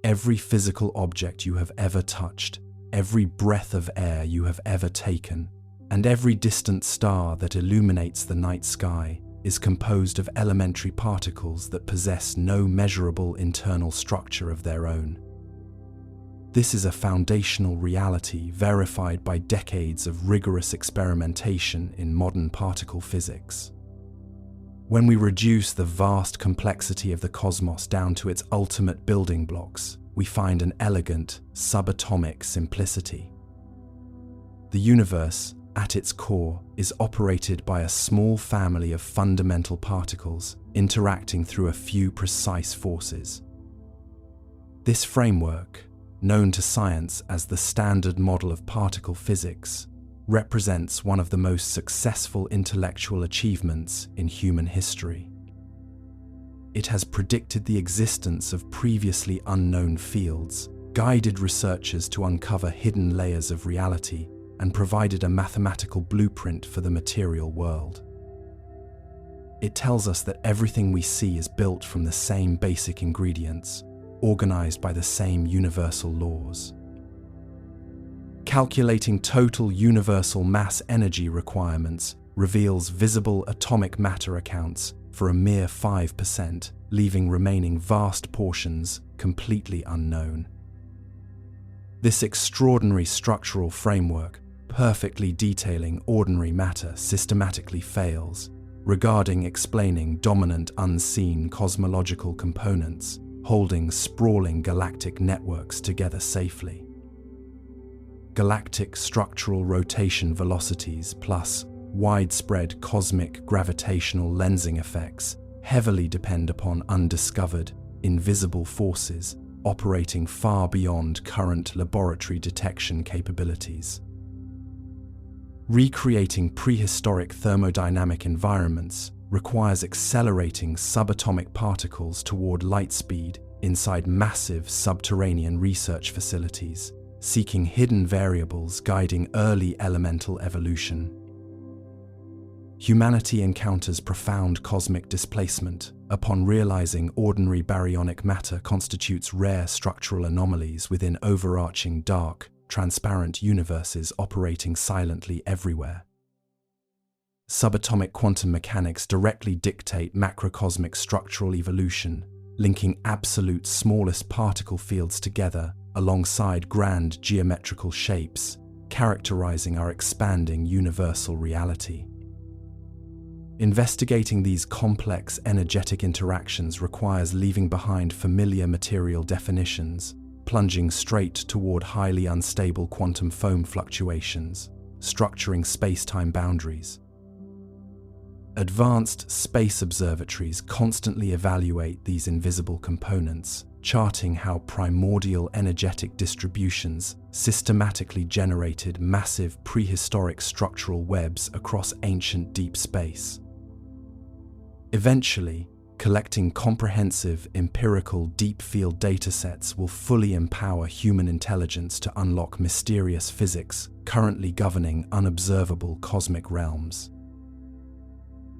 Every physical object you have ever touched, every breath of air you have ever taken, and every distant star that illuminates the night sky is composed of elementary particles that possess no measurable internal structure of their own. This is a foundational reality verified by decades of rigorous experimentation in modern particle physics. When we reduce the vast complexity of the cosmos down to its ultimate building blocks, we find an elegant, subatomic simplicity. The universe, at its core, is operated by a small family of fundamental particles interacting through a few precise forces. This framework, known to science as the Standard Model of Particle Physics, represents one of the most successful intellectual achievements in human history. It has predicted the existence of previously unknown fields, guided researchers to uncover hidden layers of reality, and provided a mathematical blueprint for the material world. It tells us that everything we see is built from the same basic ingredients, organized by the same universal laws. Calculating total universal mass energy requirements reveals visible atomic matter accounts for a mere 5%, leaving remaining vast portions completely unknown. This extraordinary structural framework, perfectly detailing ordinary matter, systematically fails regarding explaining dominant unseen cosmological components holding sprawling galactic networks together safely. Galactic structural rotation velocities plus widespread cosmic gravitational lensing effects heavily depend upon undiscovered, invisible forces operating far beyond current laboratory detection capabilities. Recreating prehistoric thermodynamic environments requires accelerating subatomic particles toward light speed inside massive subterranean research facilities, seeking hidden variables guiding early elemental evolution. Humanity encounters profound cosmic displacement upon realizing ordinary baryonic matter constitutes rare structural anomalies within overarching dark, transparent universes operating silently everywhere. Subatomic quantum mechanics directly dictate macrocosmic structural evolution, linking absolute smallest particle fields together alongside grand geometrical shapes, characterizing our expanding universal reality. Investigating these complex energetic interactions requires leaving behind familiar material definitions, plunging straight toward highly unstable quantum foam fluctuations, structuring space-time boundaries. Advanced space observatories constantly evaluate these invisible components, charting how primordial energetic distributions systematically generated massive prehistoric structural webs across ancient deep space. Eventually, collecting comprehensive, empirical deep field datasets will fully empower human intelligence to unlock mysterious physics currently governing unobservable cosmic realms.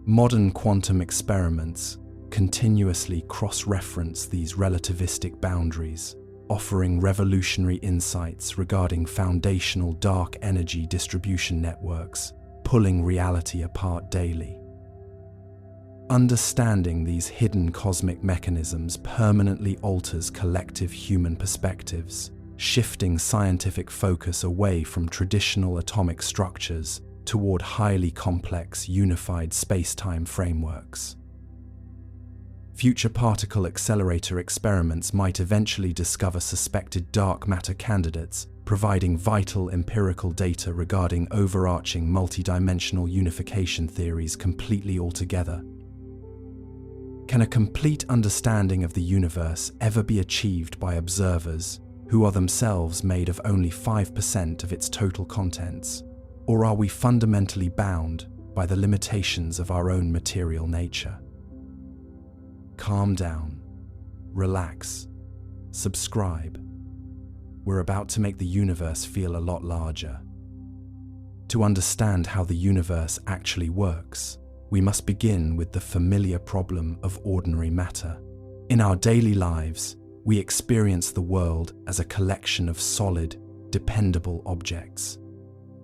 Modern quantum experiments continuously cross-reference these relativistic boundaries, offering revolutionary insights regarding foundational dark energy distribution networks, pulling reality apart daily. Understanding these hidden cosmic mechanisms permanently alters collective human perspectives, shifting scientific focus away from traditional atomic structures toward highly complex, unified space-time frameworks. Future particle accelerator experiments might eventually discover suspected dark matter candidates, providing vital empirical data regarding overarching multidimensional unification theories completely altogether. Can a complete understanding of the universe ever be achieved by observers who are themselves made of only 5% of its total contents? Or are we fundamentally bound by the limitations of our own material nature? Calm down, relax, subscribe. We're about to make the universe feel a lot larger. To understand how the universe actually works, we must begin with the familiar problem of ordinary matter. In our daily lives, We experience the world as a collection of solid, dependable objects.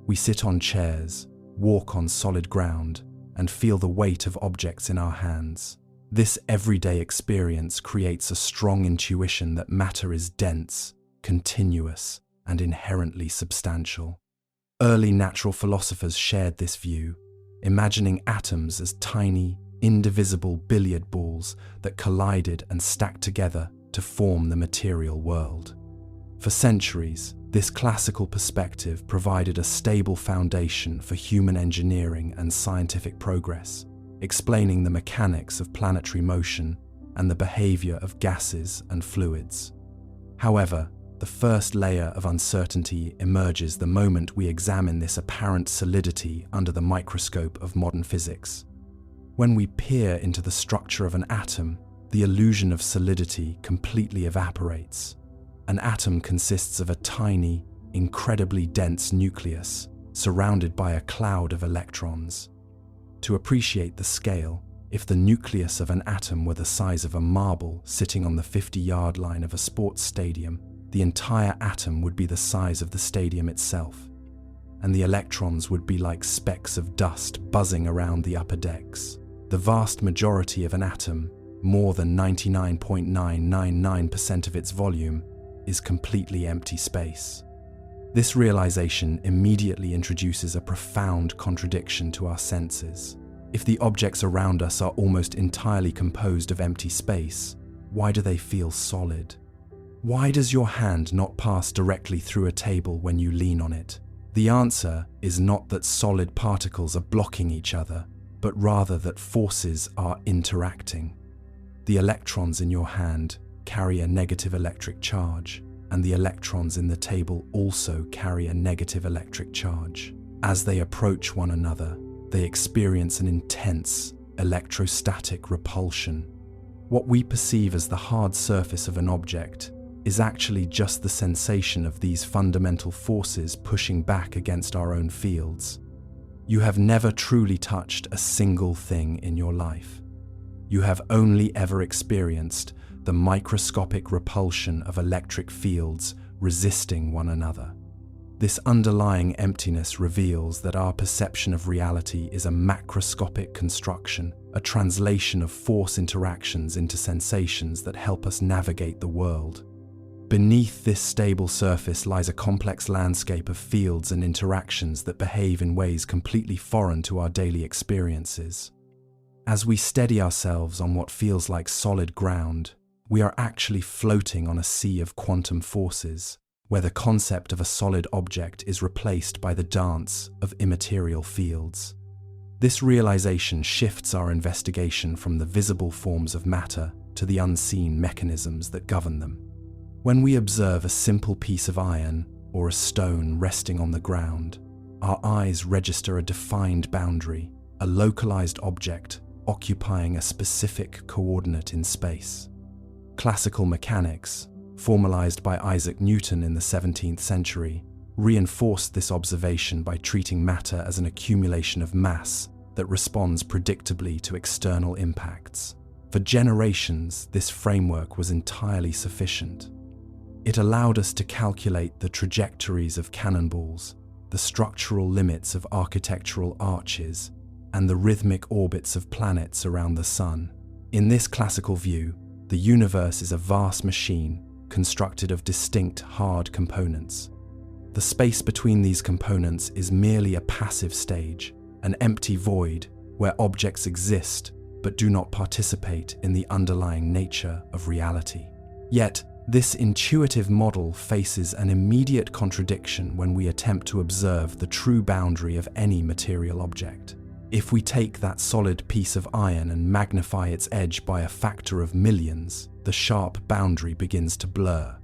We sit on chairs, walk on solid ground, and feel the weight of objects in our hands. This everyday experience creates a strong intuition that matter is dense, continuous, and inherently substantial. Early natural philosophers shared this view, imagining atoms as tiny, indivisible billiard balls that collided and stacked together to form the material world. For centuries, this classical perspective provided a stable foundation for human engineering and scientific progress, explaining the mechanics of planetary motion and the behavior of gases and fluids. However, the first layer of uncertainty emerges the moment we examine this apparent solidity under the microscope of modern physics. When we peer into the structure of an atom, the illusion of solidity completely evaporates. An atom consists of a tiny, incredibly dense nucleus surrounded by a cloud of electrons. To appreciate the scale, if the nucleus of an atom were the size of a marble sitting on the 50-yard line of a sports stadium, the entire atom would be the size of the stadium itself, and the electrons would be like specks of dust buzzing around the upper decks. The vast majority of an atom, more than 99.999% of its volume, is completely empty space. This realization immediately introduces a profound contradiction to our senses. If the objects around us are almost entirely composed of empty space, why do they feel solid? Why does your hand not pass directly through a table when you lean on it? The answer is not that solid particles are blocking each other, but rather that forces are interacting. The electrons in your hand carry a negative electric charge, and the electrons in the table also carry a negative electric charge. As they approach one another, they experience an intense electrostatic repulsion. What we perceive as the hard surface of an object is actually just the sensation of these fundamental forces pushing back against our own fields. You have never truly touched a single thing in your life. You have only ever experienced the microscopic repulsion of electric fields resisting one another. This underlying emptiness reveals that our perception of reality is a macroscopic construction, a translation of force interactions into sensations that help us navigate the world. Beneath this stable surface lies a complex landscape of fields and interactions that behave in ways completely foreign to our daily experiences. As we steady ourselves on what feels like solid ground, we are actually floating on a sea of quantum forces, where the concept of a solid object is replaced by the dance of immaterial fields. This realization shifts our investigation from the visible forms of matter to the unseen mechanisms that govern them. When we observe a simple piece of iron or a stone resting on the ground, our eyes register a defined boundary, a localized object occupying a specific coordinate in space. Classical mechanics, formalized by Isaac Newton in the 17th century, reinforced this observation by treating matter as an accumulation of mass that responds predictably to external impacts. For generations, this framework was entirely sufficient. It allowed us to calculate the trajectories of cannonballs, the structural limits of architectural arches, and the rhythmic orbits of planets around the Sun. In this classical view, the universe is a vast machine constructed of distinct hard components. The space between these components is merely a passive stage, an empty void where objects exist but do not participate in the underlying nature of reality. Yet, this intuitive model faces an immediate contradiction when we attempt to observe the true boundary of any material object. If we take that solid piece of iron and magnify its edge by a factor of millions, the sharp boundary begins to blur.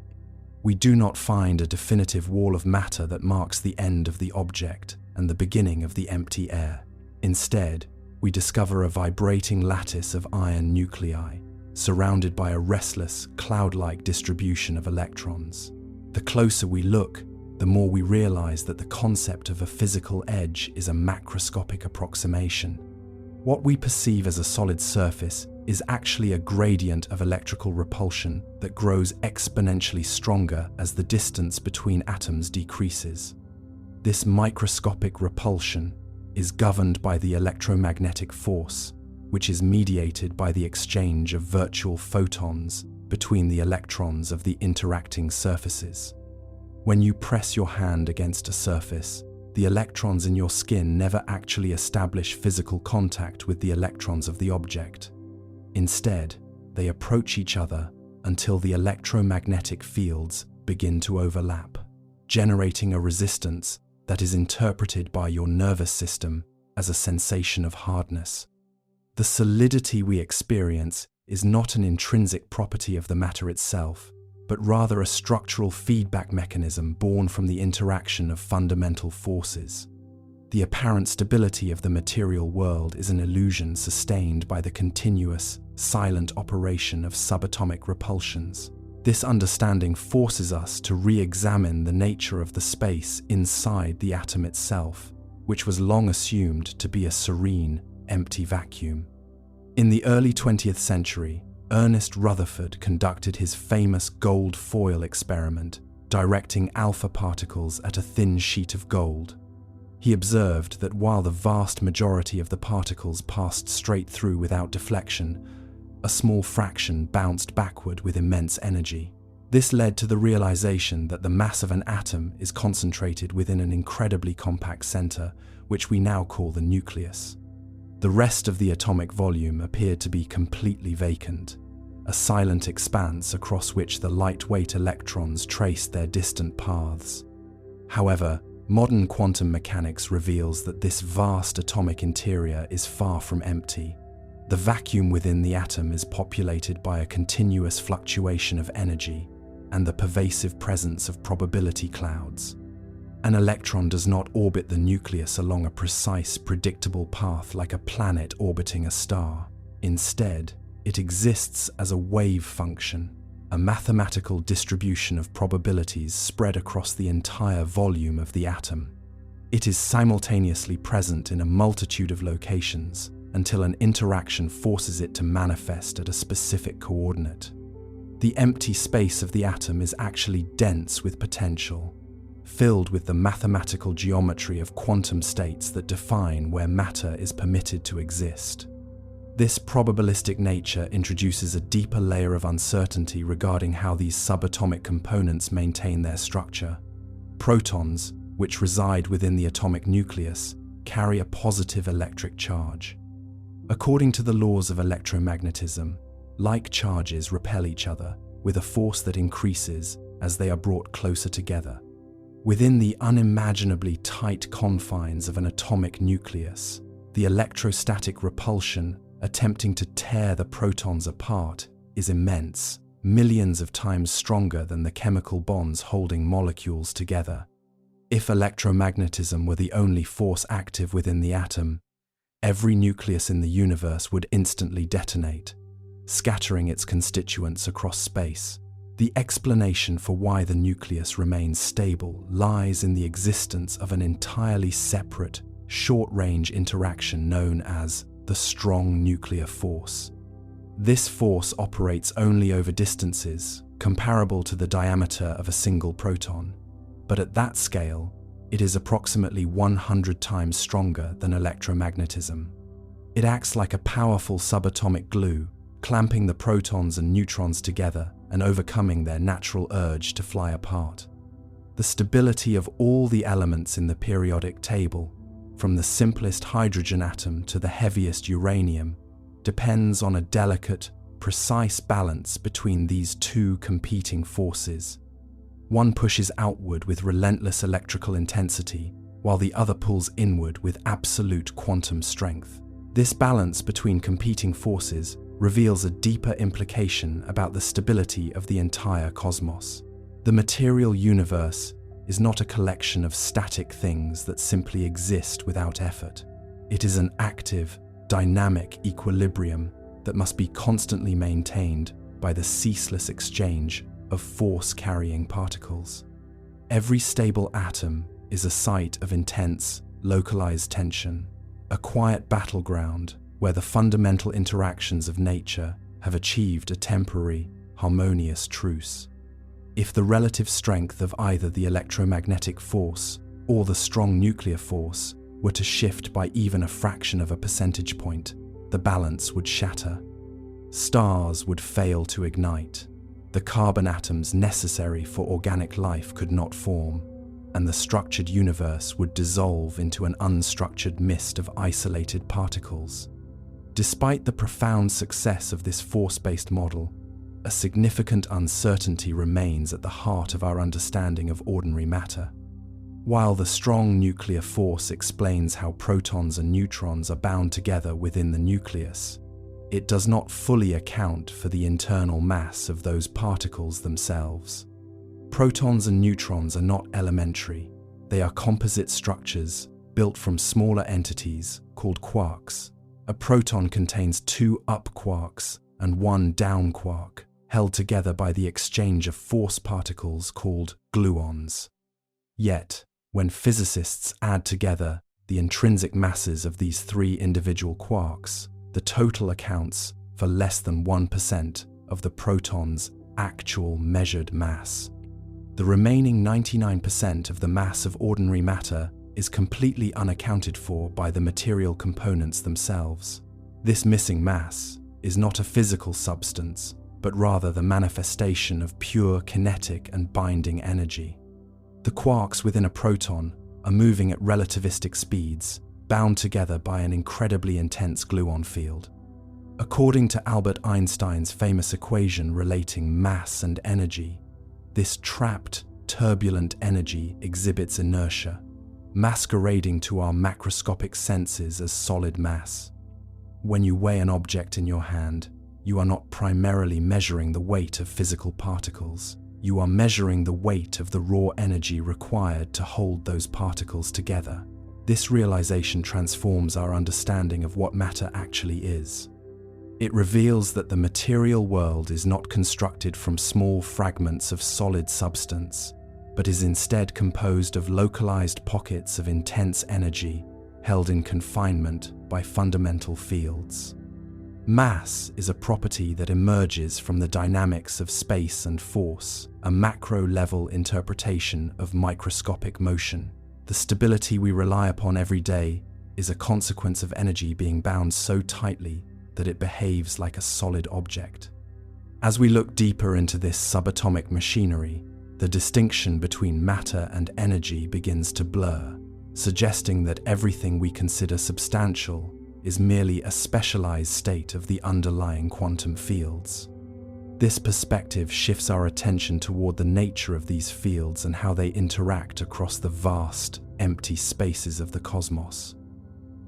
We do not find a definitive wall of matter that marks the end of the object and the beginning of the empty air. Instead, we discover a vibrating lattice of iron nuclei, surrounded by a restless, cloud-like distribution of electrons. The closer we look, the more we realize that the concept of a physical edge is a macroscopic approximation. What we perceive as a solid surface is actually a gradient of electrical repulsion that grows exponentially stronger as the distance between atoms decreases. This microscopic repulsion is governed by the electromagnetic force, which is mediated by the exchange of virtual photons between the electrons of the interacting surfaces. When you press your hand against a surface, the electrons in your skin never actually establish physical contact with the electrons of the object. Instead, they approach each other until the electromagnetic fields begin to overlap, generating a resistance that is interpreted by your nervous system as a sensation of hardness. The solidity we experience is not an intrinsic property of the matter itself, but rather a structural feedback mechanism born from the interaction of fundamental forces. The apparent stability of the material world is an illusion sustained by the continuous, silent operation of subatomic repulsions. This understanding forces us to re-examine the nature of the space inside the atom itself, which was long assumed to be a serene, empty vacuum. In the early 20th century, Ernest Rutherford conducted his famous gold foil experiment, directing alpha particles at a thin sheet of gold. He observed that while the vast majority of the particles passed straight through without deflection, a small fraction bounced backward with immense energy. This led to the realization that the mass of an atom is concentrated within an incredibly compact center, which we now call the nucleus. The rest of the atomic volume appeared to be completely vacant, a silent expanse across which the lightweight electrons traced their distant paths. However, modern quantum mechanics reveals that this vast atomic interior is far from empty. The vacuum within the atom is populated by a continuous fluctuation of energy and the pervasive presence of probability clouds. An electron does not orbit the nucleus along a precise, predictable path like a planet orbiting a star. Instead, it exists as a wave function, a mathematical distribution of probabilities spread across the entire volume of the atom. It is simultaneously present in a multitude of locations until an interaction forces it to manifest at a specific coordinate. The empty space of the atom is actually dense with potential, filled with the mathematical geometry of quantum states that define where matter is permitted to exist. This probabilistic nature introduces a deeper layer of uncertainty regarding how these subatomic components maintain their structure. Protons, which reside within the atomic nucleus, carry a positive electric charge. According to the laws of electromagnetism, like charges repel each other with a force that increases as they are brought closer together. Within the unimaginably tight confines of an atomic nucleus, the electrostatic repulsion attempting to tear the protons apart is immense, millions of times stronger than the chemical bonds holding molecules together. If electromagnetism were the only force active within the atom, every nucleus in the universe would instantly detonate, scattering its constituents across space. The explanation for why the nucleus remains stable lies in the existence of an entirely separate, short-range interaction known as the strong nuclear force. This force operates only over distances comparable to the diameter of a single proton, but at that scale, it is approximately 100 times stronger than electromagnetism. It acts like a powerful subatomic glue, clamping the protons and neutrons together and overcoming their natural urge to fly apart. The stability of all the elements in the periodic table, from the simplest hydrogen atom to the heaviest uranium, depends on a delicate, precise balance between these two competing forces. One pushes outward with relentless electrical intensity, while the other pulls inward with absolute quantum strength. This balance between competing forces reveals a deeper implication about the stability of the entire cosmos. The material universe is not a collection of static things that simply exist without effort. It is an active, dynamic equilibrium that must be constantly maintained by the ceaseless exchange of force-carrying particles. Every stable atom is a site of intense, localized tension, a quiet battleground where the fundamental interactions of nature have achieved a temporary, harmonious truce. If the relative strength of either the electromagnetic force or the strong nuclear force were to shift by even a fraction of a percentage point, the balance would shatter. Stars would fail to ignite. The carbon atoms necessary for organic life could not form, and the structured universe would dissolve into an unstructured mist of isolated particles. Despite the profound success of this force-based model, a significant uncertainty remains at the heart of our understanding of ordinary matter. While the strong nuclear force explains how protons and neutrons are bound together within the nucleus, it does not fully account for the internal mass of those particles themselves. Protons and neutrons are not elementary. They are composite structures built from smaller entities called quarks. A proton contains 2 up quarks and 1 down quark, held together by the exchange of force particles called gluons. Yet, when physicists add together the intrinsic masses of these 3 individual quarks, the total accounts for less than 1% of the proton's actual measured mass. The remaining 99% of the mass of ordinary matter is completely unaccounted for by the material components themselves. This missing mass is not a physical substance, but rather the manifestation of pure kinetic and binding energy. The quarks within a proton are moving at relativistic speeds, bound together by an incredibly intense gluon field. According to Albert Einstein's famous equation relating mass and energy, this trapped, turbulent energy exhibits inertia, masquerading to our macroscopic senses as solid mass. When you weigh an object in your hand, you are not primarily measuring the weight of physical particles. You are measuring the weight of the raw energy required to hold those particles together. This realization transforms our understanding of what matter actually is. It reveals that the material world is not constructed from small fragments of solid substance, but is instead composed of localized pockets of intense energy held in confinement by fundamental fields. Mass is a property that emerges from the dynamics of space and force, a macro-level interpretation of microscopic motion. The stability we rely upon every day is a consequence of energy being bound so tightly that it behaves like a solid object. As we look deeper into this subatomic machinery, the distinction between matter and energy begins to blur, suggesting that everything we consider substantial is merely a specialized state of the underlying quantum fields. This perspective shifts our attention toward the nature of these fields and how they interact across the vast, empty spaces of the cosmos.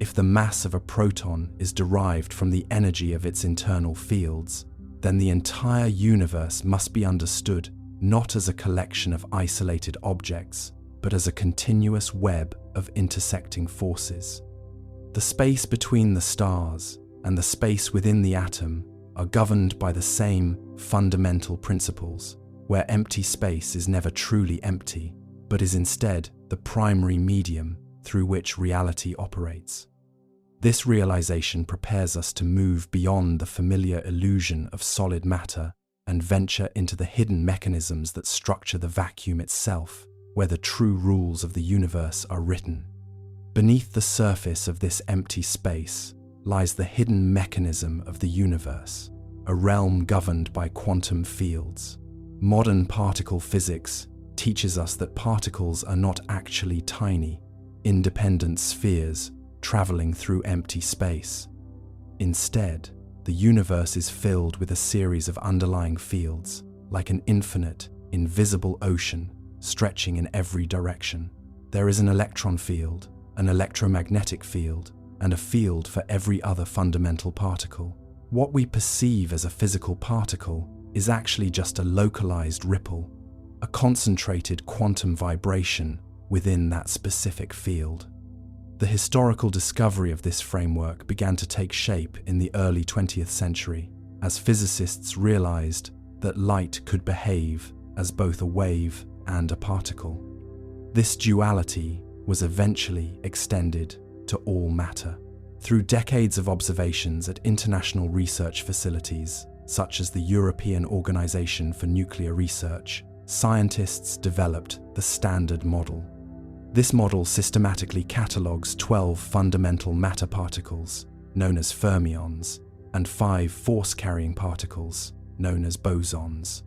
If the mass of a proton is derived from the energy of its internal fields, then the entire universe must be understood not as a collection of isolated objects, but as a continuous web of intersecting forces. The space between the stars and the space within the atom are governed by the same fundamental principles, where empty space is never truly empty, but is instead the primary medium through which reality operates. This realization prepares us to move beyond the familiar illusion of solid matter and venture into the hidden mechanisms that structure the vacuum itself, where the true rules of the universe are written. Beneath the surface of this empty space lies the hidden mechanism of the universe, a realm governed by quantum fields. Modern particle physics teaches us that particles are not actually tiny, independent spheres traveling through empty space. Instead, the universe is filled with a series of underlying fields, like an infinite, invisible ocean stretching in every direction. There is an electron field, an electromagnetic field, and a field for every other fundamental particle. What we perceive as a physical particle is actually just a localized ripple, a concentrated quantum vibration within that specific field. The historical discovery of this framework began to take shape in the early 20th century, as physicists realized that light could behave as both a wave and a particle. This duality was eventually extended to all matter. Through decades of observations at international research facilities, such as the European Organization for Nuclear Research, scientists developed the Standard Model. This model systematically catalogues 12 fundamental matter particles, known as fermions, and 5 force-carrying particles, known as bosons.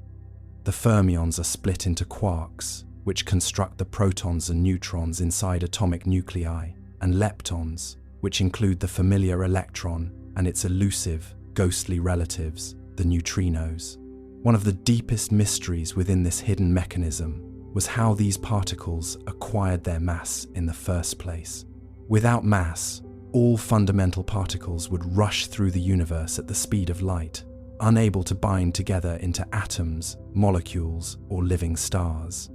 The fermions are split into quarks, which construct the protons and neutrons inside atomic nuclei, and leptons, which include the familiar electron and its elusive, ghostly relatives, the neutrinos. One of the deepest mysteries within this hidden mechanism was how these particles acquired their mass in the first place. Without mass, all fundamental particles would rush through the universe at the speed of light, unable to bind together into atoms, molecules, or living stars.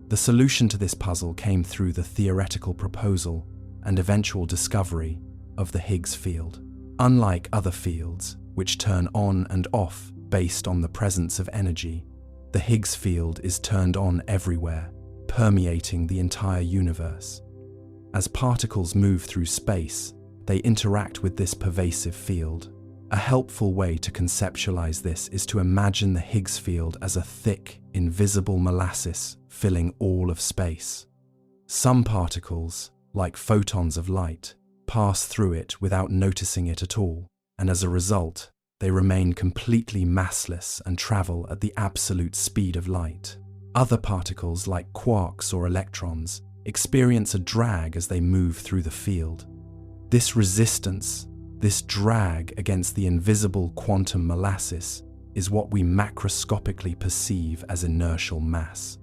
The solution to this puzzle came through the theoretical proposal and eventual discovery of the Higgs field. Unlike other fields, which turn on and off based on the presence of energy, the Higgs field is turned on everywhere, permeating the entire universe. As particles move through space, they interact with this pervasive field. A helpful way to conceptualize this is to imagine the Higgs field as a thick, invisible molasses filling all of space. Some particles, like photons of light, pass through it without noticing it at all, and as a result, they remain completely massless and travel at the absolute speed of light. Other particles, like quarks or electrons, experience a drag as they move through the field. This resistance, this drag against the invisible quantum molasses, is what we macroscopically perceive as inertial mass.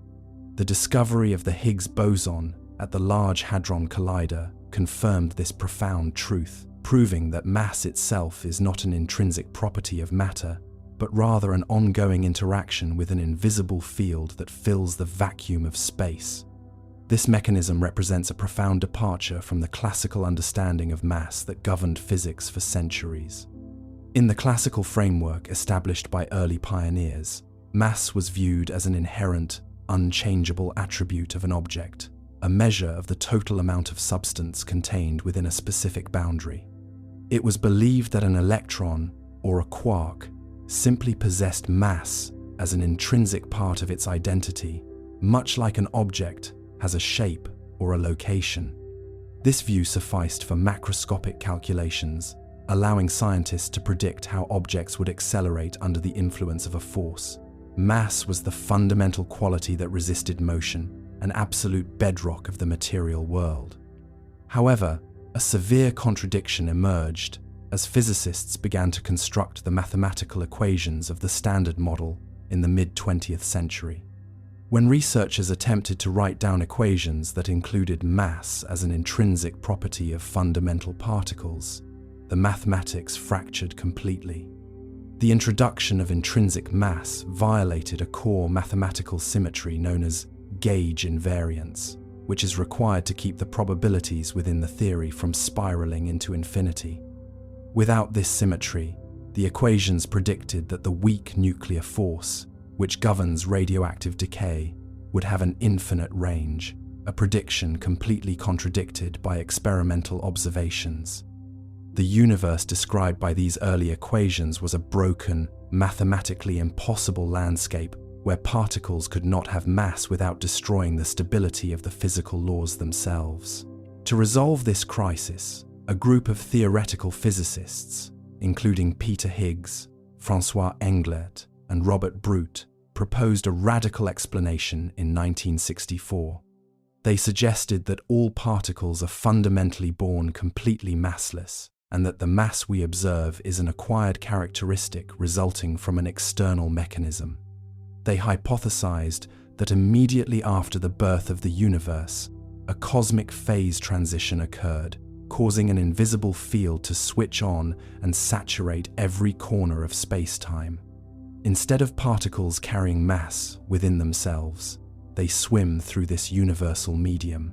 The discovery of the Higgs boson at the Large Hadron Collider confirmed this profound truth, proving that mass itself is not an intrinsic property of matter, but rather an ongoing interaction with an invisible field that fills the vacuum of space. This mechanism represents a profound departure from the classical understanding of mass that governed physics for centuries. In the classical framework established by early pioneers, mass was viewed as an inherent, unchangeable attribute of an object, a measure of the total amount of substance contained within a specific boundary. It was believed that an electron, or a quark, simply possessed mass as an intrinsic part of its identity, much like an object has a shape or a location. This view sufficed for macroscopic calculations, allowing scientists to predict how objects would accelerate under the influence of a force. Mass was the fundamental quality that resisted motion, an absolute bedrock of the material world. However, a severe contradiction emerged as physicists began to construct the mathematical equations of the Standard Model in the mid-20th century. When researchers attempted to write down equations that included mass as an intrinsic property of fundamental particles, the mathematics fractured completely. The introduction of intrinsic mass violated a core mathematical symmetry known as gauge invariance, which is required to keep the probabilities within the theory from spiraling into infinity. Without this symmetry, the equations predicted that the weak nuclear force, which governs radioactive decay, would have an infinite range, a prediction completely contradicted by experimental observations. The universe described by these early equations was a broken, mathematically impossible landscape where particles could not have mass without destroying the stability of the physical laws themselves. To resolve this crisis, a group of theoretical physicists, including Peter Higgs, François Englert, and Robert Brute, proposed a radical explanation in 1964. They suggested that all particles are fundamentally born completely massless, and that the mass we observe is an acquired characteristic resulting from an external mechanism. They hypothesized that immediately after the birth of the universe, a cosmic phase transition occurred, causing an invisible field to switch on and saturate every corner of space-time. Instead of particles carrying mass within themselves, they swim through this universal medium.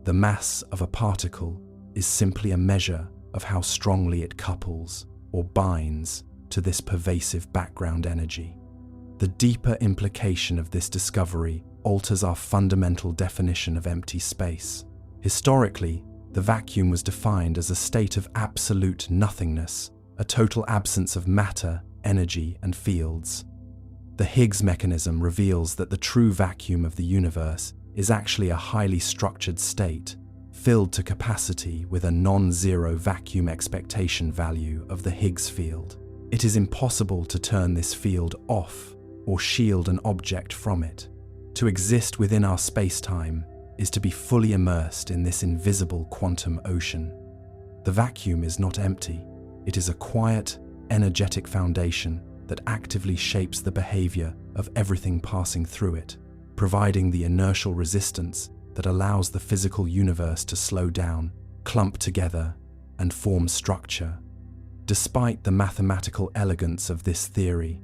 The mass of a particle is simply a measure of how strongly it couples or binds to this pervasive background energy. The deeper implication of this discovery alters our fundamental definition of empty space. Historically, The vacuum was defined as a state of absolute nothingness, a total absence of matter, energy, and fields. The Higgs mechanism reveals that the true vacuum of the universe is actually a highly structured state, filled to capacity with a non-zero vacuum expectation value of the Higgs field. It is impossible to turn this field off or shield an object from it. To exist within our spacetime is to be fully immersed in this invisible quantum ocean. The vacuum is not empty. It is a quiet, energetic foundation that actively shapes the behavior of everything passing through it, providing the inertial resistance that allows the physical universe to slow down, clump together, and form structure. Despite the mathematical elegance of this theory,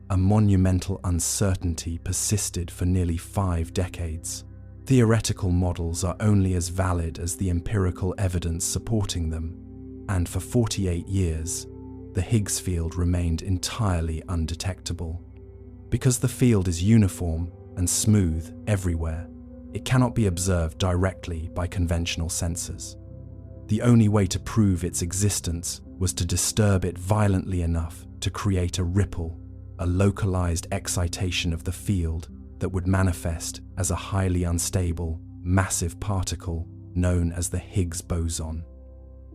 a monumental uncertainty persisted for nearly 5 decades. Theoretical models are only as valid as the empirical evidence supporting them, and for 48 years, the Higgs field remained entirely undetectable. Because the field is uniform and smooth everywhere, it cannot be observed directly by conventional sensors. The only way to prove its existence was to disturb it violently enough to create a ripple, a localized excitation of the field that would manifest as a highly unstable, massive particle known as the Higgs boson.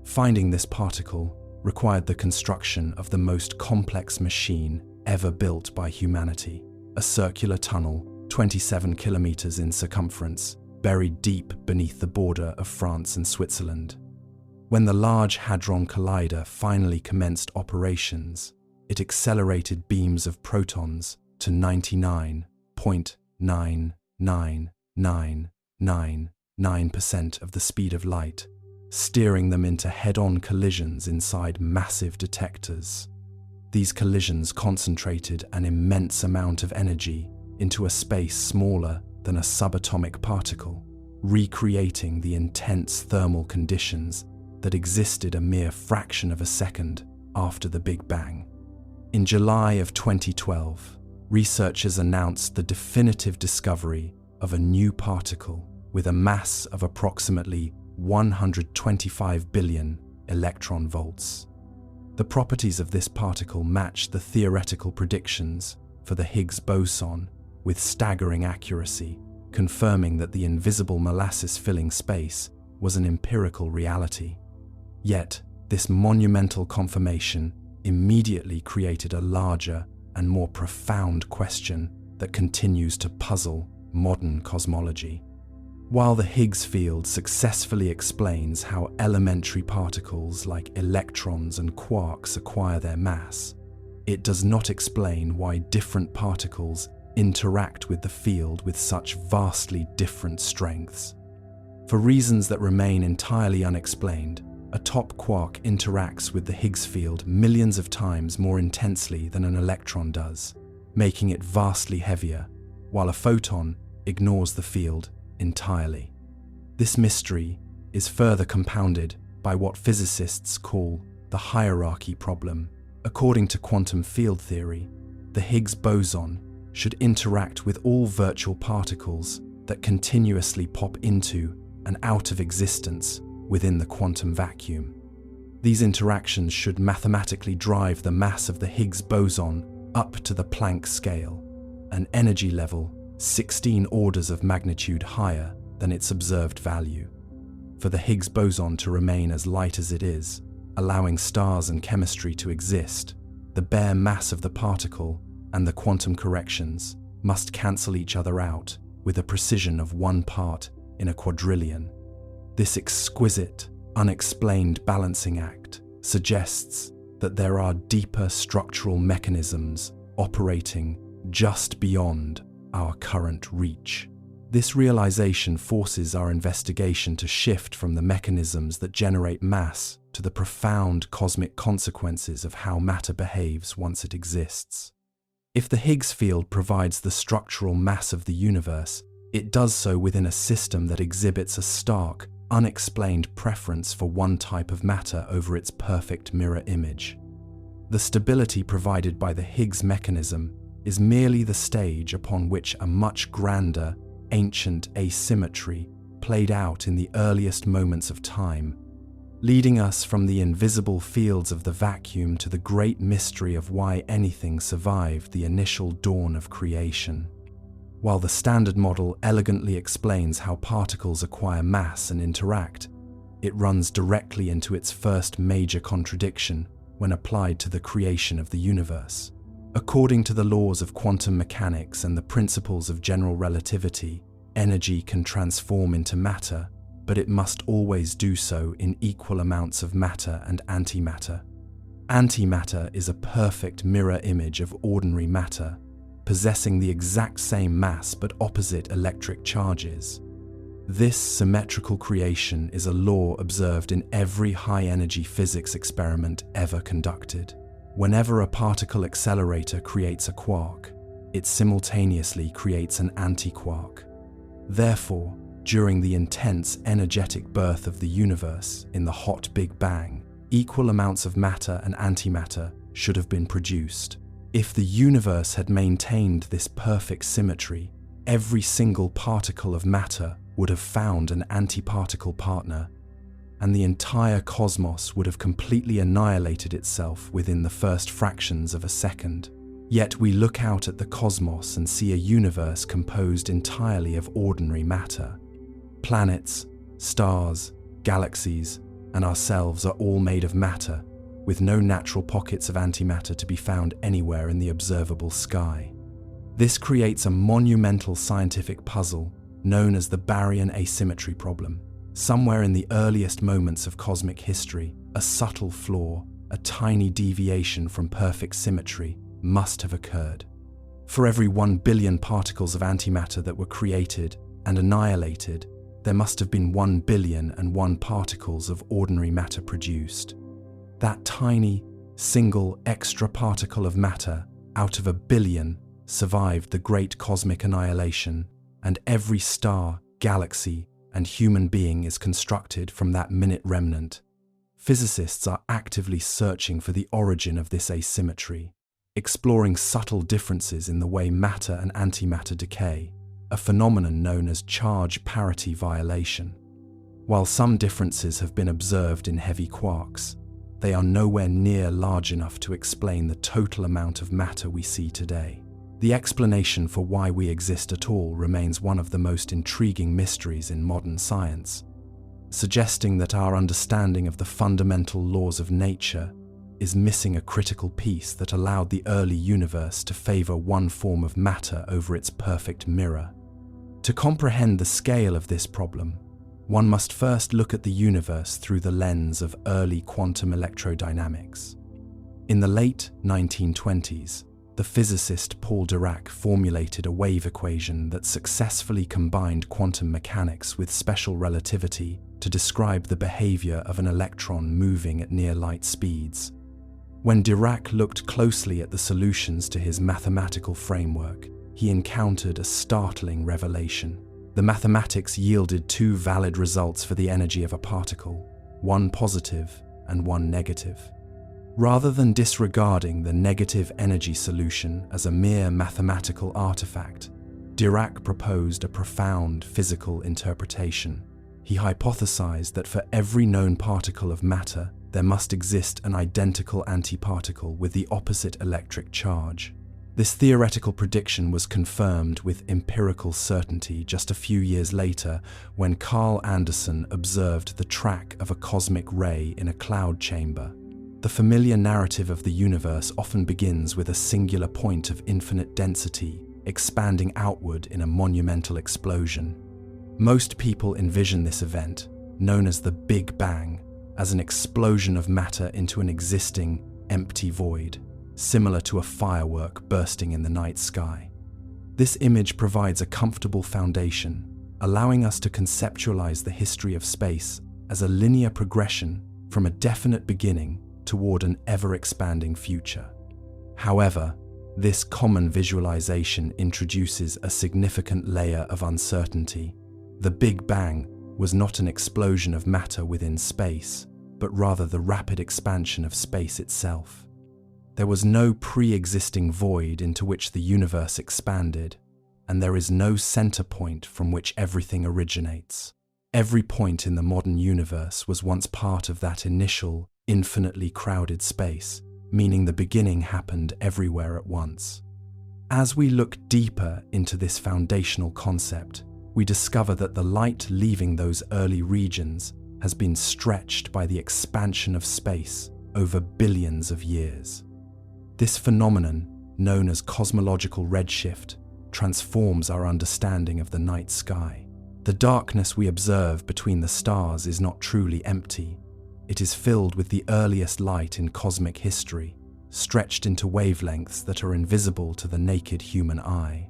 Finding this particle required the construction of the most complex machine ever built by humanity, a circular tunnel 27 kilometers in circumference, buried deep beneath the border of France and Switzerland. When the Large Hadron Collider finally commenced operations, it accelerated beams of protons to 99.99999% of the speed of light, steering them into head-on collisions inside massive detectors. These collisions concentrated an immense amount of energy into a space smaller than a subatomic particle, recreating the intense thermal conditions that existed a mere fraction of a second after the Big Bang. In July of 2012, researchers announced the definitive discovery of a new particle with a mass of approximately 125 billion electron volts. The properties of this particle matched the theoretical predictions for the Higgs boson with staggering accuracy, confirming that the invisible molasses-filling space was an empirical reality. Yet, this monumental confirmation immediately created a larger and more profound question that continues to puzzle modern cosmology. While the Higgs field successfully explains how elementary particles like electrons and quarks acquire their mass, it does not explain why different particles interact with the field with such vastly different strengths. For reasons that remain entirely unexplained, a top quark interacts with the Higgs field millions of times more intensely than an electron does, making it vastly heavier, while a photon ignores the field entirely. This mystery is further compounded by what physicists call the hierarchy problem. According to quantum field theory, the Higgs boson should interact with all virtual particles that continuously pop into and out of existence within the quantum vacuum. These interactions should mathematically drive the mass of the Higgs boson up to the Planck scale, an energy level 16 orders of magnitude higher than its observed value. For the Higgs boson to remain as light as it is, allowing stars and chemistry to exist, the bare mass of the particle and the quantum corrections must cancel each other out with a precision of 1 part in a quadrillion. This exquisite, unexplained balancing act suggests that there are deeper structural mechanisms operating just beyond our current reach. This realization forces our investigation to shift from the mechanisms that generate mass to the profound cosmic consequences of how matter behaves once it exists. If the Higgs field provides the structural mass of the universe, it does so within a system that exhibits a stark, unexplained preference for one type of matter over its perfect mirror image. The stability provided by the Higgs mechanism is merely the stage upon which a much grander, ancient asymmetry played out in the earliest moments of time, leading us from the invisible fields of the vacuum to the great mystery of why anything survived the initial dawn of creation. While the Standard Model elegantly explains how particles acquire mass and interact, it runs directly into its first major contradiction when applied to the creation of the universe. According to the laws of quantum mechanics and the principles of general relativity, energy can transform into matter, but it must always do so in equal amounts of matter and antimatter. Antimatter is a perfect mirror image of ordinary matter, possessing the exact same mass but opposite electric charges. This symmetrical creation is a law observed in every high-energy physics experiment ever conducted. Whenever a particle accelerator creates a quark, it simultaneously creates an antiquark. Therefore, during the intense energetic birth of the universe in the hot Big Bang, equal amounts of matter and antimatter should have been produced. If the universe had maintained this perfect symmetry, every single particle of matter would have found an antiparticle partner, and the entire cosmos would have completely annihilated itself within the first fractions of a second. Yet we look out at the cosmos and see a universe composed entirely of ordinary matter. Planets, stars, galaxies, and ourselves are all made of matter, with no natural pockets of antimatter to be found anywhere in the observable sky. This creates a monumental scientific puzzle known as the baryon asymmetry problem. Somewhere in the earliest moments of cosmic history, a subtle flaw, a tiny deviation from perfect symmetry, must have occurred. For every 1 billion particles of antimatter that were created and annihilated, there must have been 1,000,000,001 particles of ordinary matter produced. That tiny, single extra particle of matter out of 1,000,000,000 survived the great cosmic annihilation, and every star, galaxy, and human being is constructed from that minute remnant. Physicists are actively searching for the origin of this asymmetry, exploring subtle differences in the way matter and antimatter decay, a phenomenon known as charge parity violation. While some differences have been observed in heavy quarks, they are nowhere near large enough to explain the total amount of matter we see today. The explanation for why we exist at all remains one of the most intriguing mysteries in modern science, suggesting that our understanding of the fundamental laws of nature is missing a critical piece that allowed the early universe to favor one form of matter over its perfect mirror. To comprehend the scale of this problem, one must first look at the universe through the lens of early quantum electrodynamics. In the late 1920s, the physicist Paul Dirac formulated a wave equation that successfully combined quantum mechanics with special relativity to describe the behavior of an electron moving at near light speeds. When Dirac looked closely at the solutions to his mathematical framework, he encountered a startling revelation. The mathematics yielded two valid results for the energy of a particle, one positive and one negative. Rather than disregarding the negative energy solution as a mere mathematical artifact, Dirac proposed a profound physical interpretation. He hypothesized that for every known particle of matter, there must exist an identical antiparticle with the opposite electric charge. This theoretical prediction was confirmed with empirical certainty just a few years later when Carl Anderson observed the track of a cosmic ray in a cloud chamber. The familiar narrative of the universe often begins with a singular point of infinite density, expanding outward in a monumental explosion. Most people envision this event, known as the Big Bang, as an explosion of matter into an existing, empty void, similar to a firework bursting in the night sky. This image provides a comfortable foundation, allowing us to conceptualize the history of space as a linear progression from a definite beginning toward an ever-expanding future. However, this common visualization introduces a significant layer of uncertainty. The Big Bang was not an explosion of matter within space, but rather the rapid expansion of space itself. There was no pre-existing void into which the universe expanded, and there is no center point from which everything originates. Every point in the modern universe was once part of that initial, infinitely crowded space, meaning the beginning happened everywhere at once. As we look deeper into this foundational concept, we discover that the light leaving those early regions has been stretched by the expansion of space over billions of years. This phenomenon, known as cosmological redshift, transforms our understanding of the night sky. The darkness we observe between the stars is not truly empty. It is filled with the earliest light in cosmic history, stretched into wavelengths that are invisible to the naked human eye.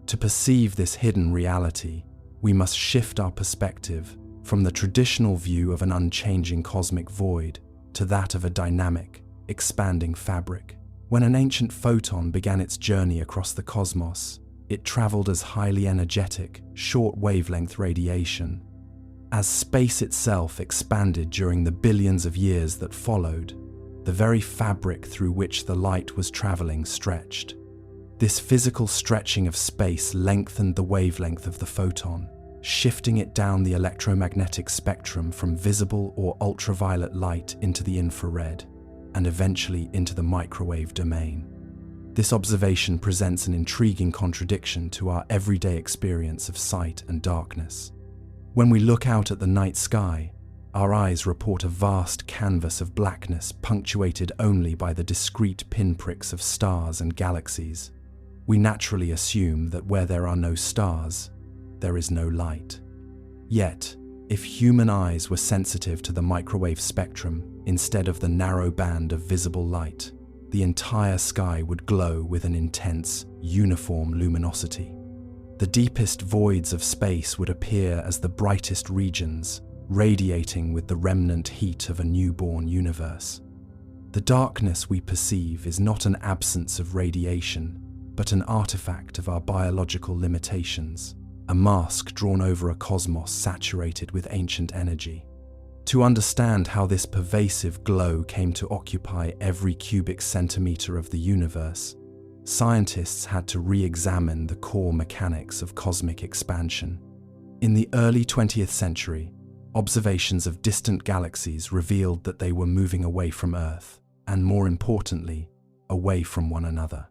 To perceive this hidden reality, we must shift our perspective from the traditional view of an unchanging cosmic void to that of a dynamic, expanding fabric. When an ancient photon began its journey across the cosmos, it traveled as highly energetic, short-wavelength radiation. As space itself expanded during the billions of years that followed, the very fabric through which the light was traveling stretched. This physical stretching of space lengthened the wavelength of the photon, shifting it down the electromagnetic spectrum from visible or ultraviolet light into the infrared, and eventually into the microwave domain. This observation presents an intriguing contradiction to our everyday experience of sight and darkness. When we look out at the night sky, our eyes report a vast canvas of blackness punctuated only by the discrete pinpricks of stars and galaxies. We naturally assume that where there are no stars, there is no light. Yet, if human eyes were sensitive to the microwave spectrum instead of the narrow band of visible light, the entire sky would glow with an intense, uniform luminosity. The deepest voids of space would appear as the brightest regions, radiating with the remnant heat of a newborn universe. The darkness we perceive is not an absence of radiation, but an artifact of our biological limitations, a mask drawn over a cosmos saturated with ancient energy. To understand how this pervasive glow came to occupy every cubic centimeter of the universe, scientists had to re-examine the core mechanics of cosmic expansion. In the early 20th century, observations of distant galaxies revealed that they were moving away from Earth, and more importantly, away from one another.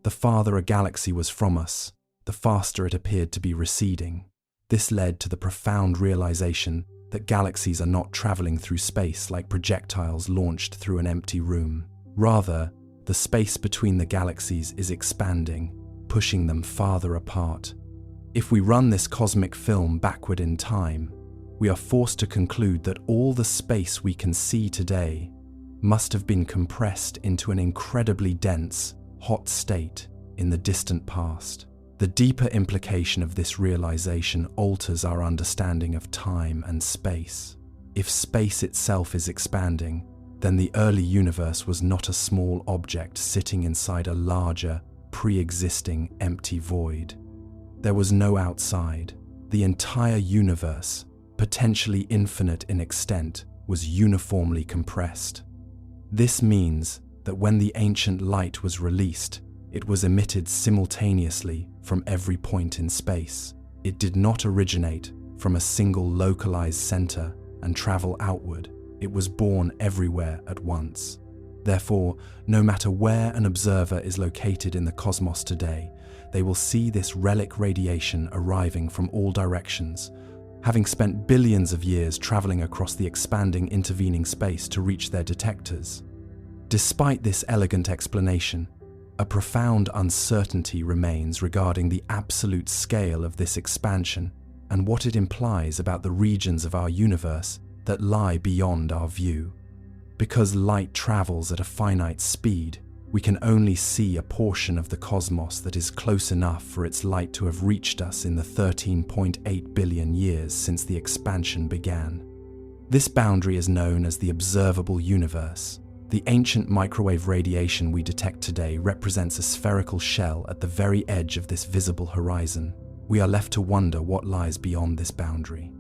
The farther a galaxy was from us, the faster it appeared to be receding. This led to the profound realization that galaxies are not traveling through space like projectiles launched through an empty room. Rather, the space between the galaxies is expanding, pushing them farther apart. If we run this cosmic film backward in time, we are forced to conclude that all the space we can see today must have been compressed into an incredibly dense, hot state in the distant past. The deeper implication of this realization alters our understanding of time and space. If space itself is expanding, then the early universe was not a small object sitting inside a larger, pre-existing empty void. There was no outside. The entire universe, potentially infinite in extent, was uniformly compressed. This means that when the ancient light was released, it was emitted simultaneously from every point in space. It did not originate from a single localized center and travel outward. It was born everywhere at once. Therefore, no matter where an observer is located in the cosmos today, they will see this relic radiation arriving from all directions, having spent billions of years traveling across the expanding intervening space to reach their detectors. Despite this elegant explanation, a profound uncertainty remains regarding the absolute scale of this expansion and what it implies about the regions of our universe that lie beyond our view. Because light travels at a finite speed, we can only see a portion of the cosmos that is close enough for its light to have reached us in the 13.8 billion years since the expansion began. This boundary is known as the observable universe. The ancient microwave radiation we detect today represents a spherical shell at the very edge of this visible horizon. We are left to wonder what lies beyond this boundary.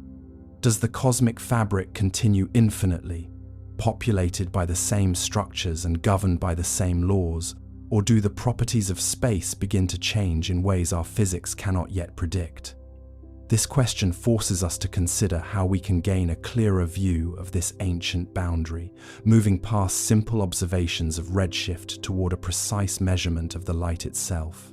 Does the cosmic fabric continue infinitely, populated by the same structures and governed by the same laws, or do the properties of space begin to change in ways our physics cannot yet predict? This question forces us to consider how we can gain a clearer view of this ancient boundary, moving past simple observations of redshift toward a precise measurement of the light itself.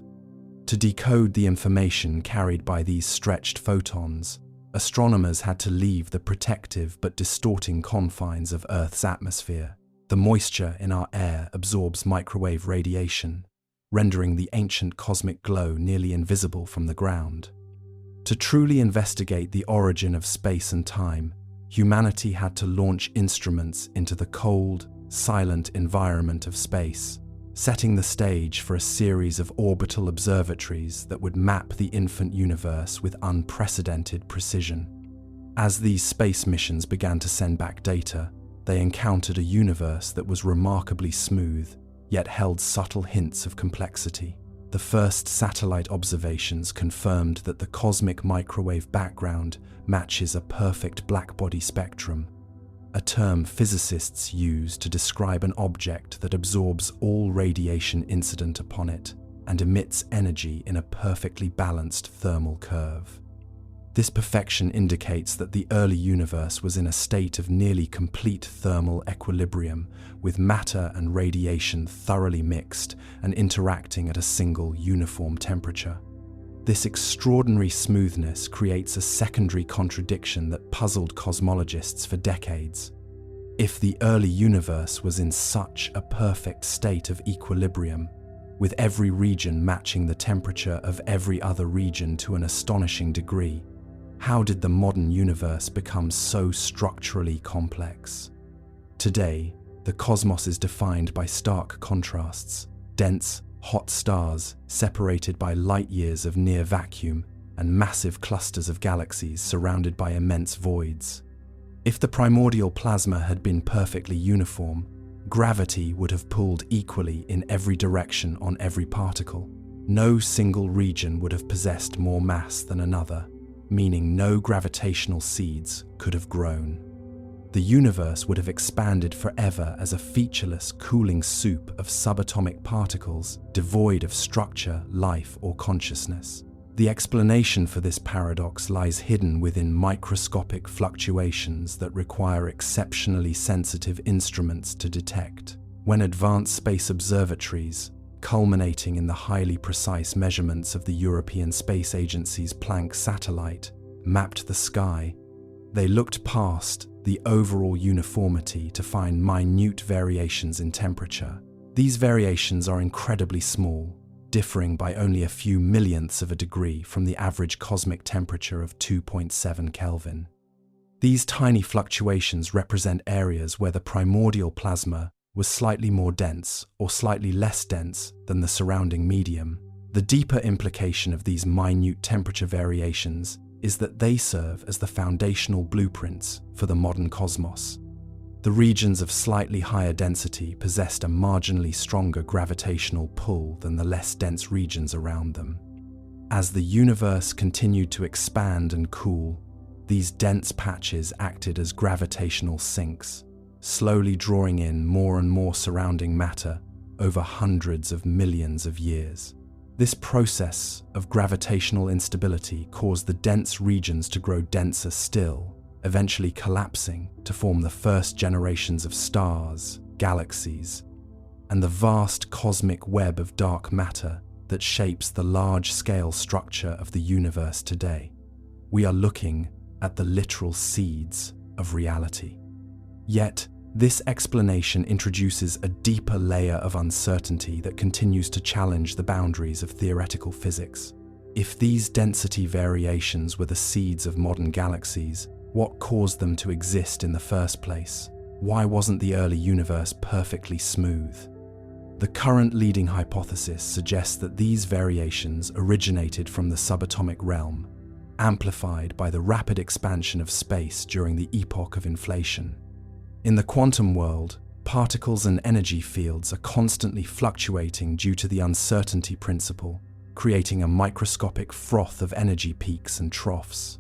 To decode the information carried by these stretched photons, astronomers had to leave the protective but distorting confines of Earth's atmosphere. The moisture in our air absorbs microwave radiation, rendering the ancient cosmic glow nearly invisible from the ground. To truly investigate the origin of space and time, humanity had to launch instruments into the cold, silent environment of space, setting the stage for a series of orbital observatories that would map the infant universe with unprecedented precision. As these space missions began to send back data, they encountered a universe that was remarkably smooth, yet held subtle hints of complexity. The first satellite observations confirmed that the cosmic microwave background matches a perfect blackbody spectrum, a term physicists use to describe an object that absorbs all radiation incident upon it and emits energy in a perfectly balanced thermal curve. This perfection indicates that the early universe was in a state of nearly complete thermal equilibrium, with matter and radiation thoroughly mixed and interacting at a single uniform temperature. This extraordinary smoothness creates a secondary contradiction that puzzled cosmologists for decades. If the early universe was in such a perfect state of equilibrium, with every region matching the temperature of every other region to an astonishing degree, how did the modern universe become so structurally complex? Today, the cosmos is defined by stark contrasts: dense, hot stars separated by light years of near vacuum, and massive clusters of galaxies surrounded by immense voids. If the primordial plasma had been perfectly uniform, gravity would have pulled equally in every direction on every particle. No single region would have possessed more mass than another, meaning no gravitational seeds could have grown. The universe would have expanded forever as a featureless, cooling soup of subatomic particles devoid of structure, life, or consciousness. The explanation for this paradox lies hidden within microscopic fluctuations that require exceptionally sensitive instruments to detect. When advanced space observatories, culminating in the highly precise measurements of the European Space Agency's Planck satellite, mapped the sky, they looked past the overall uniformity to find minute variations in temperature. These variations are incredibly small, differing by only a few millionths of a degree from the average cosmic temperature of 2.7 Kelvin. These tiny fluctuations represent areas where the primordial plasma was slightly more dense or slightly less dense than the surrounding medium. The deeper implication of these minute temperature variations is that they serve as the foundational blueprints for the modern cosmos. The regions of slightly higher density possessed a marginally stronger gravitational pull than the less dense regions around them. As the universe continued to expand and cool, these dense patches acted as gravitational sinks, slowly drawing in more and more surrounding matter over hundreds of millions of years. This process of gravitational instability caused the dense regions to grow denser still, eventually collapsing to form the first generations of stars, galaxies, and the vast cosmic web of dark matter that shapes the large-scale structure of the universe today. We are looking at the literal seeds of reality. Yet, this explanation introduces a deeper layer of uncertainty that continues to challenge the boundaries of theoretical physics. If these density variations were the seeds of modern galaxies, what caused them to exist in the first place? Why wasn't the early universe perfectly smooth? The current leading hypothesis suggests that these variations originated from the subatomic realm, amplified by the rapid expansion of space during the epoch of inflation. In the quantum world, particles and energy fields are constantly fluctuating due to the uncertainty principle, creating a microscopic froth of energy peaks and troughs.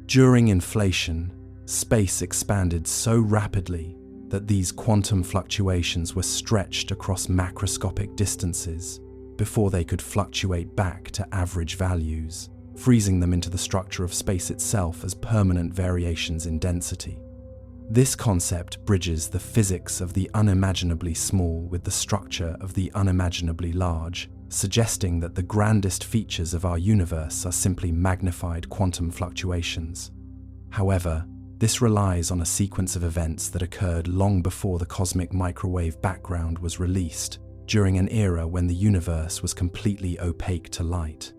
During inflation, space expanded so rapidly that these quantum fluctuations were stretched across macroscopic distances before they could fluctuate back to average values. freezing them into the structure of space itself as permanent variations in density. This concept bridges the physics of the unimaginably small with the structure of the unimaginably large, suggesting that the grandest features of our universe are simply magnified quantum fluctuations. However, this relies on a sequence of events that occurred long before the cosmic microwave background was released, during an era when the universe was completely opaque to light.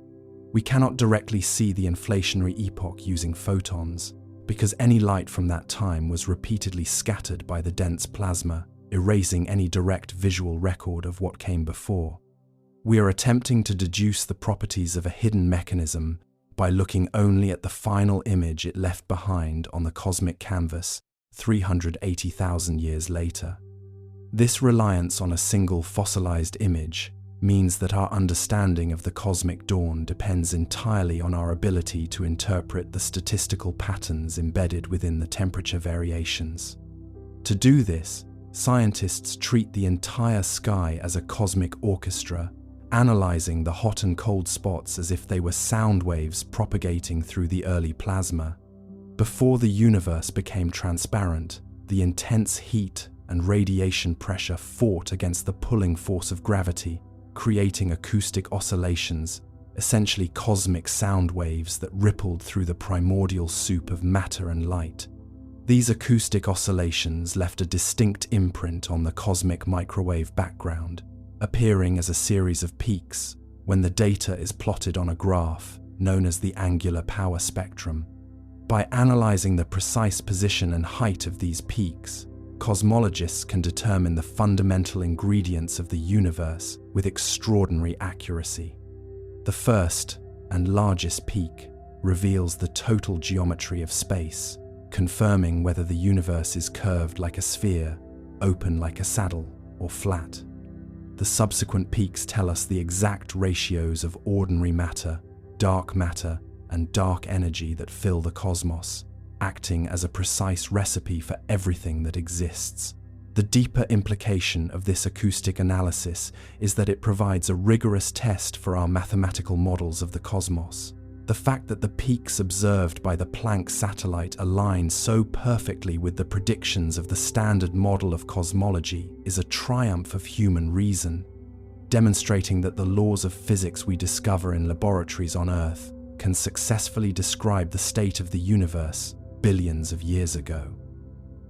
We cannot directly see the inflationary epoch using photons, because any light from that time was repeatedly scattered by the dense plasma, erasing any direct visual record of what came before. We are attempting to deduce the properties of a hidden mechanism by looking only at the final image it left behind on the cosmic canvas 380,000 years later. This reliance on a single fossilized image means that our understanding of the cosmic dawn depends entirely on our ability to interpret the statistical patterns embedded within the temperature variations. To do this, scientists treat the entire sky as a cosmic orchestra, analyzing the hot and cold spots as if they were sound waves propagating through the early plasma. Before the universe became transparent, the intense heat and radiation pressure fought against the pulling force of gravity, creating acoustic oscillations, essentially cosmic sound waves that rippled through the primordial soup of matter and light. These acoustic oscillations left a distinct imprint on the cosmic microwave background, appearing as a series of peaks when the data is plotted on a graph known as the angular power spectrum. By analyzing the precise position and height of these peaks, cosmologists can determine the fundamental ingredients of the universe with extraordinary accuracy. The first and largest peak reveals the total geometry of space, confirming whether the universe is curved like a sphere, open like a saddle, or flat. The subsequent peaks tell us the exact ratios of ordinary matter, and dark energy that fill the cosmos, acting as a precise recipe for everything that exists. The deeper implication of this acoustic analysis is that it provides a rigorous test for our mathematical models of the cosmos. The fact that the peaks observed by the Planck satellite align so perfectly with the predictions of the standard model of cosmology is a triumph of human reason, demonstrating that the laws of physics we discover in laboratories on Earth can successfully describe the state of the universe billions of years ago.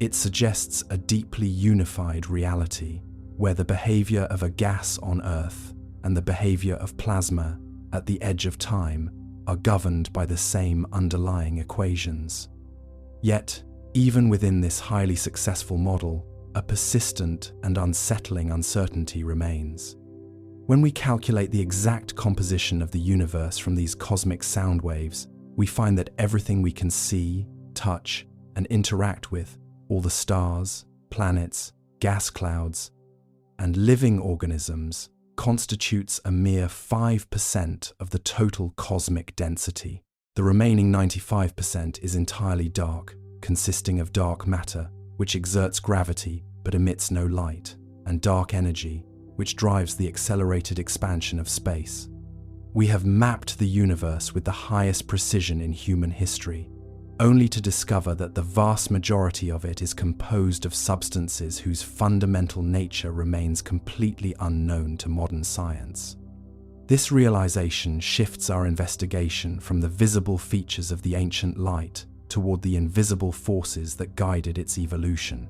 It suggests a deeply unified reality, where the behavior of a gas on Earth and the behavior of plasma at the edge of time are governed by the same underlying equations. Yet, even within this highly successful model, a persistent and unsettling uncertainty remains. When we calculate the exact composition of the universe from these cosmic sound waves, we find that everything we can see, touch, and interact with, all the stars, planets, gas clouds, and living organisms, constitutes a mere 5% of the total cosmic density. The remaining 95% is entirely dark, consisting of dark matter, which exerts gravity but emits no light, and dark energy, which drives the accelerated expansion of space. We have mapped the universe with the highest precision in human history, only to discover that the vast majority of it is composed of substances whose fundamental nature remains completely unknown to modern science. This realization shifts our investigation from the visible features of the ancient light toward the invisible forces that guided its evolution.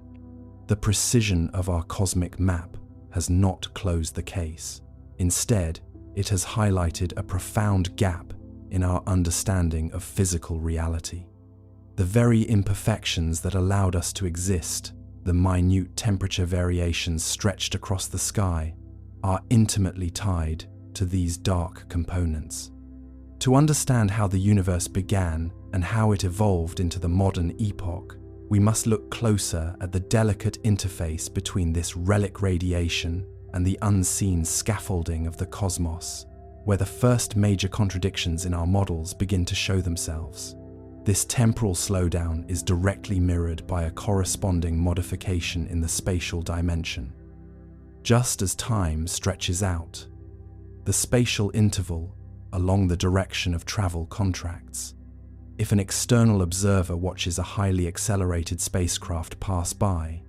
The precision of our cosmic map has not closed the case. Instead, it has highlighted a profound gap in our understanding of physical reality. The very imperfections that allowed us to exist, the minute temperature variations stretched across the sky, are intimately tied to these dark components. To understand how the universe began and how it evolved into the modern epoch, we must look closer at the delicate interface between this relic radiation and the unseen scaffolding of the cosmos, where the first major contradictions in our models begin to show themselves. This temporal slowdown is directly mirrored by a corresponding modification in the spatial dimension. Just as time stretches out, the spatial interval along the direction of travel contracts. If an external observer watches a highly accelerated spacecraft pass by,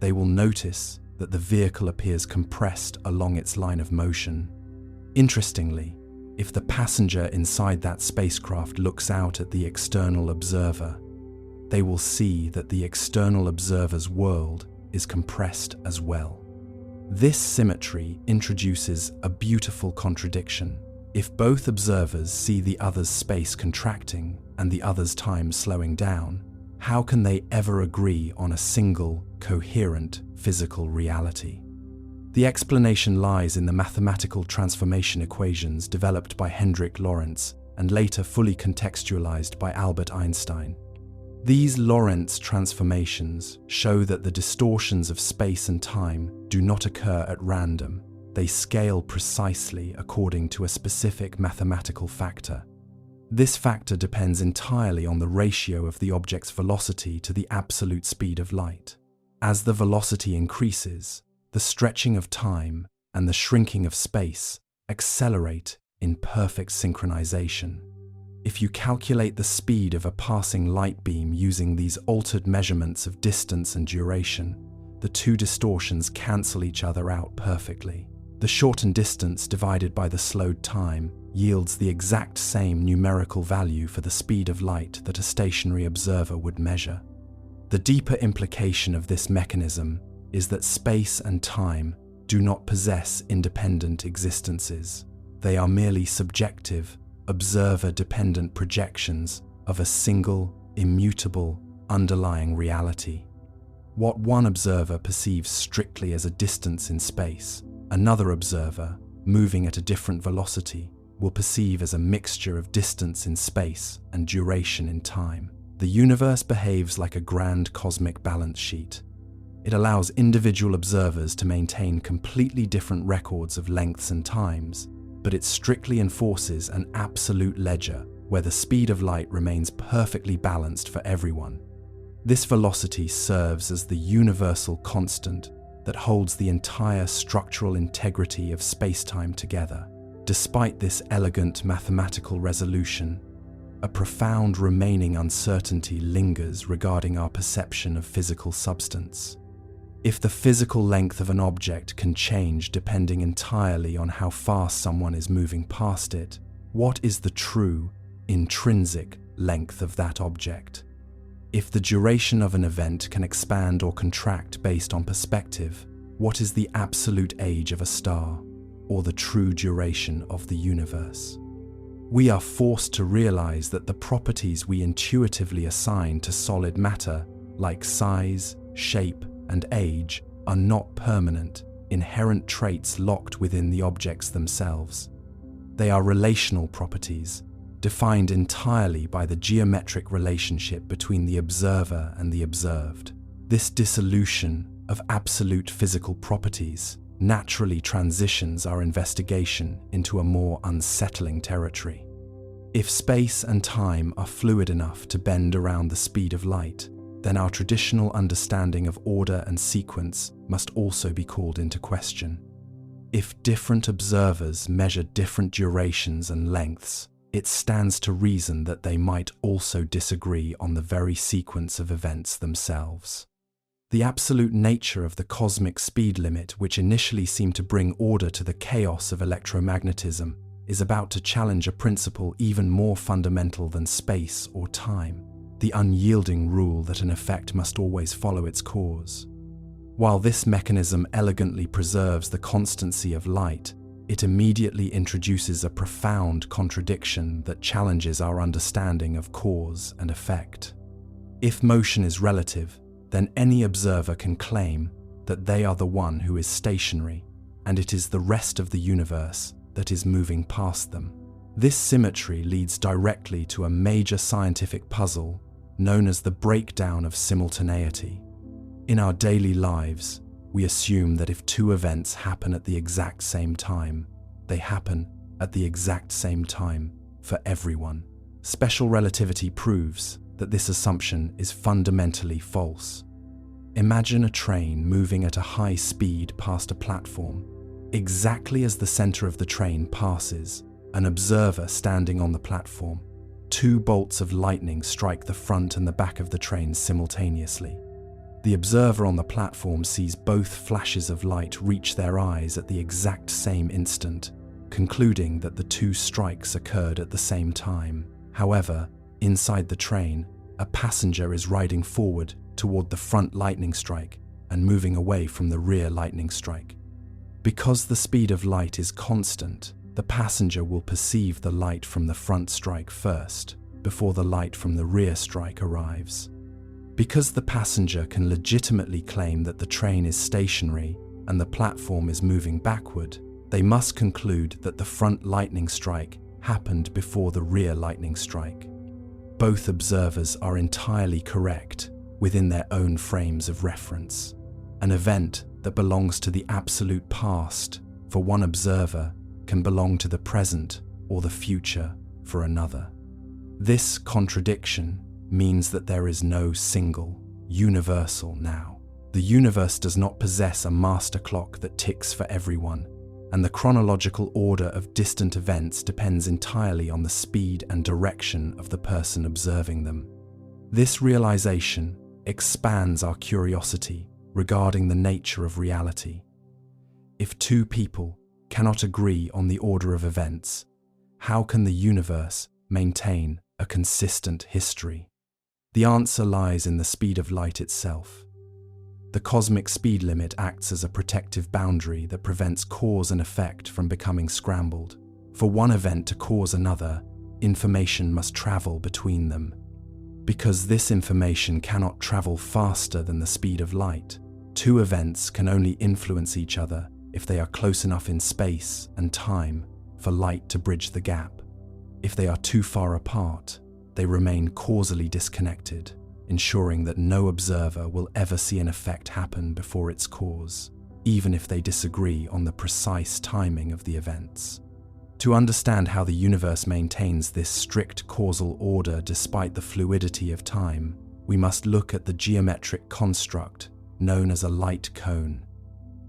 they will notice that the vehicle appears compressed along its line of motion. Interestingly, if the passenger inside that spacecraft looks out at the external observer, they will see that the external observer's world is compressed as well. This symmetry introduces a beautiful contradiction. If both observers see the other's space contracting and the other's time slowing down, how can they ever agree on a single, coherent physical reality? The explanation lies in the mathematical transformation equations developed by Hendrik Lorentz and later fully contextualized by Albert Einstein. These Lorentz transformations show that the distortions of space and time do not occur at random. They scale precisely according to a specific mathematical factor. This factor depends entirely on the ratio of the object's velocity to the absolute speed of light. As the velocity increases, the stretching of time and the shrinking of space accelerate in perfect synchronization. If you calculate the speed of a passing light beam using these altered measurements of distance and duration, the two distortions cancel each other out perfectly. The shortened distance divided by the slowed time yields the exact same numerical value for the speed of light that a stationary observer would measure. The deeper implication of this mechanism is that space and time do not possess independent existences. They are merely subjective, observer-dependent projections of a single, immutable, underlying reality. What one observer perceives strictly as a distance in space, another observer, moving at a different velocity, will perceive as a mixture of distance in space and duration in time. The universe behaves like a grand cosmic balance sheet. It allows individual observers to maintain completely different records of lengths and times, but it strictly enforces an absolute ledger where the speed of light remains perfectly balanced for everyone. This velocity serves as the universal constant that holds the entire structural integrity of spacetime together. Despite this elegant mathematical resolution, a profound remaining uncertainty lingers regarding our perception of physical substance. If the physical length of an object can change depending entirely on how fast someone is moving past it, what is the true, intrinsic length of that object? If the duration of an event can expand or contract based on perspective, what is the absolute age of a star, or the true duration of the universe? We are forced to realize that the properties we intuitively assign to solid matter, like size, shape, and age, are not permanent, inherent traits locked within the objects themselves. They are relational properties, defined entirely by the geometric relationship between the observer and the observed. This dissolution of absolute physical properties naturally transitions our investigation into a more unsettling territory. If space and time are fluid enough to bend around the speed of light, then our traditional understanding of order and sequence must also be called into question. If different observers measure different durations and lengths, it stands to reason that they might also disagree on the very sequence of events themselves. The absolute nature of the cosmic speed limit, which initially seemed to bring order to the chaos of electromagnetism, is about to challenge a principle even more fundamental than space or time: the unyielding rule that an effect must always follow its cause. While this mechanism elegantly preserves the constancy of light, it immediately introduces a profound contradiction that challenges our understanding of cause and effect. If motion is relative, then any observer can claim that they are the one who is stationary, and it is the rest of the universe that is moving past them. This symmetry leads directly to a major scientific puzzle known as the breakdown of simultaneity. In our daily lives, we assume that if two events happen at the exact same time, they happen at the exact same time for everyone. Special relativity proves that this assumption is fundamentally false. Imagine a train moving at a high speed past a platform. Exactly as the center of the train passes, an observer standing on the platform. Two bolts of lightning strike the front and the back of the train simultaneously. The observer on the platform sees both flashes of light reach their eyes at the exact same instant, concluding that the two strikes occurred at the same time. However, inside the train, a passenger is riding forward toward the front lightning strike and moving away from the rear lightning strike. Because the speed of light is constant, the passenger will perceive the light from the front strike first, before the light from the rear strike arrives. Because the passenger can legitimately claim that the train is stationary and the platform is moving backward, they must conclude that the front lightning strike happened before the rear lightning strike. Both observers are entirely correct within their own frames of reference. An event that belongs to the absolute past for one observer can belong to the present or the future for another. This contradiction means that there is no single, universal now. The universe does not possess a master clock that ticks for everyone, and the chronological order of distant events depends entirely on the speed and direction of the person observing them. This realization expands our curiosity regarding the nature of reality. If two people cannot agree on the order of events, how can the universe maintain a consistent history? The answer lies in the speed of light itself. The cosmic speed limit acts as a protective boundary that prevents cause and effect from becoming scrambled. For one event to cause another, information must travel between them. Because this information cannot travel faster than the speed of light, two events can only influence each other if they are close enough in space and time for light to bridge the gap. If they are too far apart, they remain causally disconnected, ensuring that no observer will ever see an effect happen before its cause, even if they disagree on the precise timing of the events. To understand how the universe maintains this strict causal order despite the fluidity of time, we must look at the geometric construct known as a light cone.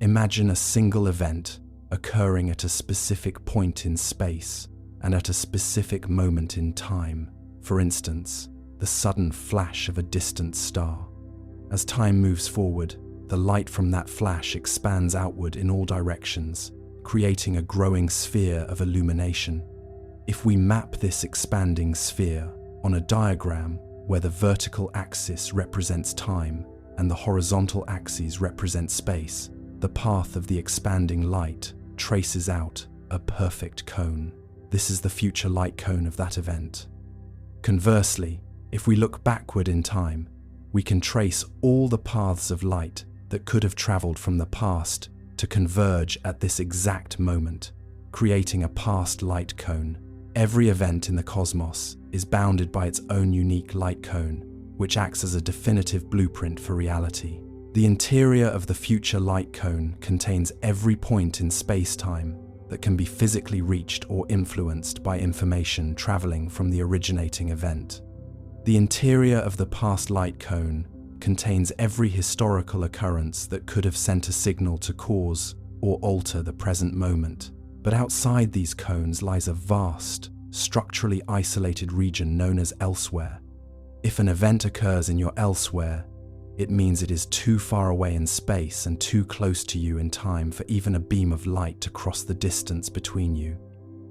Imagine a single event occurring at a specific point in space and at a specific moment in time. For instance, the sudden flash of a distant star. As time moves forward, the light from that flash expands outward in all directions, creating a growing sphere of illumination. If we map this expanding sphere on a diagram where the vertical axis represents time and the horizontal axes represent space, the path of the expanding light traces out a perfect cone. This is the future light cone of that event. Conversely, if we look backward in time, we can trace all the paths of light that could have traveled from the past to converge at this exact moment, creating a past light cone. Every event in the cosmos is bounded by its own unique light cone, which acts as a definitive blueprint for reality. The interior of the future light cone contains every point in space-time that can be physically reached or influenced by information traveling from the originating event. The interior of the past light cone contains every historical occurrence that could have sent a signal to cause or alter the present moment. But outside these cones lies a vast, structurally isolated region known as elsewhere. If an event occurs in your elsewhere, it means it is too far away in space and too close to you in time for even a beam of light to cross the distance between you.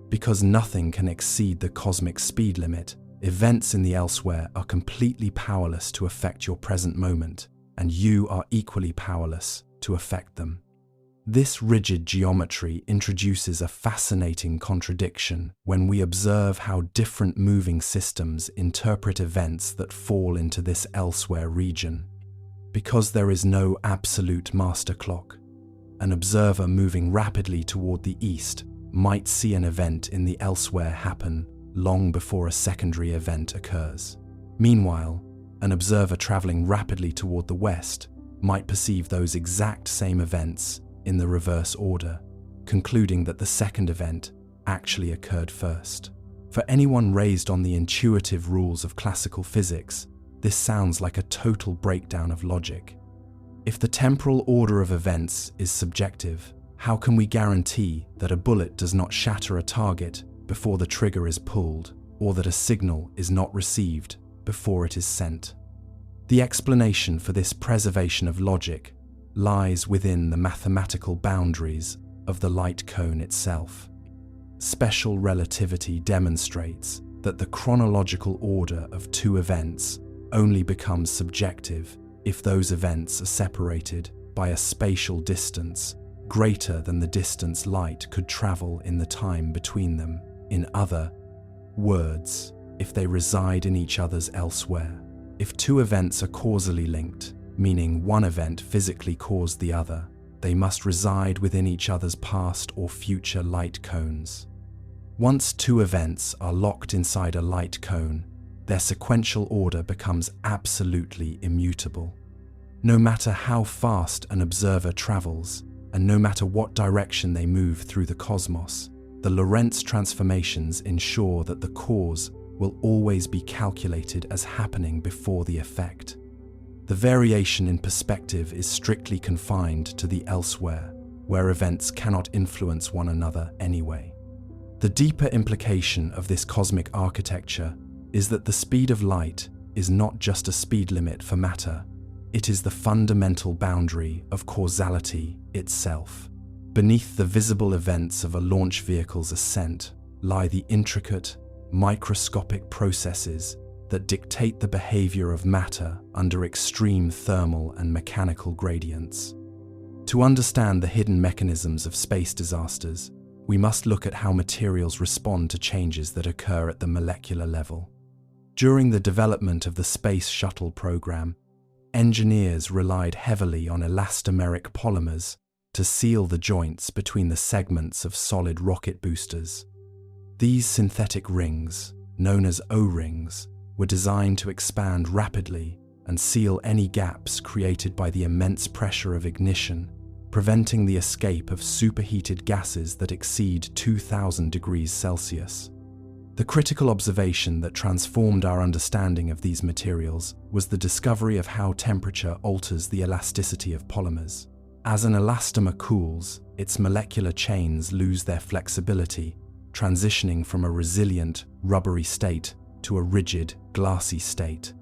Because nothing can exceed the cosmic speed limit, events in the elsewhere are completely powerless to affect your present moment, and you are equally powerless to affect them. This rigid geometry introduces a fascinating contradiction when we observe how different moving systems interpret events that fall into this elsewhere region. Because there is no absolute master clock, an observer moving rapidly toward the east might see an event in the elsewhere happen long before a secondary event occurs. Meanwhile, an observer traveling rapidly toward the west might perceive those exact same events in the reverse order, concluding that the second event actually occurred first. For anyone raised on the intuitive rules of classical physics, this sounds like a total breakdown of logic. If the temporal order of events is subjective, how can we guarantee that a bullet does not shatter a target before the trigger is pulled, or that a signal is not received before it is sent. The explanation for this preservation of logic lies within the mathematical boundaries of the light cone itself. Special relativity demonstrates that the chronological order of two events only becomes subjective if those events are separated by a spatial distance greater than the distance light could travel in the time between them. In other words, if they reside in each other's elsewhere. If two events are causally linked, meaning one event physically caused the other, they must reside within each other's past or future light cones. Once two events are locked inside a light cone, their sequential order becomes absolutely immutable. No matter how fast an observer travels, and no matter what direction they move through the cosmos, the Lorentz transformations ensure that the cause will always be calculated as happening before the effect. The variation in perspective is strictly confined to the elsewhere, where events cannot influence one another anyway. The deeper implication of this cosmic architecture is that the speed of light is not just a speed limit for matter, it is the fundamental boundary of causality itself. Beneath the visible events of a launch vehicle's ascent lie the intricate, microscopic processes that dictate the behavior of matter under extreme thermal and mechanical gradients. To understand the hidden mechanisms of space disasters, we must look at how materials respond to changes that occur at the molecular level. During the development of the Space Shuttle program, engineers relied heavily on elastomeric polymers to seal the joints between the segments of solid rocket boosters. These synthetic rings, known as O-rings, were designed to expand rapidly and seal any gaps created by the immense pressure of ignition, preventing the escape of superheated gases that exceed 2000 degrees Celsius. The critical observation that transformed our understanding of these materials was the discovery of how temperature alters the elasticity of polymers. As an elastomer cools, its molecular chains lose their flexibility, transitioning from a resilient, rubbery state to a rigid, glassy state.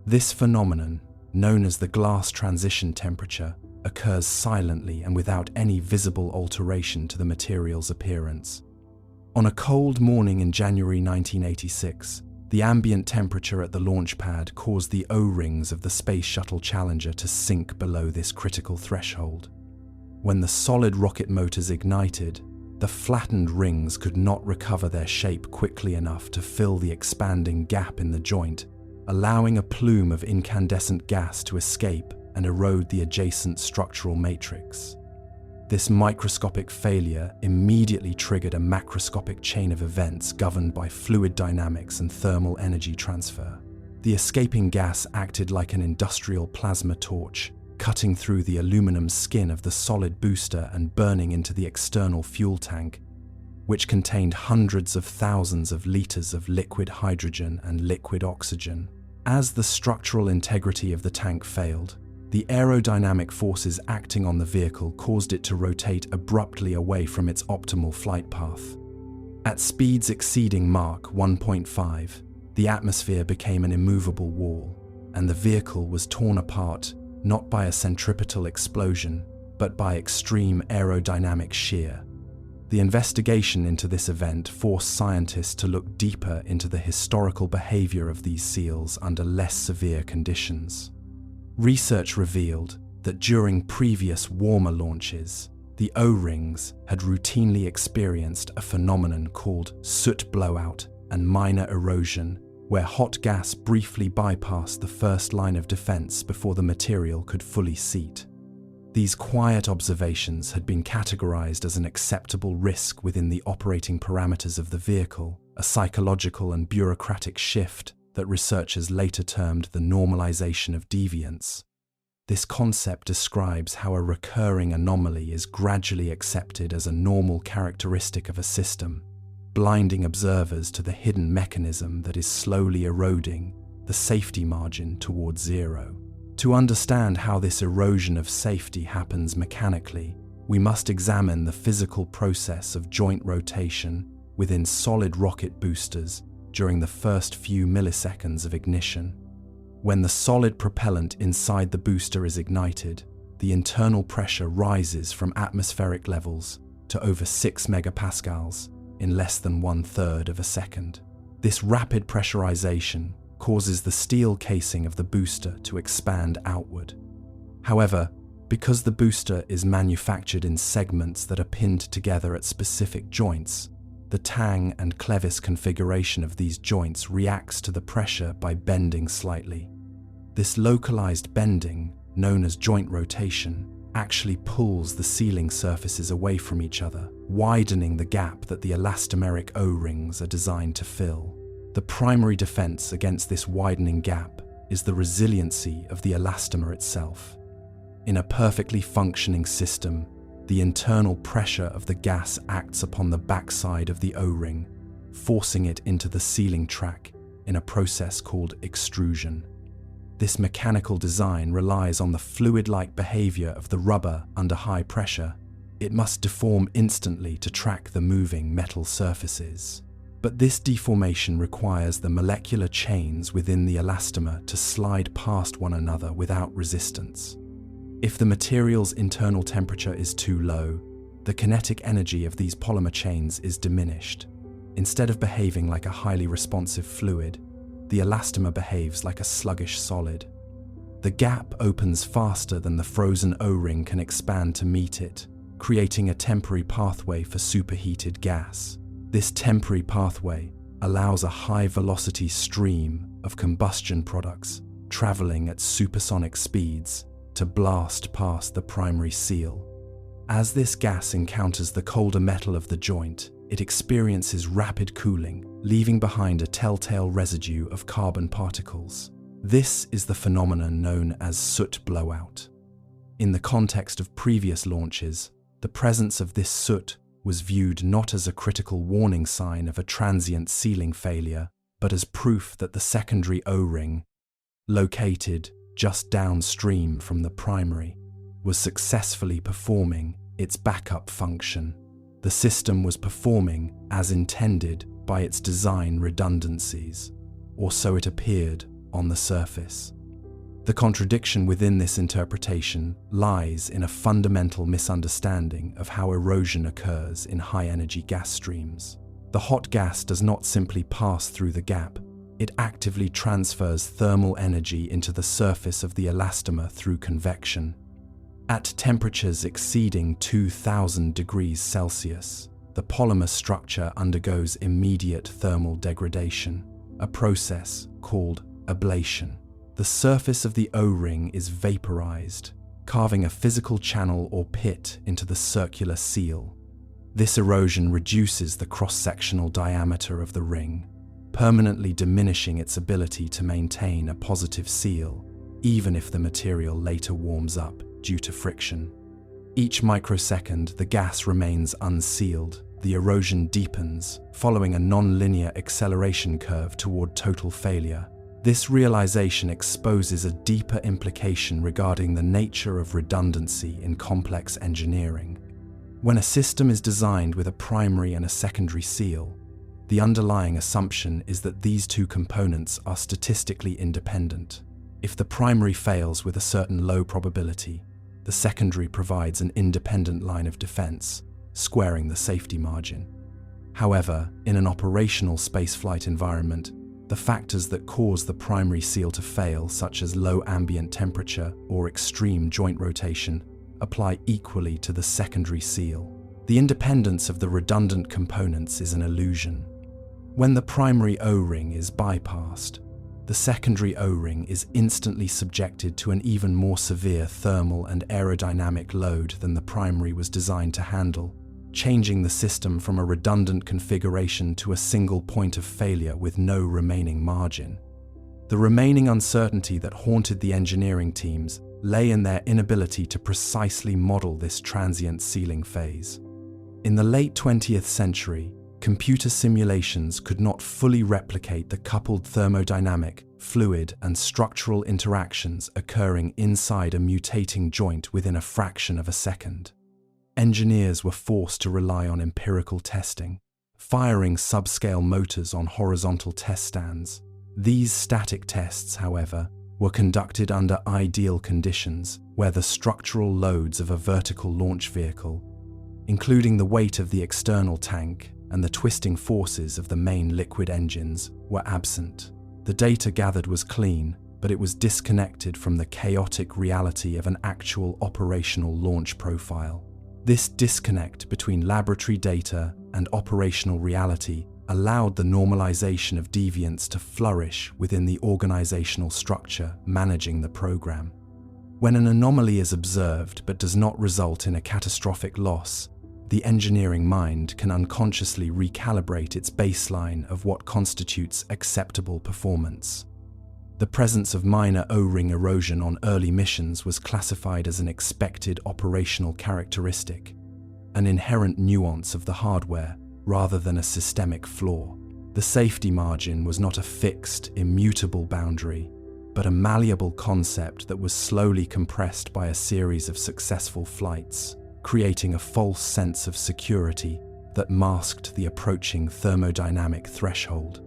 This phenomenon, known as the glass transition temperature, occurs silently and without any visible alteration to the material's appearance. On a cold morning in January 1986, the ambient temperature at the launch pad caused the O-rings of the Space Shuttle Challenger to sink below this critical threshold. When the solid rocket motors ignited, the flattened rings could not recover their shape quickly enough to fill the expanding gap in the joint, allowing a plume of incandescent gas to escape and erode the adjacent structural matrix. This microscopic failure immediately triggered a macroscopic chain of events governed by fluid dynamics and thermal energy transfer. The escaping gas acted like an industrial plasma torch, cutting through the aluminum skin of the solid booster and burning into the external fuel tank, which contained hundreds of thousands of liters of liquid hydrogen and liquid oxygen. As the structural integrity of the tank failed, the aerodynamic forces acting on the vehicle caused it to rotate abruptly away from its optimal flight path. At speeds exceeding Mach 1.5, the atmosphere became an immovable wall, and the vehicle was torn apart not by a centripetal explosion, but by extreme aerodynamic shear. The investigation into this event forced scientists to look deeper into the historical behavior of these seals under less severe conditions. Research revealed that during previous warmer launches, the O-rings had routinely experienced a phenomenon called soot blowout and minor erosion, where hot gas briefly bypassed the first line of defense before the material could fully seat. These quiet observations had been categorized as an acceptable risk within the operating parameters of the vehicle, a psychological and bureaucratic shift that researchers later termed the normalization of deviance. This concept describes how a recurring anomaly is gradually accepted as a normal characteristic of a system, blinding observers to the hidden mechanism that is slowly eroding the safety margin towards zero. To understand how this erosion of safety happens mechanically, we must examine the physical process of joint rotation within solid rocket boosters during the first few milliseconds of ignition. When the solid propellant inside the booster is ignited, the internal pressure rises from atmospheric levels to over 6 megapascals in less than 1/3 of a second. This rapid pressurization causes the steel casing of the booster to expand outward. However, because the booster is manufactured in segments that are pinned together at specific joints, the tang and clevis configuration of these joints reacts to the pressure by bending slightly. This localized bending, known as joint rotation, actually pulls the sealing surfaces away from each other, widening the gap that the elastomeric O-rings are designed to fill. The primary defense against this widening gap is the resiliency of the elastomer itself. In a perfectly functioning system, the internal pressure of the gas acts upon the backside of the O-ring, forcing it into the sealing track in a process called extrusion. This mechanical design relies on the fluid-like behavior of the rubber under high pressure. It must deform instantly to track the moving metal surfaces. But this deformation requires the molecular chains within the elastomer to slide past one another without resistance. If the material's internal temperature is too low, the kinetic energy of these polymer chains is diminished. Instead of behaving like a highly responsive fluid, the elastomer behaves like a sluggish solid. The gap opens faster than the frozen O-ring can expand to meet it, creating a temporary pathway for superheated gas. This temporary pathway allows a high-velocity stream of combustion products traveling at supersonic speeds to blast past the primary seal. As this gas encounters the colder metal of the joint, it experiences rapid cooling, leaving behind a telltale residue of carbon particles. This is the phenomenon known as soot blowout. In the context of previous launches, the presence of this soot was viewed not as a critical warning sign of a transient sealing failure, but as proof that the secondary O-ring, located just downstream from the primary, was successfully performing its backup function. The system was performing as intended by its design redundancies, or so it appeared on the surface. The contradiction within this interpretation lies in a fundamental misunderstanding of how erosion occurs in high-energy gas streams. The hot gas does not simply pass through the gap. It actively transfers thermal energy into the surface of the elastomer through convection. At temperatures exceeding 2000 degrees Celsius, the polymer structure undergoes immediate thermal degradation, a process called ablation. The surface of the O-ring is vaporized, carving a physical channel or pit into the circular seal. This erosion reduces the cross-sectional diameter of the ring, permanently diminishing its ability to maintain a positive seal, even if the material later warms up due to friction. Each microsecond, the gas remains unsealed. The erosion deepens, following a non-linear acceleration curve toward total failure. This realization exposes a deeper implication regarding the nature of redundancy in complex engineering. When a system is designed with a primary and a secondary seal, the underlying assumption is that these two components are statistically independent. If the primary fails with a certain low probability, the secondary provides an independent line of defense, squaring the safety margin. However, in an operational spaceflight environment, the factors that cause the primary seal to fail, such as low ambient temperature or extreme joint rotation, apply equally to the secondary seal. The independence of the redundant components is an illusion. When the primary O-ring is bypassed, the secondary O-ring is instantly subjected to an even more severe thermal and aerodynamic load than the primary was designed to handle, changing the system from a redundant configuration to a single point of failure with no remaining margin. The remaining uncertainty that haunted the engineering teams lay in their inability to precisely model this transient sealing phase. In the late 20th century, computer simulations could not fully replicate the coupled thermodynamic, fluid, and structural interactions occurring inside a mutating joint within a fraction of a second. Engineers were forced to rely on empirical testing, firing subscale motors on horizontal test stands. These static tests, however, were conducted under ideal conditions where the structural loads of a vertical launch vehicle, including the weight of the external tank and the twisting forces of the main liquid engines, were absent. The data gathered was clean, but it was disconnected from the chaotic reality of an actual operational launch profile. This disconnect between laboratory data and operational reality allowed the normalization of deviance to flourish within the organizational structure managing the program. When an anomaly is observed but does not result in a catastrophic loss, the engineering mind can unconsciously recalibrate its baseline of what constitutes acceptable performance. The presence of minor O-ring erosion on early missions was classified as an expected operational characteristic, an inherent nuance of the hardware rather than a systemic flaw. The safety margin was not a fixed, immutable boundary, but a malleable concept that was slowly compressed by a series of successful flights, creating a false sense of security that masked the approaching thermodynamic threshold.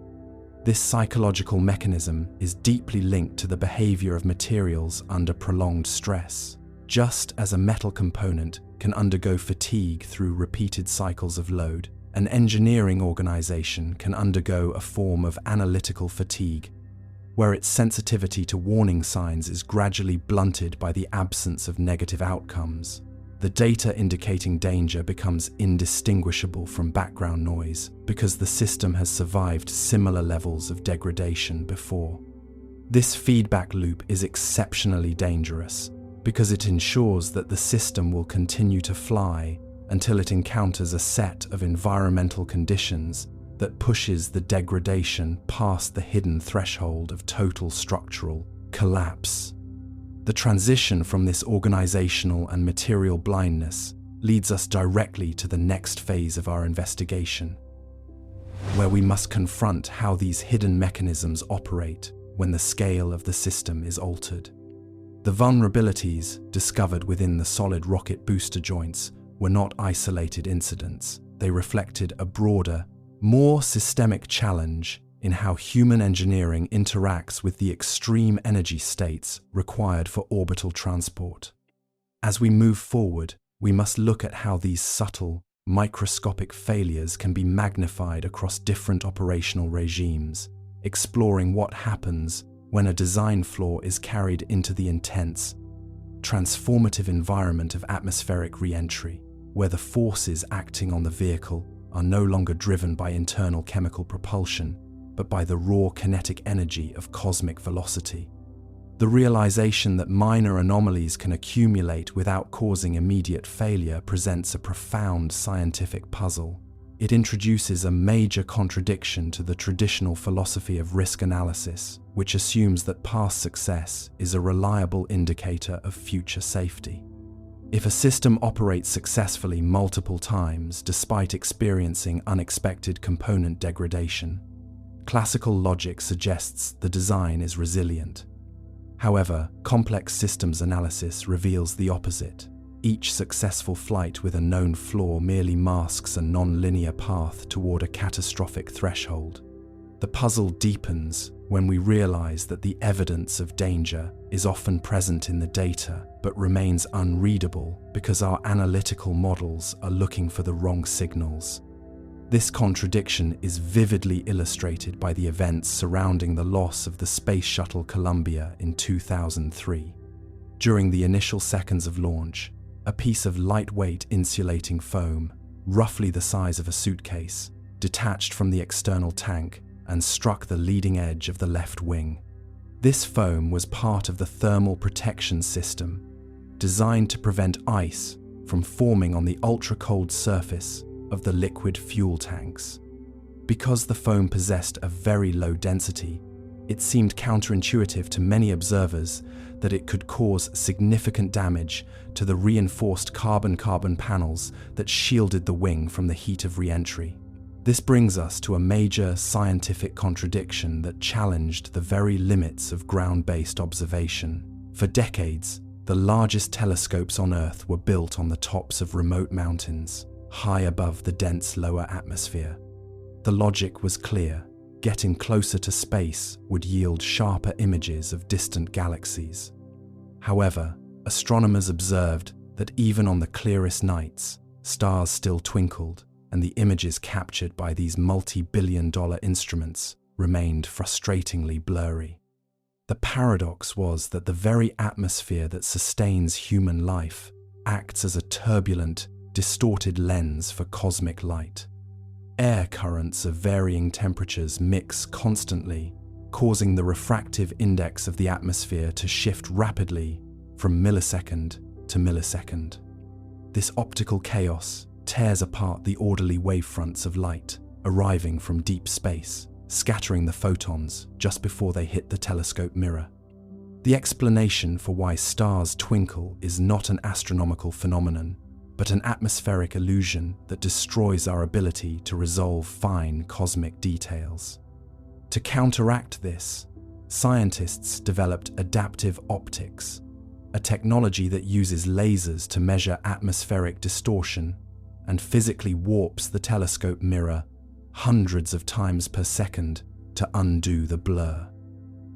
This psychological mechanism is deeply linked to the behavior of materials under prolonged stress. Just as a metal component can undergo fatigue through repeated cycles of load, an engineering organization can undergo a form of analytical fatigue, where its sensitivity to warning signs is gradually blunted by the absence of negative outcomes. The data indicating danger becomes indistinguishable from background noise because the system has survived similar levels of degradation before. This feedback loop is exceptionally dangerous because it ensures that the system will continue to fly until it encounters a set of environmental conditions that pushes the degradation past the hidden threshold of total structural collapse. The transition from this organizational and material blindness leads us directly to the next phase of our investigation, where we must confront how these hidden mechanisms operate when the scale of the system is altered. The vulnerabilities discovered within the solid rocket booster joints were not isolated incidents. They reflected a broader, more systemic challenge in how human engineering interacts with the extreme energy states required for orbital transport. As we move forward, we must look at how these subtle, microscopic failures can be magnified across different operational regimes, exploring what happens when a design flaw is carried into the intense, transformative environment of atmospheric re-entry, where the forces acting on the vehicle are no longer driven by internal chemical propulsion, but by the raw kinetic energy of cosmic velocity. The realization that minor anomalies can accumulate without causing immediate failure presents a profound scientific puzzle. It introduces a major contradiction to the traditional philosophy of risk analysis, which assumes that past success is a reliable indicator of future safety. If a system operates successfully multiple times despite experiencing unexpected component degradation, classical logic suggests the design is resilient. However, complex systems analysis reveals the opposite. Each successful flight with a known flaw merely masks a non-linear path toward a catastrophic threshold. The puzzle deepens when we realize that the evidence of danger is often present in the data but remains unreadable because our analytical models are looking for the wrong signals. This contradiction is vividly illustrated by the events surrounding the loss of the Space Shuttle Columbia in 2003. During the initial seconds of launch, a piece of lightweight insulating foam, roughly the size of a suitcase, detached from the external tank and struck the leading edge of the left wing. This foam was part of the thermal protection system, designed to prevent ice from forming on the ultra-cold surface of the liquid fuel tanks. Because the foam possessed a very low density, it seemed counterintuitive to many observers that it could cause significant damage to the reinforced carbon-carbon panels that shielded the wing from the heat of re-entry. This brings us to a major scientific contradiction that challenged the very limits of ground-based observation. For decades, the largest telescopes on Earth were built on the tops of remote mountains, high above the dense lower atmosphere. The logic was clear. Getting closer to space would yield sharper images of distant galaxies. However, astronomers observed that even on the clearest nights, stars still twinkled, and the images captured by these multi-billion-dollar instruments remained frustratingly blurry. The paradox was that the very atmosphere that sustains human life acts as a turbulent, distorted lens for cosmic light. Air currents of varying temperatures mix constantly, causing the refractive index of the atmosphere to shift rapidly from millisecond to millisecond. This optical chaos tears apart the orderly wavefronts of light arriving from deep space, scattering the photons just before they hit the telescope mirror. The explanation for why stars twinkle is not an astronomical phenomenon, but an atmospheric illusion that destroys our ability to resolve fine cosmic details. To counteract this, scientists developed adaptive optics, a technology that uses lasers to measure atmospheric distortion and physically warps the telescope mirror hundreds of times per second to undo the blur.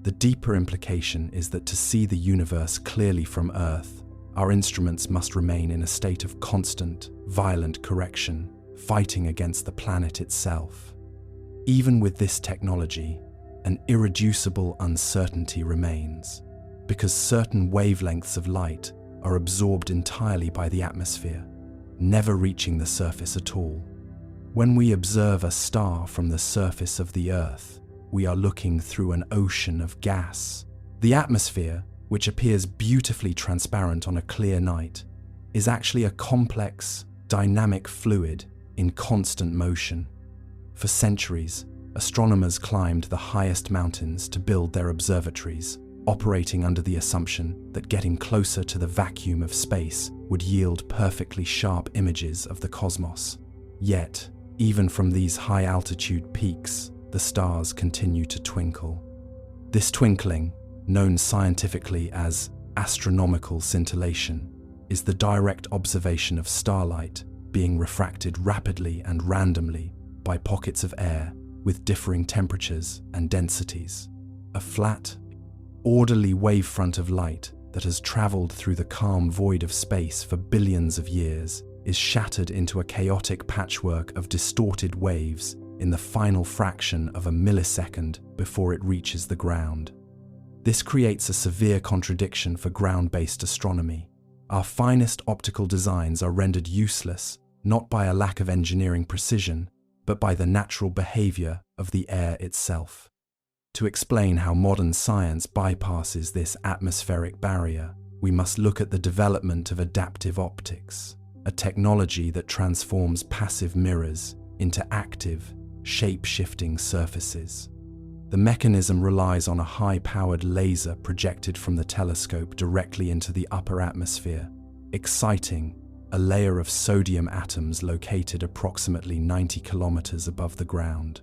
The deeper implication is that to see the universe clearly from Earth, our instruments must remain in a state of constant, violent correction, fighting against the planet itself. Even with this technology, an irreducible uncertainty remains, because certain wavelengths of light are absorbed entirely by the atmosphere, never reaching the surface at all. When we observe a star from the surface of the Earth, we are looking through an ocean of gas. The atmosphere, which appears beautifully transparent on a clear night, is actually a complex, dynamic fluid in constant motion. For centuries, astronomers climbed the highest mountains to build their observatories, operating under the assumption that getting closer to the vacuum of space would yield perfectly sharp images of the cosmos. Yet, even from these high-altitude peaks, the stars continue to twinkle. This twinkling, known scientifically as astronomical scintillation, is the direct observation of starlight being refracted rapidly and randomly by pockets of air with differing temperatures and densities. A flat, orderly wavefront of light that has traveled through the calm void of space for billions of years is shattered into a chaotic patchwork of distorted waves in the final fraction of a millisecond before it reaches the ground. This creates a severe contradiction for ground-based astronomy. Our finest optical designs are rendered useless not by a lack of engineering precision, but by the natural behavior of the air itself. To explain how modern science bypasses this atmospheric barrier, we must look at the development of adaptive optics, a technology that transforms passive mirrors into active, shape-shifting surfaces. The mechanism relies on a high-powered laser projected from the telescope directly into the upper atmosphere, exciting a layer of sodium atoms located approximately 90 kilometers above the ground.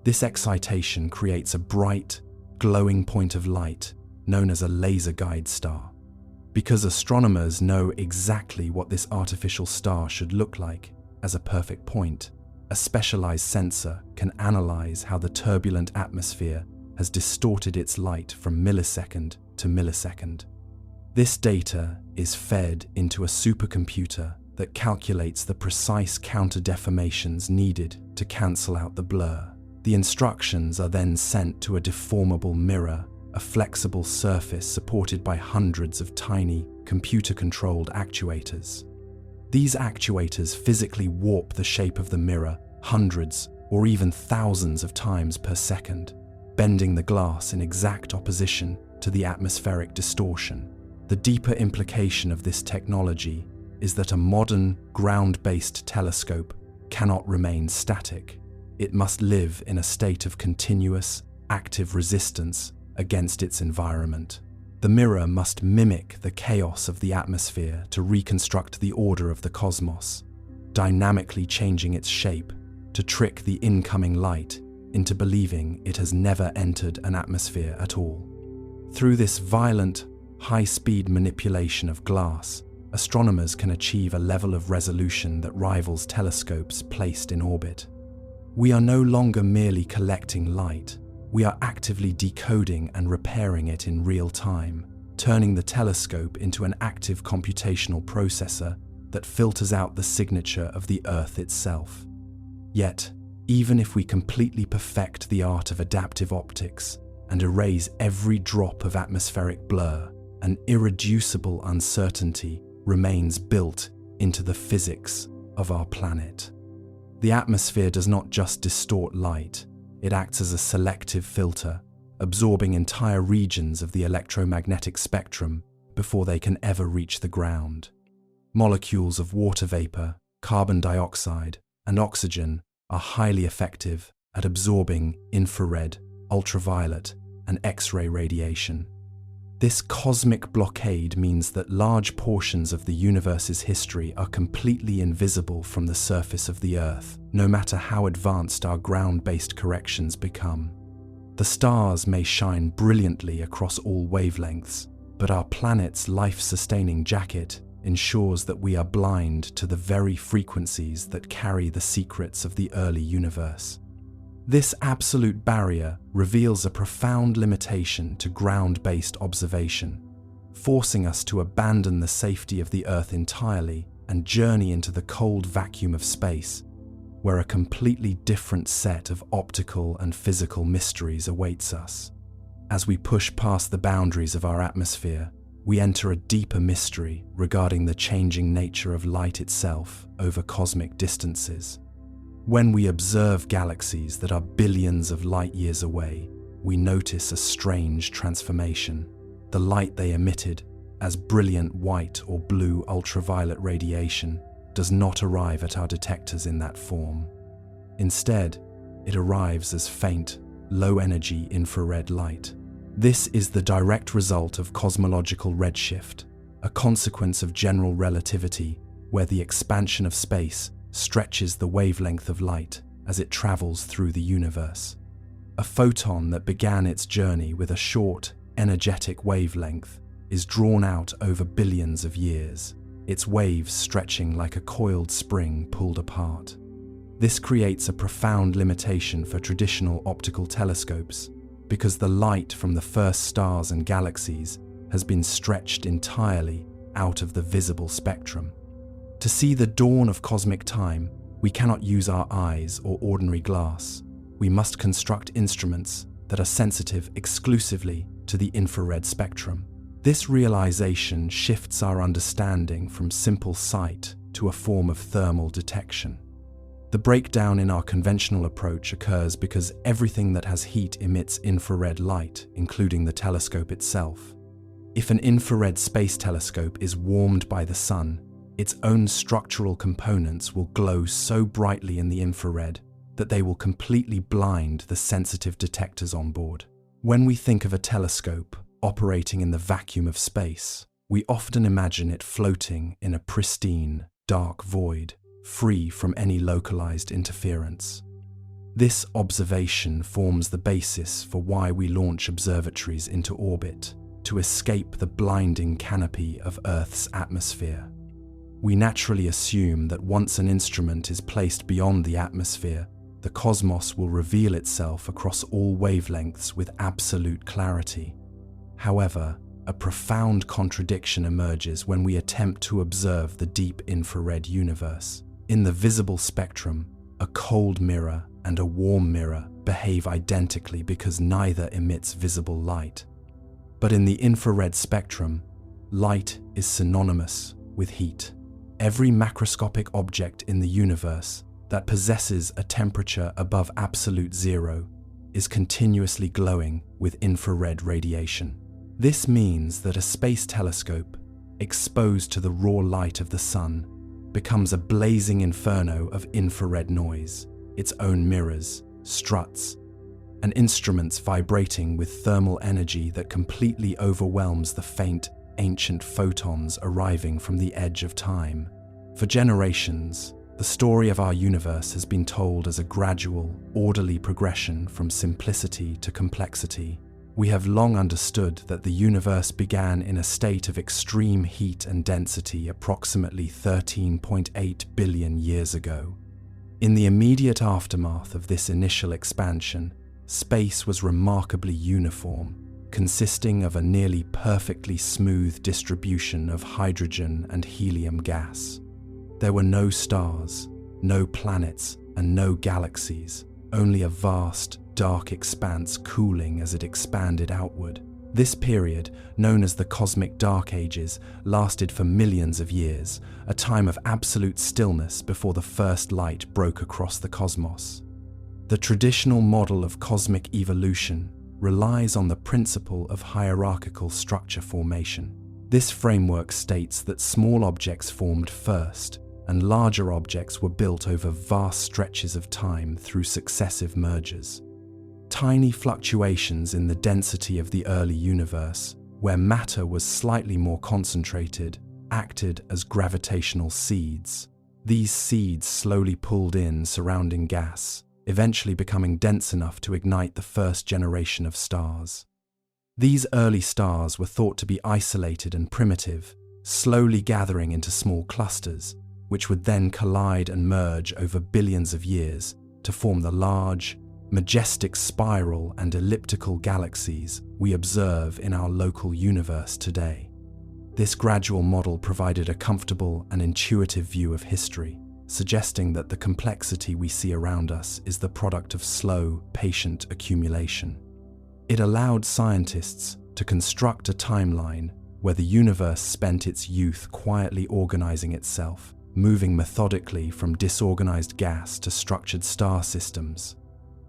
This excitation creates a bright, glowing point of light known as a laser guide star. Because astronomers know exactly what this artificial star should look like as a perfect point, a specialized sensor can analyze how the turbulent atmosphere has distorted its light from millisecond to millisecond. This data is fed into a supercomputer that calculates the precise counter-deformations needed to cancel out the blur. The instructions are then sent to a deformable mirror, a flexible surface supported by hundreds of tiny, computer-controlled actuators. These actuators physically warp the shape of the mirror hundreds or even thousands of times per second, bending the glass in exact opposition to the atmospheric distortion. The deeper implication of this technology is that a modern, ground-based telescope cannot remain static. It must live in a state of continuous, active resistance against its environment. The mirror must mimic the chaos of the atmosphere to reconstruct the order of the cosmos, dynamically changing its shape to trick the incoming light into believing it has never entered an atmosphere at all. Through this violent, high-speed manipulation of glass, astronomers can achieve a level of resolution that rivals telescopes placed in orbit. We are no longer merely collecting light, we are actively decoding and repairing it in real time, turning the telescope into an active computational processor that filters out the signature of the Earth itself. Yet, even if we completely perfect the art of adaptive optics and erase every drop of atmospheric blur, an irreducible uncertainty remains built into the physics of our planet. The atmosphere does not just distort light, it acts as a selective filter, absorbing entire regions of the electromagnetic spectrum before they can ever reach the ground. Molecules of water vapor, carbon dioxide, and oxygen are highly effective at absorbing infrared, ultraviolet, and X-ray radiation. This cosmic blockade means that large portions of the universe's history are completely invisible from the surface of the Earth, no matter how advanced our ground-based corrections become. The stars may shine brilliantly across all wavelengths, but our planet's life-sustaining jacket ensures that we are blind to the very frequencies that carry the secrets of the early universe. This absolute barrier reveals a profound limitation to ground-based observation, forcing us to abandon the safety of the Earth entirely and journey into the cold vacuum of space, where a completely different set of optical and physical mysteries awaits us. As we push past the boundaries of our atmosphere, we enter a deeper mystery regarding the changing nature of light itself over cosmic distances. When we observe galaxies that are billions of light years away, we notice a strange transformation. The light they emitted, as brilliant white or blue ultraviolet radiation, does not arrive at our detectors in that form. Instead, it arrives as faint, low-energy infrared light. This is the direct result of cosmological redshift, a consequence of general relativity, where the expansion of space stretches the wavelength of light as it travels through the universe. A photon that began its journey with a short, energetic wavelength is drawn out over billions of years, its waves stretching like a coiled spring pulled apart. This creates a profound limitation for traditional optical telescopes, because the light from the first stars and galaxies has been stretched entirely out of the visible spectrum. To see the dawn of cosmic time, we cannot use our eyes or ordinary glass. We must construct instruments that are sensitive exclusively to the infrared spectrum. This realization shifts our understanding from simple sight to a form of thermal detection. The breakdown in our conventional approach occurs because everything that has heat emits infrared light, including the telescope itself. If an infrared space telescope is warmed by the sun, its own structural components will glow so brightly in the infrared that they will completely blind the sensitive detectors on board. When we think of a telescope operating in the vacuum of space, we often imagine it floating in a pristine, dark void, free from any localized interference. This observation forms the basis for why we launch observatories into orbit, to escape the blinding canopy of Earth's atmosphere. We naturally assume that once an instrument is placed beyond the atmosphere, the cosmos will reveal itself across all wavelengths with absolute clarity. However, a profound contradiction emerges when we attempt to observe the deep infrared universe. In the visible spectrum, a cold mirror and a warm mirror behave identically because neither emits visible light. But in the infrared spectrum, light is synonymous with heat. Every macroscopic object in the universe that possesses a temperature above absolute zero is continuously glowing with infrared radiation. This means that a space telescope, exposed to the raw light of the sun, becomes a blazing inferno of infrared noise, its own mirrors, struts, and instruments vibrating with thermal energy that completely overwhelms the faint, ancient photons arriving from the edge of time. For generations, the story of our universe has been told as a gradual, orderly progression from simplicity to complexity. We have long understood that the universe began in a state of extreme heat and density approximately 13.8 billion years ago. In the immediate aftermath of this initial expansion, space was remarkably uniform, consisting of a nearly perfectly smooth distribution of hydrogen and helium gas. There were no stars, no planets, and no galaxies, only a vast, dark expanse cooling as it expanded outward. This period, known as the Cosmic Dark Ages, lasted for millions of years, a time of absolute stillness before the first light broke across the cosmos. The traditional model of cosmic evolution relies on the principle of hierarchical structure formation. This framework states that small objects formed first, and larger objects were built over vast stretches of time through successive mergers. Tiny fluctuations in the density of the early universe, where matter was slightly more concentrated, acted as gravitational seeds. These seeds slowly pulled in surrounding gas, eventually becoming dense enough to ignite the first generation of stars. These early stars were thought to be isolated and primitive, slowly gathering into small clusters, which would then collide and merge over billions of years to form the large, majestic spiral and elliptical galaxies we observe in our local universe today. This gradual model provided a comfortable and intuitive view of history, suggesting that the complexity we see around us is the product of slow, patient accumulation. It allowed scientists to construct a timeline where the universe spent its youth quietly organizing itself, moving methodically from disorganized gas to structured star systems.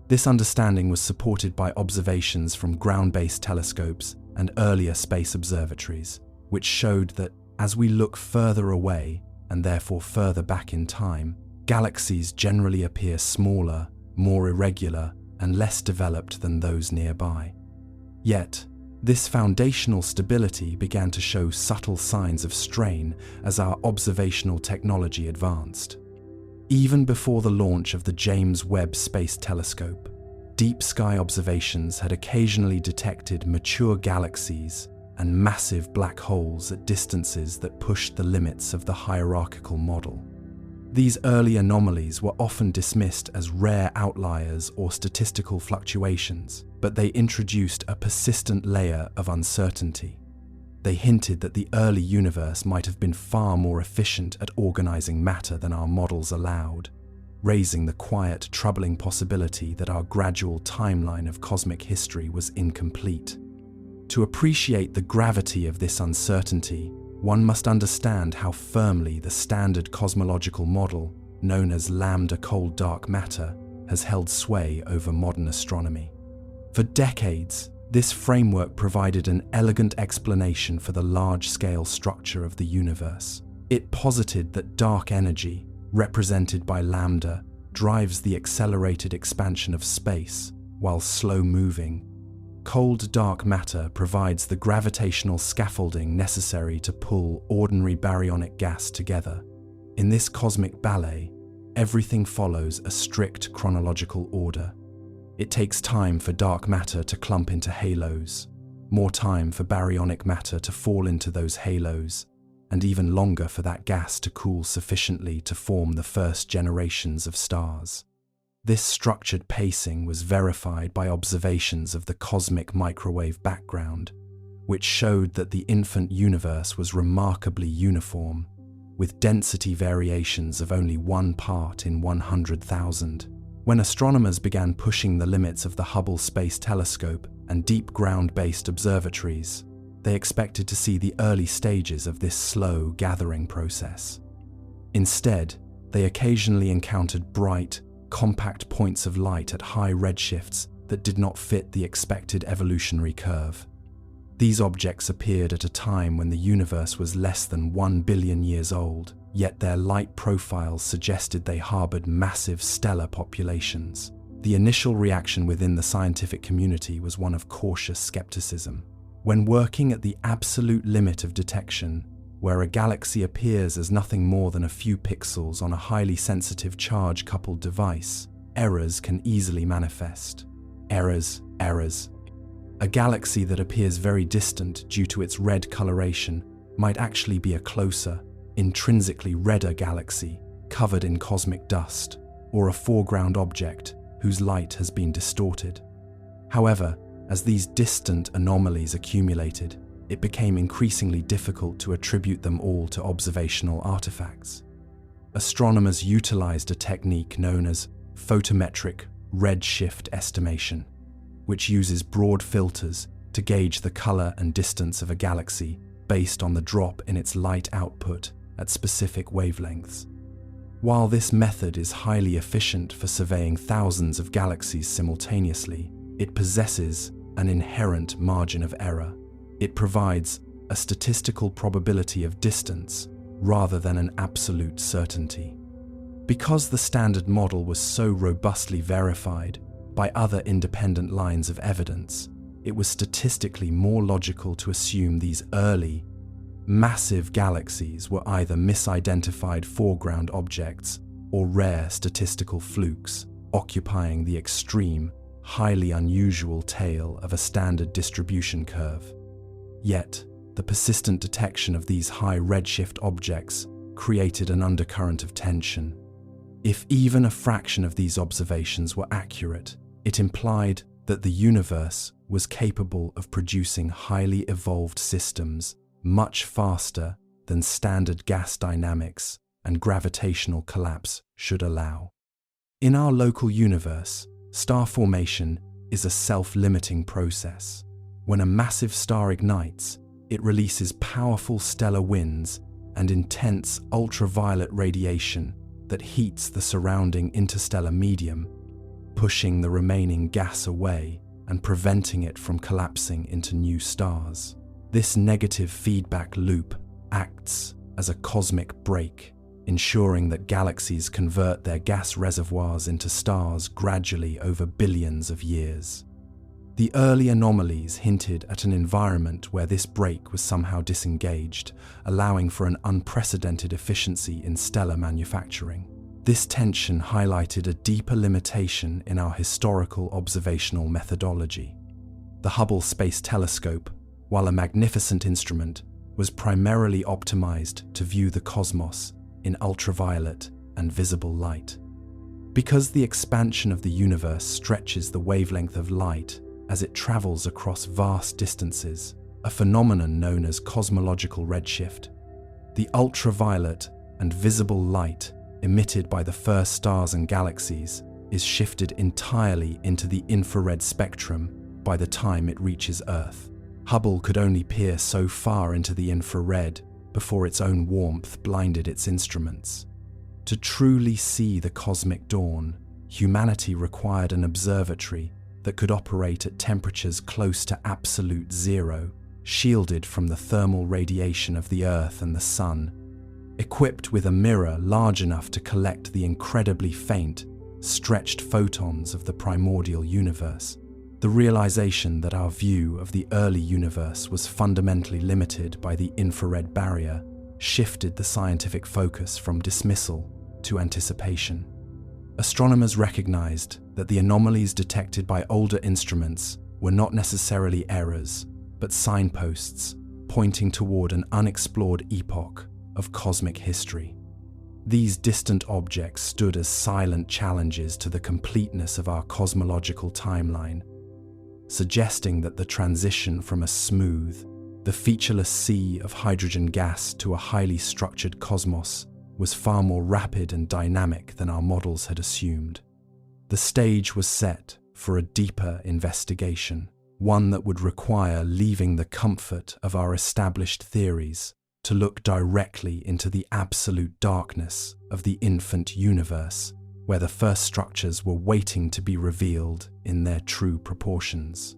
This understanding was supported by observations from ground-based telescopes and earlier space observatories, which showed that as we look further away, and therefore further back in time, galaxies generally appear smaller, more irregular, and less developed than those nearby. Yet, this foundational stability began to show subtle signs of strain as our observational technology advanced. Even before the launch of the James Webb Space Telescope, deep sky observations had occasionally detected mature galaxies and massive black holes at distances that pushed the limits of the hierarchical model. These early anomalies were often dismissed as rare outliers or statistical fluctuations, but they introduced a persistent layer of uncertainty. They hinted that the early universe might have been far more efficient at organizing matter than our models allowed, raising the quiet, troubling possibility that our gradual timeline of cosmic history was incomplete. To appreciate the gravity of this uncertainty, one must understand how firmly the standard cosmological model, known as lambda cold dark matter, has held sway over modern astronomy. For decades, this framework provided an elegant explanation for the large-scale structure of the universe. It posited that dark energy, represented by lambda, drives the accelerated expansion of space, while slow-moving, cold dark matter provides the gravitational scaffolding necessary to pull ordinary baryonic gas together. In this cosmic ballet, everything follows a strict chronological order. It takes time for dark matter to clump into halos, more time for baryonic matter to fall into those halos, and even longer for that gas to cool sufficiently to form the first generations of stars. This structured pacing was verified by observations of the cosmic microwave background, which showed that the infant universe was remarkably uniform, with density variations of only 1 part in 100,000. When astronomers began pushing the limits of the Hubble Space Telescope and deep ground-based observatories, they expected to see the early stages of this slow gathering process. Instead, they occasionally encountered bright, compact points of light at high redshifts that did not fit the expected evolutionary curve. These objects appeared at a time when the universe was less than 1 billion years old, yet their light profiles suggested they harbored massive stellar populations. The initial reaction within the scientific community was one of cautious skepticism. When working at the absolute limit of detection, where a galaxy appears as nothing more than a few pixels on a highly sensitive charge-coupled device, errors can easily manifest. Errors. A galaxy that appears very distant due to its red coloration might actually be a closer, intrinsically redder galaxy covered in cosmic dust, or a foreground object whose light has been distorted. However, as these distant anomalies accumulated, it became increasingly difficult to attribute them all to observational artifacts. Astronomers utilized a technique known as photometric redshift estimation, which uses broad filters to gauge the color and distance of a galaxy based on the drop in its light output at specific wavelengths. While this method is highly efficient for surveying thousands of galaxies simultaneously, it possesses an inherent margin of error. It provides a statistical probability of distance rather than an absolute certainty. Because the standard model was so robustly verified by other independent lines of evidence, it was statistically more logical to assume these early, massive galaxies were either misidentified foreground objects or rare statistical flukes occupying the extreme, highly unusual tail of a standard distribution curve. Yet, the persistent detection of these high redshift objects created an undercurrent of tension. If even a fraction of these observations were accurate, it implied that the universe was capable of producing highly evolved systems much faster than standard gas dynamics and gravitational collapse should allow. In our local universe, star formation is a self-limiting process. When a massive star ignites, it releases powerful stellar winds and intense ultraviolet radiation that heats the surrounding interstellar medium, pushing the remaining gas away and preventing it from collapsing into new stars. This negative feedback loop acts as a cosmic brake, ensuring that galaxies convert their gas reservoirs into stars gradually over billions of years. The early anomalies hinted at an environment where this brake was somehow disengaged, allowing for an unprecedented efficiency in stellar manufacturing. This tension highlighted a deeper limitation in our historical observational methodology. The Hubble Space Telescope, while a magnificent instrument, was primarily optimized to view the cosmos in ultraviolet and visible light. Because the expansion of the universe stretches the wavelength of light as it travels across vast distances, a phenomenon known as cosmological redshift, the ultraviolet and visible light emitted by the first stars and galaxies is shifted entirely into the infrared spectrum by the time it reaches Earth. Hubble could only peer so far into the infrared before its own warmth blinded its instruments. To truly see the cosmic dawn, humanity required an observatory that could operate at temperatures close to absolute zero, shielded from the thermal radiation of the Earth and the Sun, equipped with a mirror large enough to collect the incredibly faint, stretched photons of the primordial universe. The realization that our view of the early universe was fundamentally limited by the infrared barrier shifted the scientific focus from dismissal to anticipation. Astronomers recognized that the anomalies detected by older instruments were not necessarily errors, but signposts pointing toward an unexplored epoch of cosmic history. These distant objects stood as silent challenges to the completeness of our cosmological timeline, suggesting that the transition from a smooth, the featureless sea of hydrogen gas to a highly structured cosmos was far more rapid and dynamic than our models had assumed. The stage was set for a deeper investigation, one that would require leaving the comfort of our established theories to look directly into the absolute darkness of the infant universe, where the first structures were waiting to be revealed in their true proportions.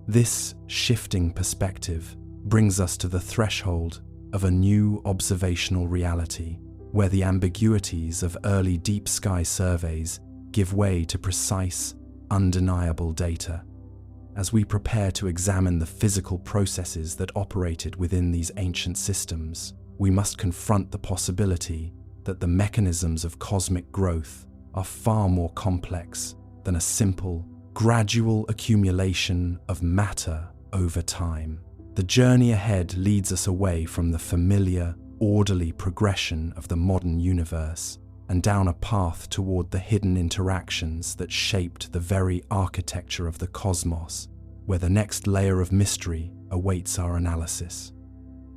This shifting perspective brings us to the threshold of a new observational reality, where the ambiguities of early deep sky surveys give way to precise, undeniable data. As we prepare to examine the physical processes that operated within these ancient systems, we must confront the possibility that the mechanisms of cosmic growth are far more complex than a simple, gradual accumulation of matter over time. The journey ahead leads us away from the familiar, orderly progression of the modern universe and down a path toward the hidden interactions that shaped the very architecture of the cosmos, where the next layer of mystery awaits our analysis.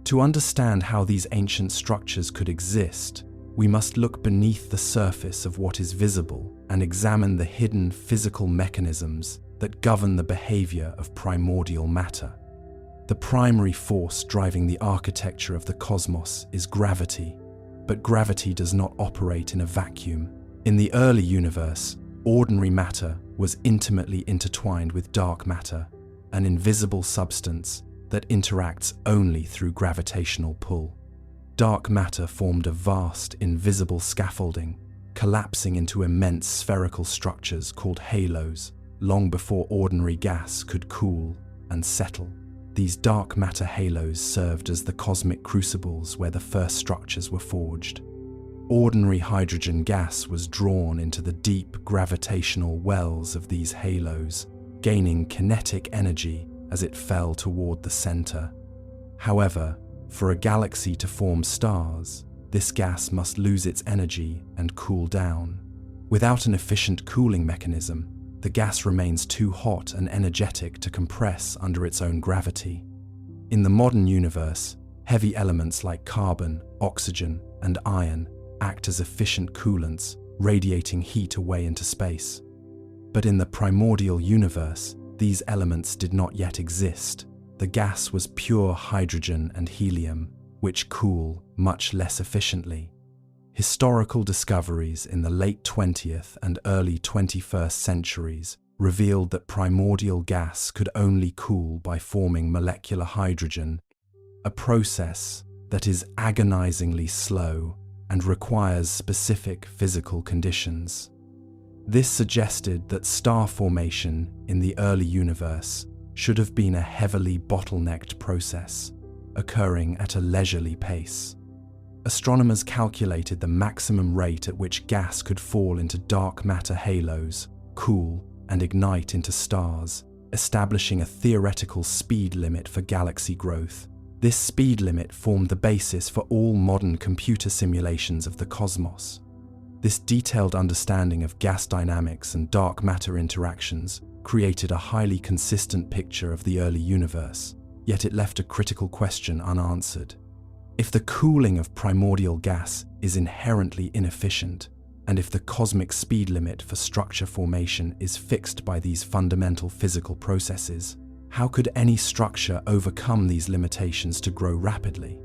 To understand how these ancient structures could exist, we must look beneath the surface of what is visible and examine the hidden physical mechanisms that govern the behavior of primordial matter. The primary force driving the architecture of the cosmos is gravity, but gravity does not operate in a vacuum. In the early universe, ordinary matter was intimately intertwined with dark matter, an invisible substance that interacts only through gravitational pull. Dark matter formed a vast, invisible scaffolding, collapsing into immense spherical structures called halos, long before ordinary gas could cool and settle. These dark matter halos served as the cosmic crucibles where the first structures were forged. Ordinary hydrogen gas was drawn into the deep gravitational wells of these halos, gaining kinetic energy as it fell toward the center. However, for a galaxy to form stars, this gas must lose its energy and cool down. Without an efficient cooling mechanism, the gas remains too hot and energetic to compress under its own gravity. In the modern universe, heavy elements like carbon, oxygen, and iron act as efficient coolants, radiating heat away into space. But in the primordial universe, these elements did not yet exist. The gas was pure hydrogen and helium, which cool much less efficiently. Historical discoveries in the late 20th and early 21st centuries revealed that primordial gas could only cool by forming molecular hydrogen, a process that is agonizingly slow and requires specific physical conditions. This suggested that star formation in the early universe should have been a heavily bottlenecked process, occurring at a leisurely pace. Astronomers calculated the maximum rate at which gas could fall into dark matter halos, cool, and ignite into stars, establishing a theoretical speed limit for galaxy growth. This speed limit formed the basis for all modern computer simulations of the cosmos. This detailed understanding of gas dynamics and dark matter interactions created a highly consistent picture of the early universe, yet it left a critical question unanswered. If the cooling of primordial gas is inherently inefficient, and if the cosmic speed limit for structure formation is fixed by these fundamental physical processes, how could any structure overcome these limitations to grow rapidly?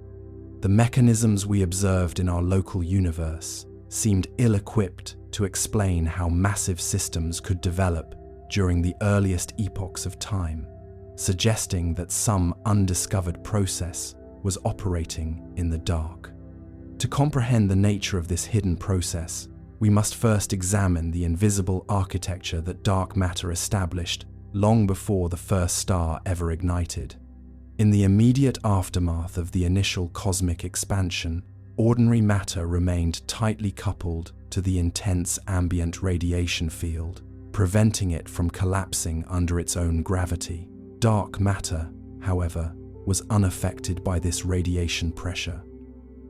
The mechanisms we observed in our local universe seemed ill-equipped to explain how massive systems could develop during the earliest epochs of time, suggesting that some undiscovered process was operating in the dark. To comprehend the nature of this hidden process, we must first examine the invisible architecture that dark matter established long before the first star ever ignited. In the immediate aftermath of the initial cosmic expansion, ordinary matter remained tightly coupled to the intense ambient radiation field, preventing it from collapsing under its own gravity. Dark matter, however, was unaffected by this radiation pressure.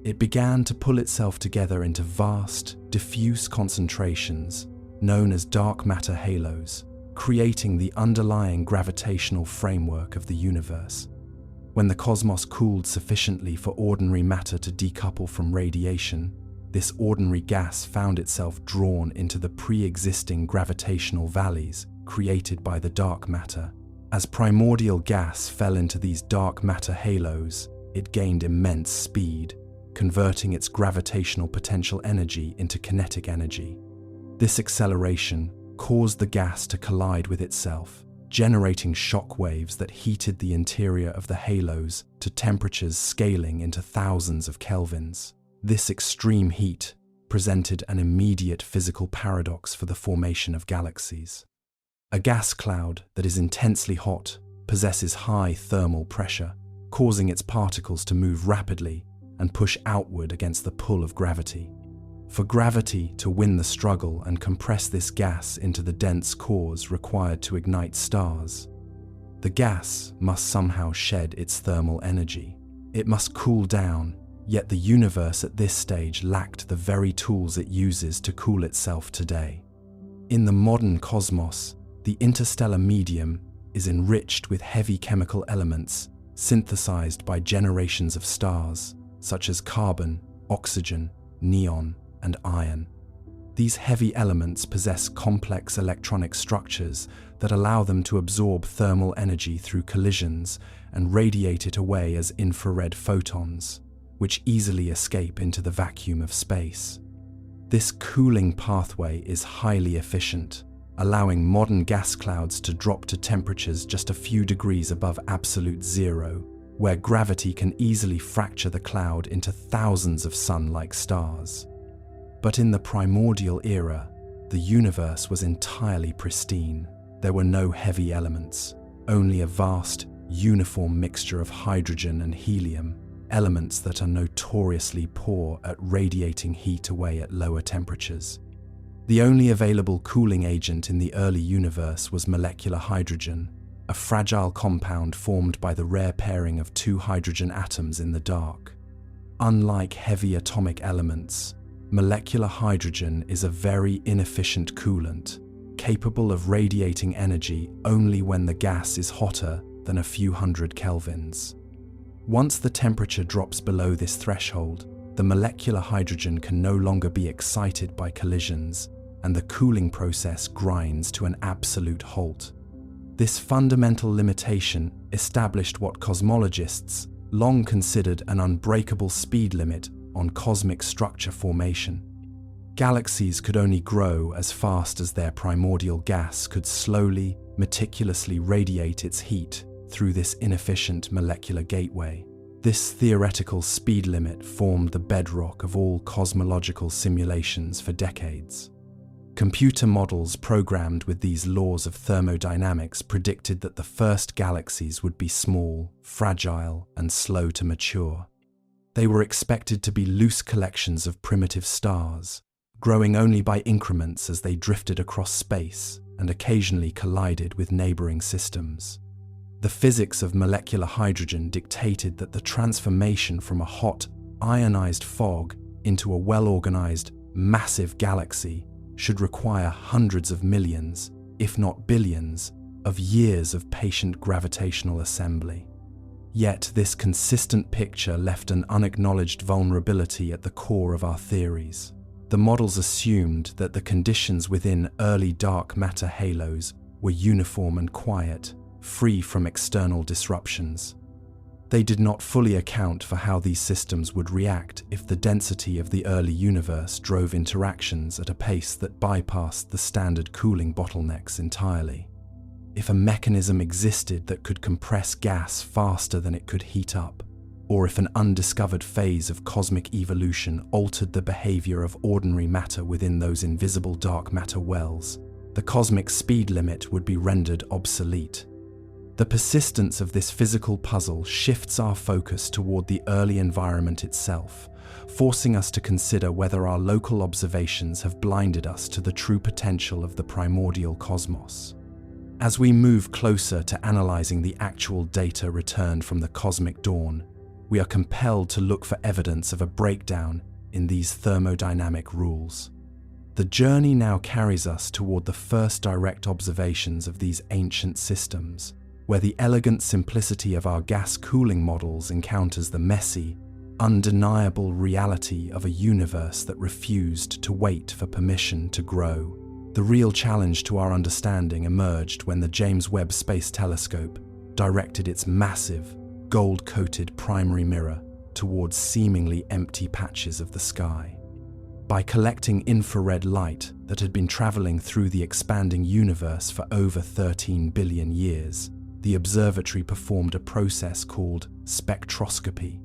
It began to pull itself together into vast, diffuse concentrations known as dark matter halos, creating the underlying gravitational framework of the universe. When the cosmos cooled sufficiently for ordinary matter to decouple from radiation, this ordinary gas found itself drawn into the pre-existing gravitational valleys created by the dark matter. As primordial gas fell into these dark matter halos, it gained immense speed, converting its gravitational potential energy into kinetic energy. This acceleration caused the gas to collide with itself, generating shock waves that heated the interior of the halos to temperatures scaling into thousands of kelvins. This extreme heat presented an immediate physical paradox for the formation of galaxies. A gas cloud that is intensely hot possesses high thermal pressure, causing its particles to move rapidly and push outward against the pull of gravity. For gravity to win the struggle and compress this gas into the dense cores required to ignite stars, the gas must somehow shed its thermal energy. It must cool down, Yet the universe at this stage lacked the very tools it uses to cool itself today. In the modern cosmos, the interstellar medium is enriched with heavy chemical elements synthesized by generations of stars, such as carbon, oxygen, neon, and iron. These heavy elements possess complex electronic structures that allow them to absorb thermal energy through collisions and radiate it away as infrared photons, which easily escape into the vacuum of space. This cooling pathway is highly efficient, allowing modern gas clouds to drop to temperatures just a few degrees above absolute zero, where gravity can easily fracture the cloud into thousands of sun-like stars. But in the primordial era, the universe was entirely pristine. There were no heavy elements, only a vast, uniform mixture of hydrogen and helium, elements that are notoriously poor at radiating heat away at lower temperatures. The only available cooling agent in the early universe was molecular hydrogen, a fragile compound formed by the rare pairing of two hydrogen atoms in the dark. Unlike heavy atomic elements, molecular hydrogen is a very inefficient coolant, capable of radiating energy only when the gas is hotter than a few hundred kelvins. Once the temperature drops below this threshold, the molecular hydrogen can no longer be excited by collisions, and the cooling process grinds to an absolute halt. This fundamental limitation established what cosmologists long considered an unbreakable speed limit on cosmic structure formation. Galaxies could only grow as fast as their primordial gas could slowly, meticulously radiate its heat through this inefficient molecular gateway. This theoretical speed limit formed the bedrock of all cosmological simulations for decades. Computer models programmed with these laws of thermodynamics predicted that the first galaxies would be small, fragile, and slow to mature. They were expected to be loose collections of primitive stars, growing only by increments as they drifted across space and occasionally collided with neighboring systems. The physics of molecular hydrogen dictated that the transformation from a hot, ionized fog into a well-organized, massive galaxy should require hundreds of millions, if not billions, of years of patient gravitational assembly. Yet this consistent picture left an unacknowledged vulnerability at the core of our theories. The models assumed that the conditions within early dark matter halos were uniform and quiet, free from external disruptions. They did not fully account for how these systems would react if the density of the early universe drove interactions at a pace that bypassed the standard cooling bottlenecks entirely. If a mechanism existed that could compress gas faster than it could heat up, or if an undiscovered phase of cosmic evolution altered the behavior of ordinary matter within those invisible dark matter wells, the cosmic speed limit would be rendered obsolete. The persistence of this physical puzzle shifts our focus toward the early environment itself, forcing us to consider whether our local observations have blinded us to the true potential of the primordial cosmos. As we move closer to analyzing the actual data returned from the cosmic dawn, we are compelled to look for evidence of a breakdown in these thermodynamic rules. The journey now carries us toward the first direct observations of these ancient systems, where the elegant simplicity of our gas cooling models encounters the messy, undeniable reality of a universe that refused to wait for permission to grow. The real challenge to our understanding emerged when the James Webb Space Telescope directed its massive, gold-coated primary mirror towards seemingly empty patches of the sky. By collecting infrared light that had been traveling through the expanding universe for over 13 billion years, the observatory performed a process called spectroscopy.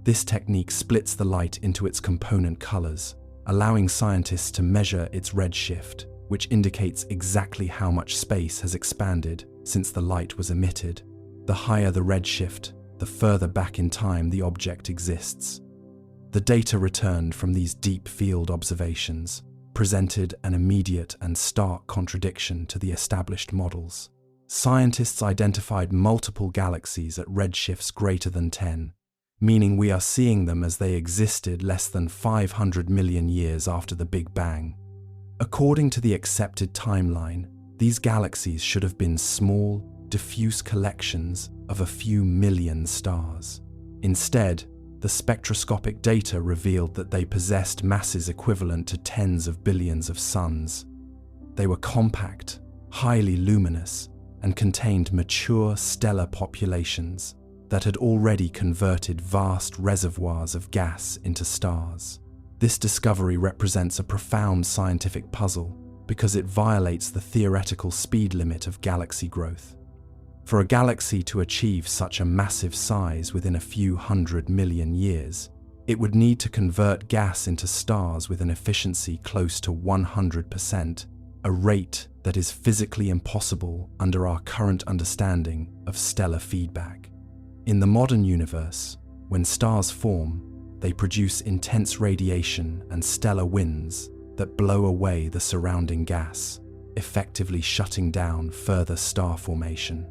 This technique splits the light into its component colors, allowing scientists to measure its redshift, which indicates exactly how much space has expanded since the light was emitted. The higher the redshift, the further back in time the object exists. The data returned from these deep field observations presented an immediate and stark contradiction to the established models. Scientists identified multiple galaxies at redshifts greater than 10, meaning we are seeing them as they existed less than 500 million years after the Big Bang. According to the accepted timeline, these galaxies should have been small, diffuse collections of a few million stars. Instead, the spectroscopic data revealed that they possessed masses equivalent to tens of billions of suns. They were compact, highly luminous, and contained mature stellar populations that had already converted vast reservoirs of gas into stars. This discovery represents a profound scientific puzzle because it violates the theoretical speed limit of galaxy growth. For a galaxy to achieve such a massive size within a few 100 million years, it would need to convert gas into stars with an efficiency close to 100%, a rate that is physically impossible under our current understanding of stellar feedback. In the modern universe, when stars form, they produce intense radiation and stellar winds that blow away the surrounding gas, effectively shutting down further star formation.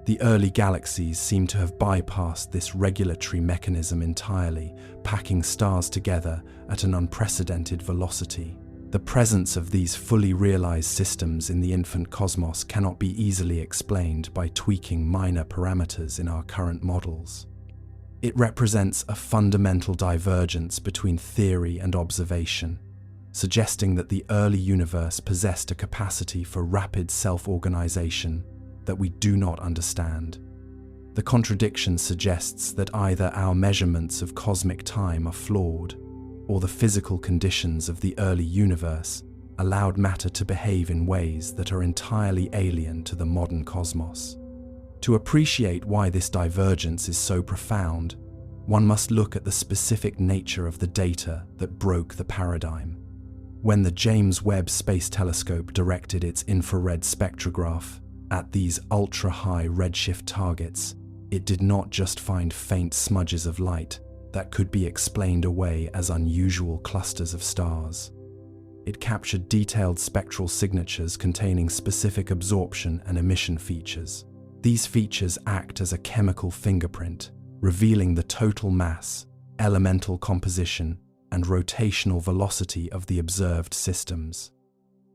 The early galaxies seem to have bypassed this regulatory mechanism entirely, packing stars together at an unprecedented velocity. The presence of these fully realized systems in the infant cosmos cannot be easily explained by tweaking minor parameters in our current models. It represents a fundamental divergence between theory and observation, suggesting that the early universe possessed a capacity for rapid self-organization that we do not understand. The contradiction suggests that either our measurements of cosmic time are flawed, or the physical conditions of the early universe allowed matter to behave in ways that are entirely alien to the modern cosmos. To appreciate why this divergence is so profound, one must look at the specific nature of the data that broke the paradigm. When the James Webb Space Telescope directed its infrared spectrograph at these ultra-high redshift targets, it did not just find faint smudges of light that could be explained away as unusual clusters of stars. It captured detailed spectral signatures containing specific absorption and emission features. These features act as a chemical fingerprint, revealing the total mass, elemental composition, and rotational velocity of the observed systems.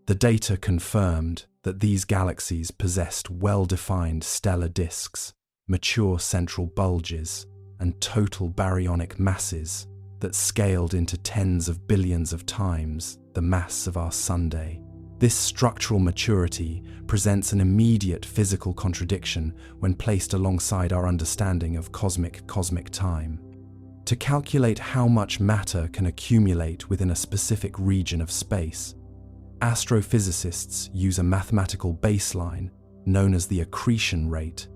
The data confirmed that these galaxies possessed well-defined stellar disks, mature central bulges, and total baryonic masses that scaled into tens of billions of times the mass of our Sunday. This structural maturity presents an immediate physical contradiction when placed alongside our understanding of cosmic time. To calculate how much matter can accumulate within a specific region of space, astrophysicists use a mathematical baseline known as the accretion rate,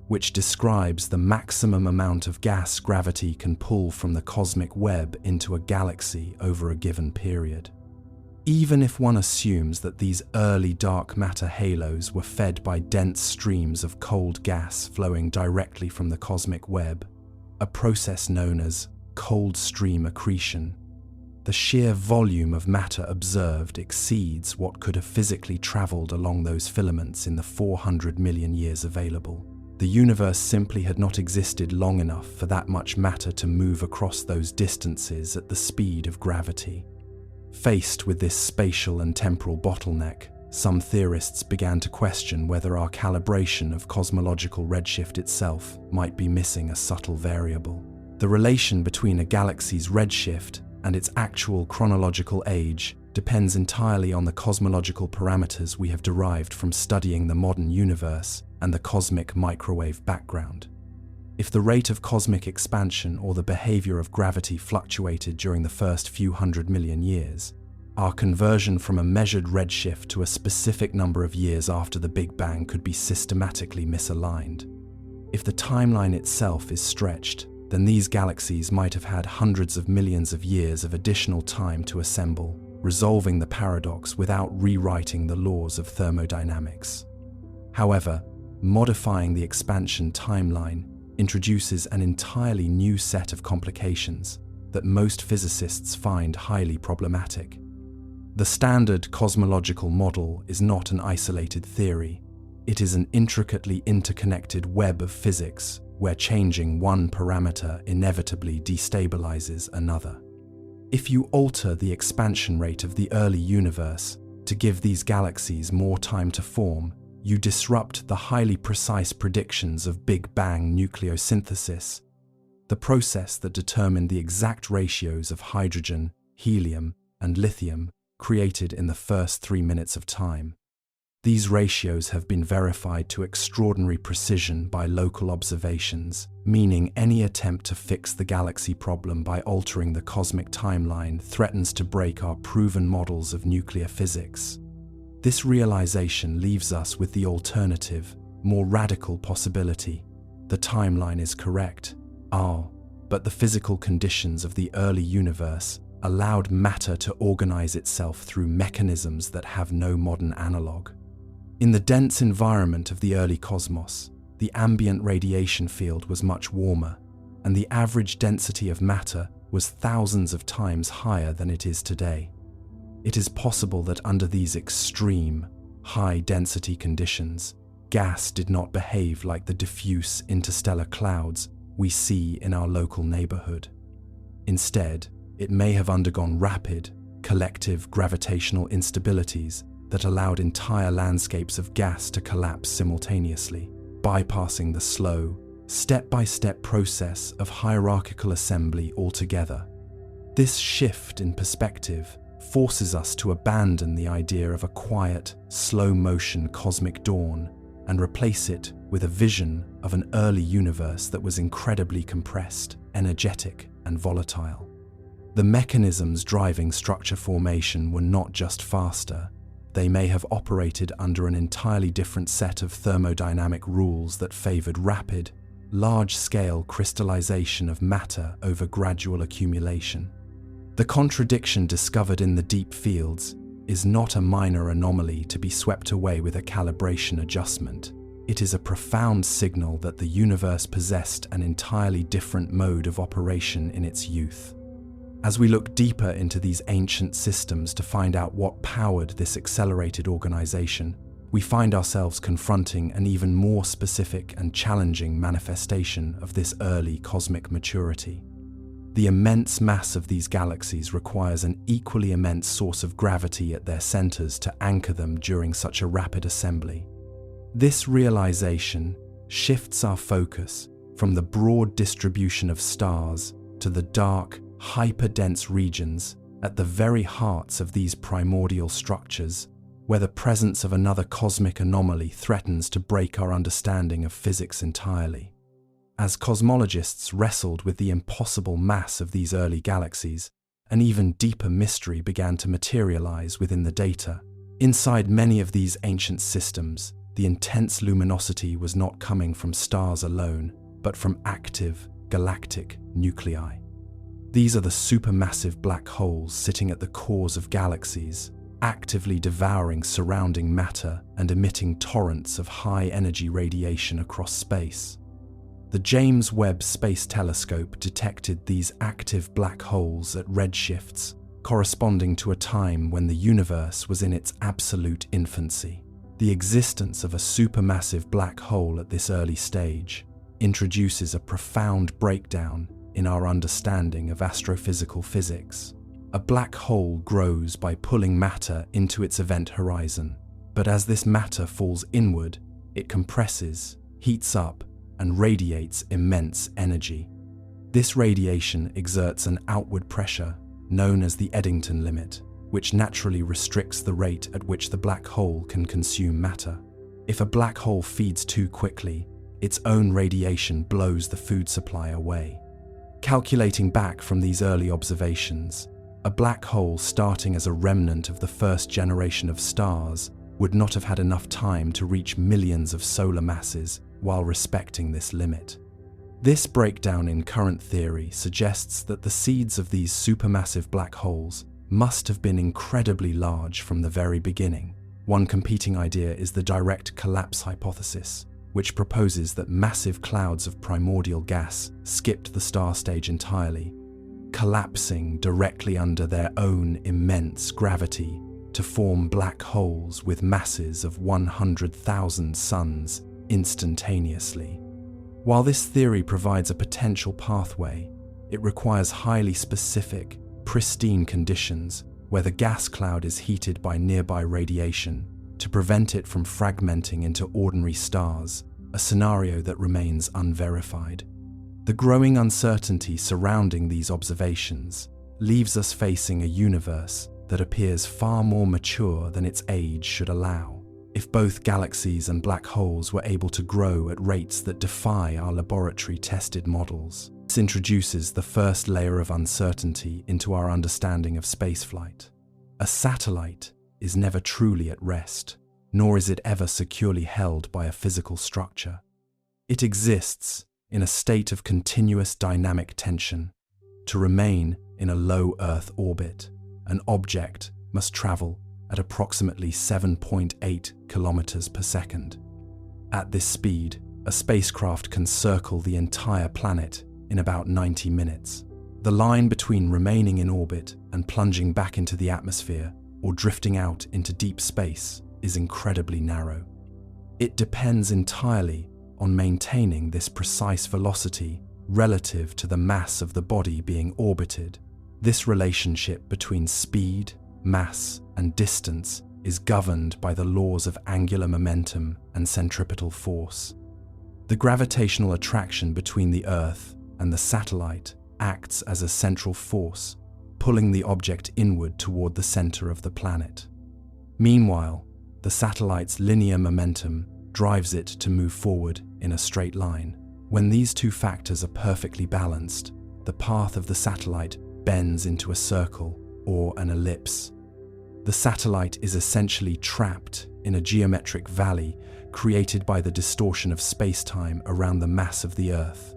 which describes the maximum amount of gas gravity can pull from the cosmic web into a galaxy over a given period. Even if one assumes that these early dark matter halos were fed by dense streams of cold gas flowing directly from the cosmic web, a process known as cold stream accretion, the sheer volume of matter observed exceeds what could have physically traveled along those filaments in the 400 million years available. The universe simply had not existed long enough for that much matter to move across those distances at the speed of gravity. Faced with this spatial and temporal bottleneck, some theorists began to question whether our calibration of cosmological redshift itself might be missing a subtle variable. The relation between a galaxy's redshift and its actual chronological age depends entirely on the cosmological parameters we have derived from studying the modern universe and the cosmic microwave background. If the rate of cosmic expansion or the behavior of gravity fluctuated during the first few 100 million years, our conversion from a measured redshift to a specific number of years after the Big Bang could be systematically misaligned. If the timeline itself is stretched, then these galaxies might have had hundreds of millions of years of additional time to assemble, resolving the paradox without rewriting the laws of thermodynamics. However, modifying the expansion timeline introduces an entirely new set of complications that most physicists find highly problematic. The standard cosmological model is not an isolated theory. It is an intricately interconnected web of physics where changing one parameter inevitably destabilizes another. If you alter the expansion rate of the early universe to give these galaxies more time to form, you disrupt the highly precise predictions of Big Bang nucleosynthesis, the process that determined the exact ratios of hydrogen, helium, and lithium created in the first 3 minutes of time. These ratios have been verified to extraordinary precision by local observations, meaning any attempt to fix the galaxy problem by altering the cosmic timeline threatens to break our proven models of nuclear physics. This realization leaves us with the alternative, more radical possibility. The timeline is correct, but the physical conditions of the early universe allowed matter to organize itself through mechanisms that have no modern analog. In the dense environment of the early cosmos, the ambient radiation field was much warmer, and the average density of matter was thousands of times higher than it is today. It is possible that under these extreme, high-density conditions, gas did not behave like the diffuse interstellar clouds we see in our local neighborhood. Instead, it may have undergone rapid, collective gravitational instabilities that allowed entire landscapes of gas to collapse simultaneously, bypassing the slow, step-by-step process of hierarchical assembly altogether. This shift in perspective forces us to abandon the idea of a quiet, slow-motion cosmic dawn and replace it with a vision of an early universe that was incredibly compressed, energetic, and volatile. The mechanisms driving structure formation were not just faster. They may have operated under an entirely different set of thermodynamic rules that favored rapid, large-scale crystallization of matter over gradual accumulation. The contradiction discovered in the deep fields is not a minor anomaly to be swept away with a calibration adjustment. It is a profound signal that the universe possessed an entirely different mode of operation in its youth. As we look deeper into these ancient systems to find out what powered this accelerated organization, we find ourselves confronting an even more specific and challenging manifestation of this early cosmic maturity. The immense mass of these galaxies requires an equally immense source of gravity at their centers to anchor them during such a rapid assembly. This realization shifts our focus from the broad distribution of stars to the dark, hyperdense regions at the very hearts of these primordial structures, where the presence of another cosmic anomaly threatens to break our understanding of physics entirely. As cosmologists wrestled with the impossible mass of these early galaxies, an even deeper mystery began to materialize within the data. Inside many of these ancient systems, the intense luminosity was not coming from stars alone, but from active galactic nuclei. These are the supermassive black holes sitting at the cores of galaxies, actively devouring surrounding matter and emitting torrents of high-energy radiation across space. The James Webb Space Telescope detected these active black holes at redshifts corresponding to a time when the universe was in its absolute infancy. The existence of a supermassive black hole at this early stage introduces a profound breakdown in our understanding of astrophysical physics. A black hole grows by pulling matter into its event horizon, but as this matter falls inward, it compresses, heats up, and radiates immense energy. This radiation exerts an outward pressure known as the Eddington limit, which naturally restricts the rate at which the black hole can consume matter. If a black hole feeds too quickly, its own radiation blows the food supply away. Calculating back from these early observations, a black hole starting as a remnant of the first generation of stars would not have had enough time to reach millions of solar masses while respecting this limit. This breakdown in current theory suggests that the seeds of these supermassive black holes must have been incredibly large from the very beginning. One competing idea is the direct collapse hypothesis, which proposes that massive clouds of primordial gas skipped the star stage entirely, collapsing directly under their own immense gravity to form black holes with masses of 100,000 suns instantaneously. While this theory provides a potential pathway, it requires highly specific, pristine conditions where the gas cloud is heated by nearby radiation to prevent it from fragmenting into ordinary stars, a scenario that remains unverified. The growing uncertainty surrounding these observations leaves us facing a universe that appears far more mature than its age should allow. If both galaxies and black holes were able to grow at rates that defy our laboratory-tested models, this introduces the first layer of uncertainty into our understanding of spaceflight. A satellite is never truly at rest, nor is it ever securely held by a physical structure. It exists in a state of continuous dynamic tension. To remain in a low Earth orbit, an object must travel at approximately 7.8 kilometers per second. At this speed, a spacecraft can circle the entire planet in about 90 minutes. The line between remaining in orbit and plunging back into the atmosphere or drifting out into deep space is incredibly narrow. It depends entirely on maintaining this precise velocity relative to the mass of the body being orbited. This relationship between speed, mass, and distance is governed by the laws of angular momentum and centripetal force. The gravitational attraction between the Earth and the satellite acts as a central force, pulling the object inward toward the center of the planet. Meanwhile, the satellite's linear momentum drives it to move forward in a straight line. When these two factors are perfectly balanced, the path of the satellite bends into a circle or an ellipse. The satellite is essentially trapped in a geometric valley created by the distortion of spacetime around the mass of the Earth,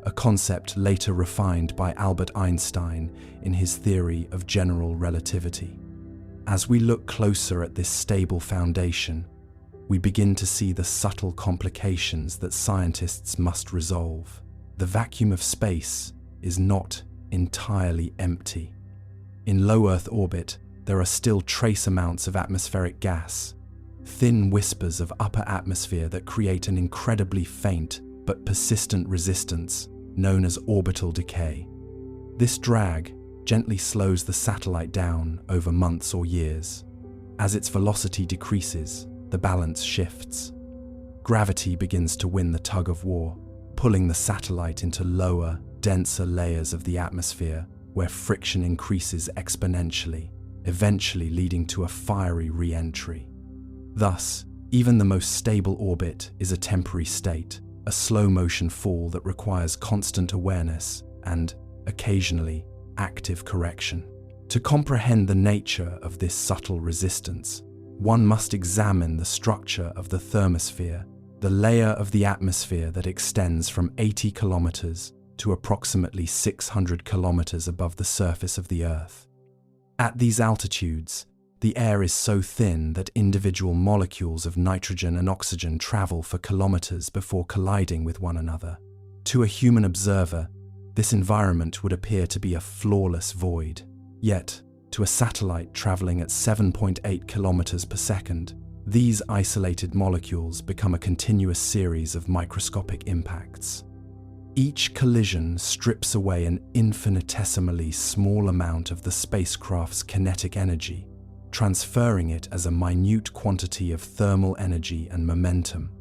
a concept later refined by Albert Einstein in his theory of general relativity. As we look closer at this stable foundation, we begin to see the subtle complications that scientists must resolve. The vacuum of space is not entirely empty. In low Earth orbit, there are still trace amounts of atmospheric gas, thin whispers of upper atmosphere that create an incredibly faint but persistent resistance known as orbital decay. This drag gently slows the satellite down over months or years. As its velocity decreases, the balance shifts. Gravity begins to win the tug of war, pulling the satellite into lower, denser layers of the atmosphere where friction increases exponentially, eventually leading to a fiery re-entry. Thus, even the most stable orbit is a temporary state, a slow-motion fall that requires constant awareness and, occasionally, active correction. To comprehend the nature of this subtle resistance, one must examine the structure of the thermosphere, the layer of the atmosphere that extends from 80 kilometers to approximately 600 kilometers above the surface of the Earth. At these altitudes, the air is so thin that individual molecules of nitrogen and oxygen travel for kilometers before colliding with one another. To a human observer, this environment would appear to be a flawless void. Yet, to a satellite traveling at 7.8 kilometers per second, these isolated molecules become a continuous series of microscopic impacts. Each collision strips away an infinitesimally small amount of the spacecraft's kinetic energy, transferring it as a minute quantity of thermal energy and momentum.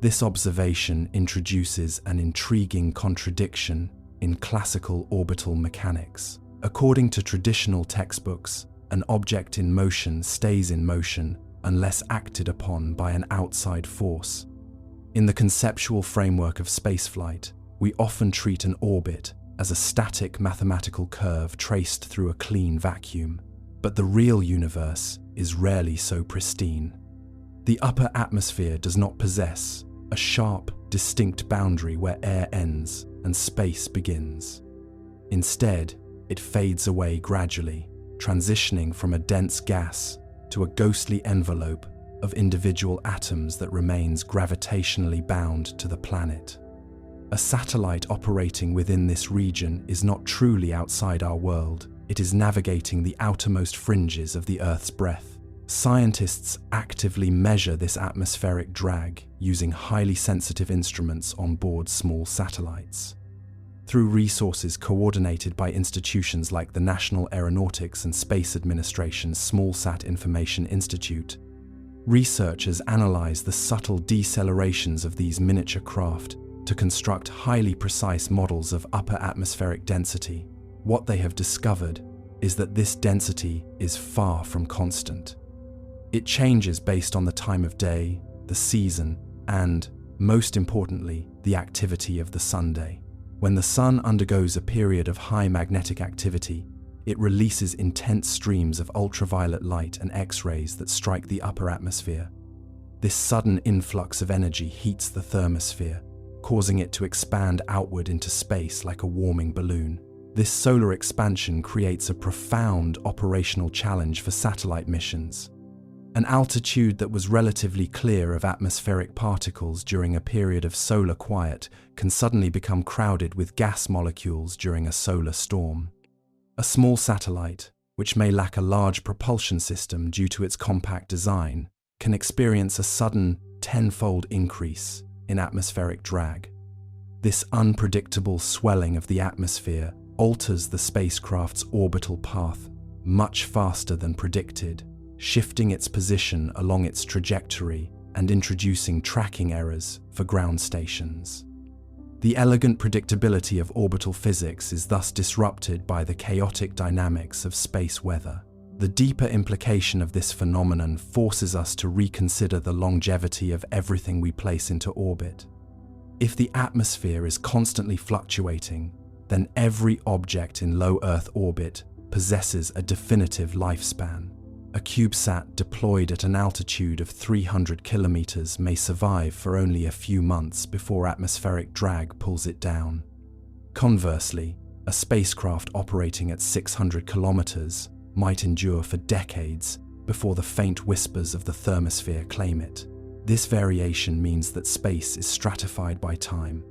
This observation introduces an intriguing contradiction in classical orbital mechanics. According to traditional textbooks, an object in motion stays in motion unless acted upon by an outside force. In the conceptual framework of spaceflight, we often treat an orbit as a static mathematical curve traced through a clean vacuum. But the real universe is rarely so pristine. The upper atmosphere does not possess a sharp, distinct boundary where air ends and space begins. Instead, it fades away gradually, transitioning from a dense gas to a ghostly envelope of individual atoms that remains gravitationally bound to the planet. A satellite operating within this region is not truly outside our world. It is navigating the outermost fringes of the Earth's breadth, Scientists actively measure this atmospheric drag using highly sensitive instruments on board small satellites. Through resources coordinated by institutions like the National Aeronautics and Space Administration's SmallSat Information Institute, researchers analyze the subtle decelerations of these miniature craft to construct highly precise models of upper atmospheric density. What they have discovered is that this density is far from constant. It changes based on the time of day, the season, and, most importantly, the activity of the sunday. When the sun undergoes a period of high magnetic activity, it releases intense streams of ultraviolet light and X-rays that strike the upper atmosphere. This sudden influx of energy heats the thermosphere, causing it to expand outward into space like a warming balloon. This solar expansion creates a profound operational challenge for satellite missions. An altitude that was relatively clear of atmospheric particles during a period of solar quiet can suddenly become crowded with gas molecules during a solar storm. A small satellite, which may lack a large propulsion system due to its compact design, can experience a sudden tenfold increase in atmospheric drag. This unpredictable swelling of the atmosphere alters the spacecraft's orbital path much faster than predicted, shifting its position along its trajectory and introducing tracking errors for ground stations. The elegant predictability of orbital physics is thus disrupted by the chaotic dynamics of space weather. The deeper implication of this phenomenon forces us to reconsider the longevity of everything we place into orbit. If the atmosphere is constantly fluctuating, then every object in low Earth orbit possesses a definitive lifespan. A CubeSat deployed at an altitude of 300 kilometers may survive for only a few months before atmospheric drag pulls it down. Conversely, a spacecraft operating at 600 kilometers might endure for decades before the faint whispers of the thermosphere claim it. This variation means that space is stratified by time.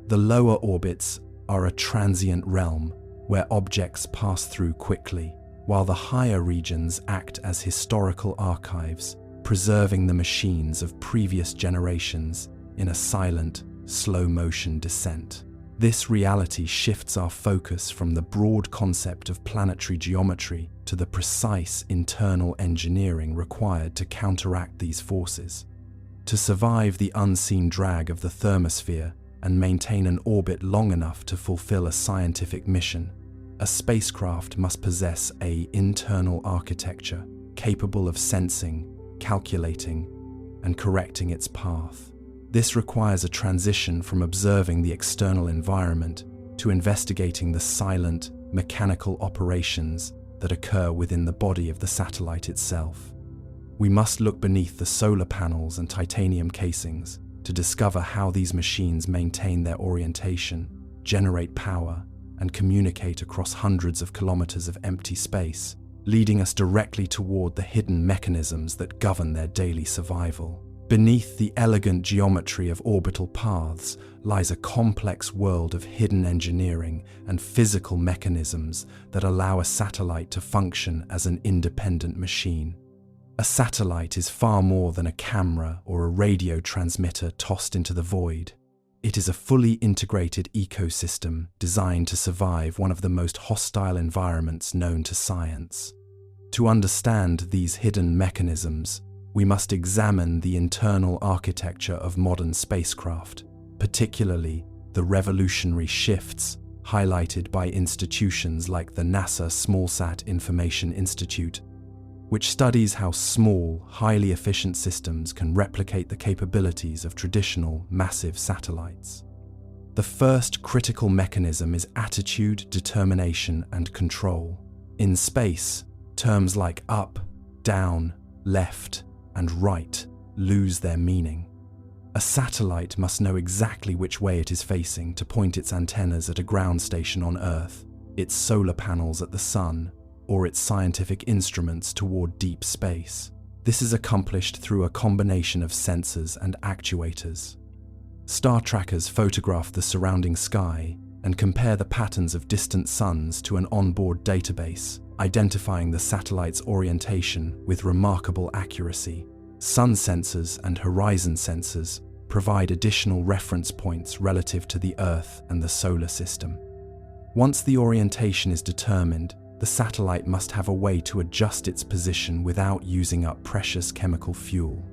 The lower orbits are a transient realm where objects pass through quickly, while the higher regions act as historical archives, preserving the machines of previous generations in a silent, slow-motion descent. This reality shifts our focus from the broad concept of planetary geometry to the precise internal engineering required to counteract these forces. To survive the unseen drag of the thermosphere and maintain an orbit long enough to fulfill a scientific mission, a spacecraft must possess an internal architecture capable of sensing, calculating, and correcting its path. This requires a transition from observing the external environment to investigating the silent, mechanical operations that occur within the body of the satellite itself. We must look beneath the solar panels and titanium casings to discover how these machines maintain their orientation, generate power, and communicate across hundreds of kilometers of empty space, leading us directly toward the hidden mechanisms that govern their daily survival. Beneath the elegant geometry of orbital paths lies a complex world of hidden engineering and physical mechanisms that allow a satellite to function as an independent machine. A satellite is far more than a camera or a radio transmitter tossed into the void. It is a fully integrated ecosystem designed to survive one of the most hostile environments known to science. To understand these hidden mechanisms, we must examine the internal architecture of modern spacecraft, particularly the revolutionary shifts highlighted by institutions like the NASA SmallSat Information Institute, which studies how small, highly efficient systems can replicate the capabilities of traditional, massive satellites. The first critical mechanism is attitude, determination, and control. In space, terms like up, down, left, and right lose their meaning. A satellite must know exactly which way it is facing to point its antennas at a ground station on Earth, its solar panels at the sun, or its scientific instruments toward deep space. This is accomplished through a combination of sensors and actuators. Star trackers photograph the surrounding sky and compare the patterns of distant suns to an onboard database, identifying the satellite's orientation with remarkable accuracy. Sun sensors and horizon sensors provide additional reference points relative to the Earth and the solar system. Once the orientation is determined, the satellite must have a way to adjust its position without using up precious chemical fuel.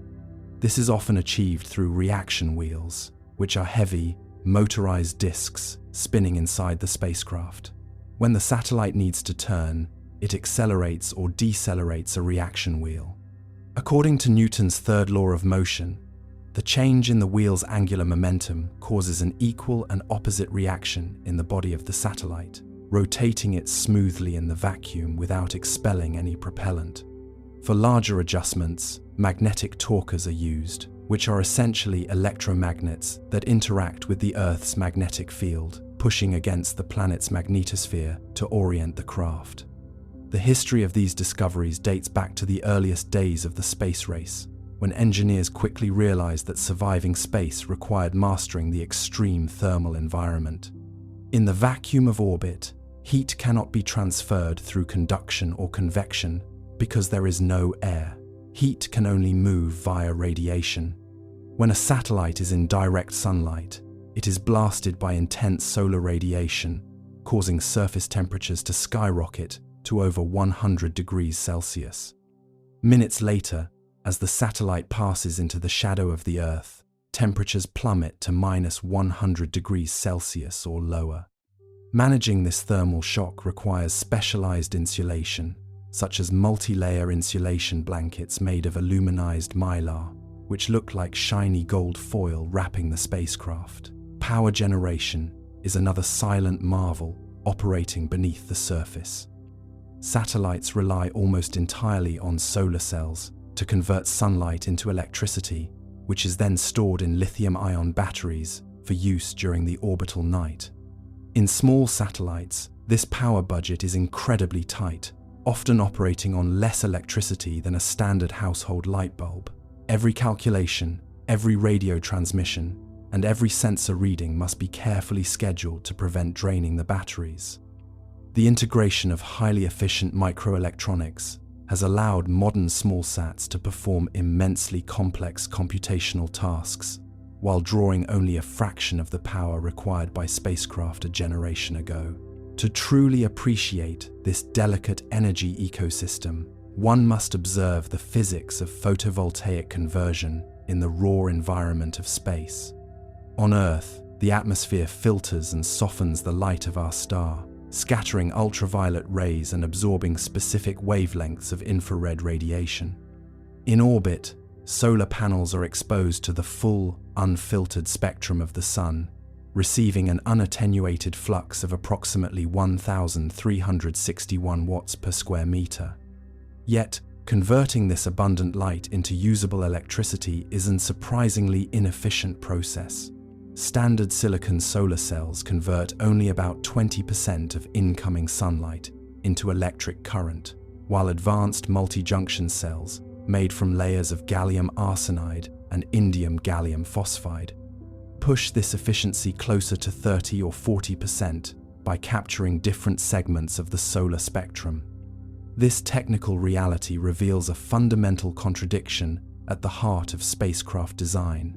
This is often achieved through reaction wheels, which are heavy, motorized disks spinning inside the spacecraft. When the satellite needs to turn, it accelerates or decelerates a reaction wheel. According to Newton's third law of motion, the change in the wheel's angular momentum causes an equal and opposite reaction in the body of the satellite, rotating it smoothly in the vacuum without expelling any propellant. For larger adjustments, magnetic torquers are used, which are essentially electromagnets that interact with the Earth's magnetic field, pushing against the planet's magnetosphere to orient the craft. The history of these discoveries dates back to the earliest days of the space race, when engineers quickly realized that surviving space required mastering the extreme thermal environment. In the vacuum of orbit, heat cannot be transferred through conduction or convection because there is no air. Heat can only move via radiation. When a satellite is in direct sunlight, it is blasted by intense solar radiation, causing surface temperatures to skyrocket to over 100 degrees Celsius. Minutes later, as the satellite passes into the shadow of the Earth, temperatures plummet to -100 degrees Celsius or lower. Managing this thermal shock requires specialized insulation, such as multi-layer insulation blankets made of aluminized mylar, which look like shiny gold foil wrapping the spacecraft. Power generation is another silent marvel operating beneath the surface. Satellites rely almost entirely on solar cells to convert sunlight into electricity, which is then stored in lithium-ion batteries for use during the orbital night. In small satellites, this power budget is incredibly tight, often operating on less electricity than a standard household light bulb. Every calculation, every radio transmission, and every sensor reading must be carefully scheduled to prevent draining the batteries. The integration of highly efficient microelectronics has allowed modern smallsats to perform immensely complex computational tasks, while drawing only a fraction of the power required by spacecraft a generation ago. To truly appreciate this delicate energy ecosystem, one must observe the physics of photovoltaic conversion in the raw environment of space. On Earth, the atmosphere filters and softens the light of our star, scattering ultraviolet rays and absorbing specific wavelengths of infrared radiation. In orbit, solar panels are exposed to the full, unfiltered spectrum of the Sun, receiving an unattenuated flux of approximately 1,361 watts per square meter. Yet, converting this abundant light into usable electricity is a surprisingly inefficient process. Standard silicon solar cells convert only about 20% of incoming sunlight into electric current, while advanced multi-junction cells, made from layers of gallium arsenide and indium gallium phosphide, push this efficiency closer to 30 or 40% by capturing different segments of the solar spectrum. This technical reality reveals a fundamental contradiction at the heart of spacecraft design.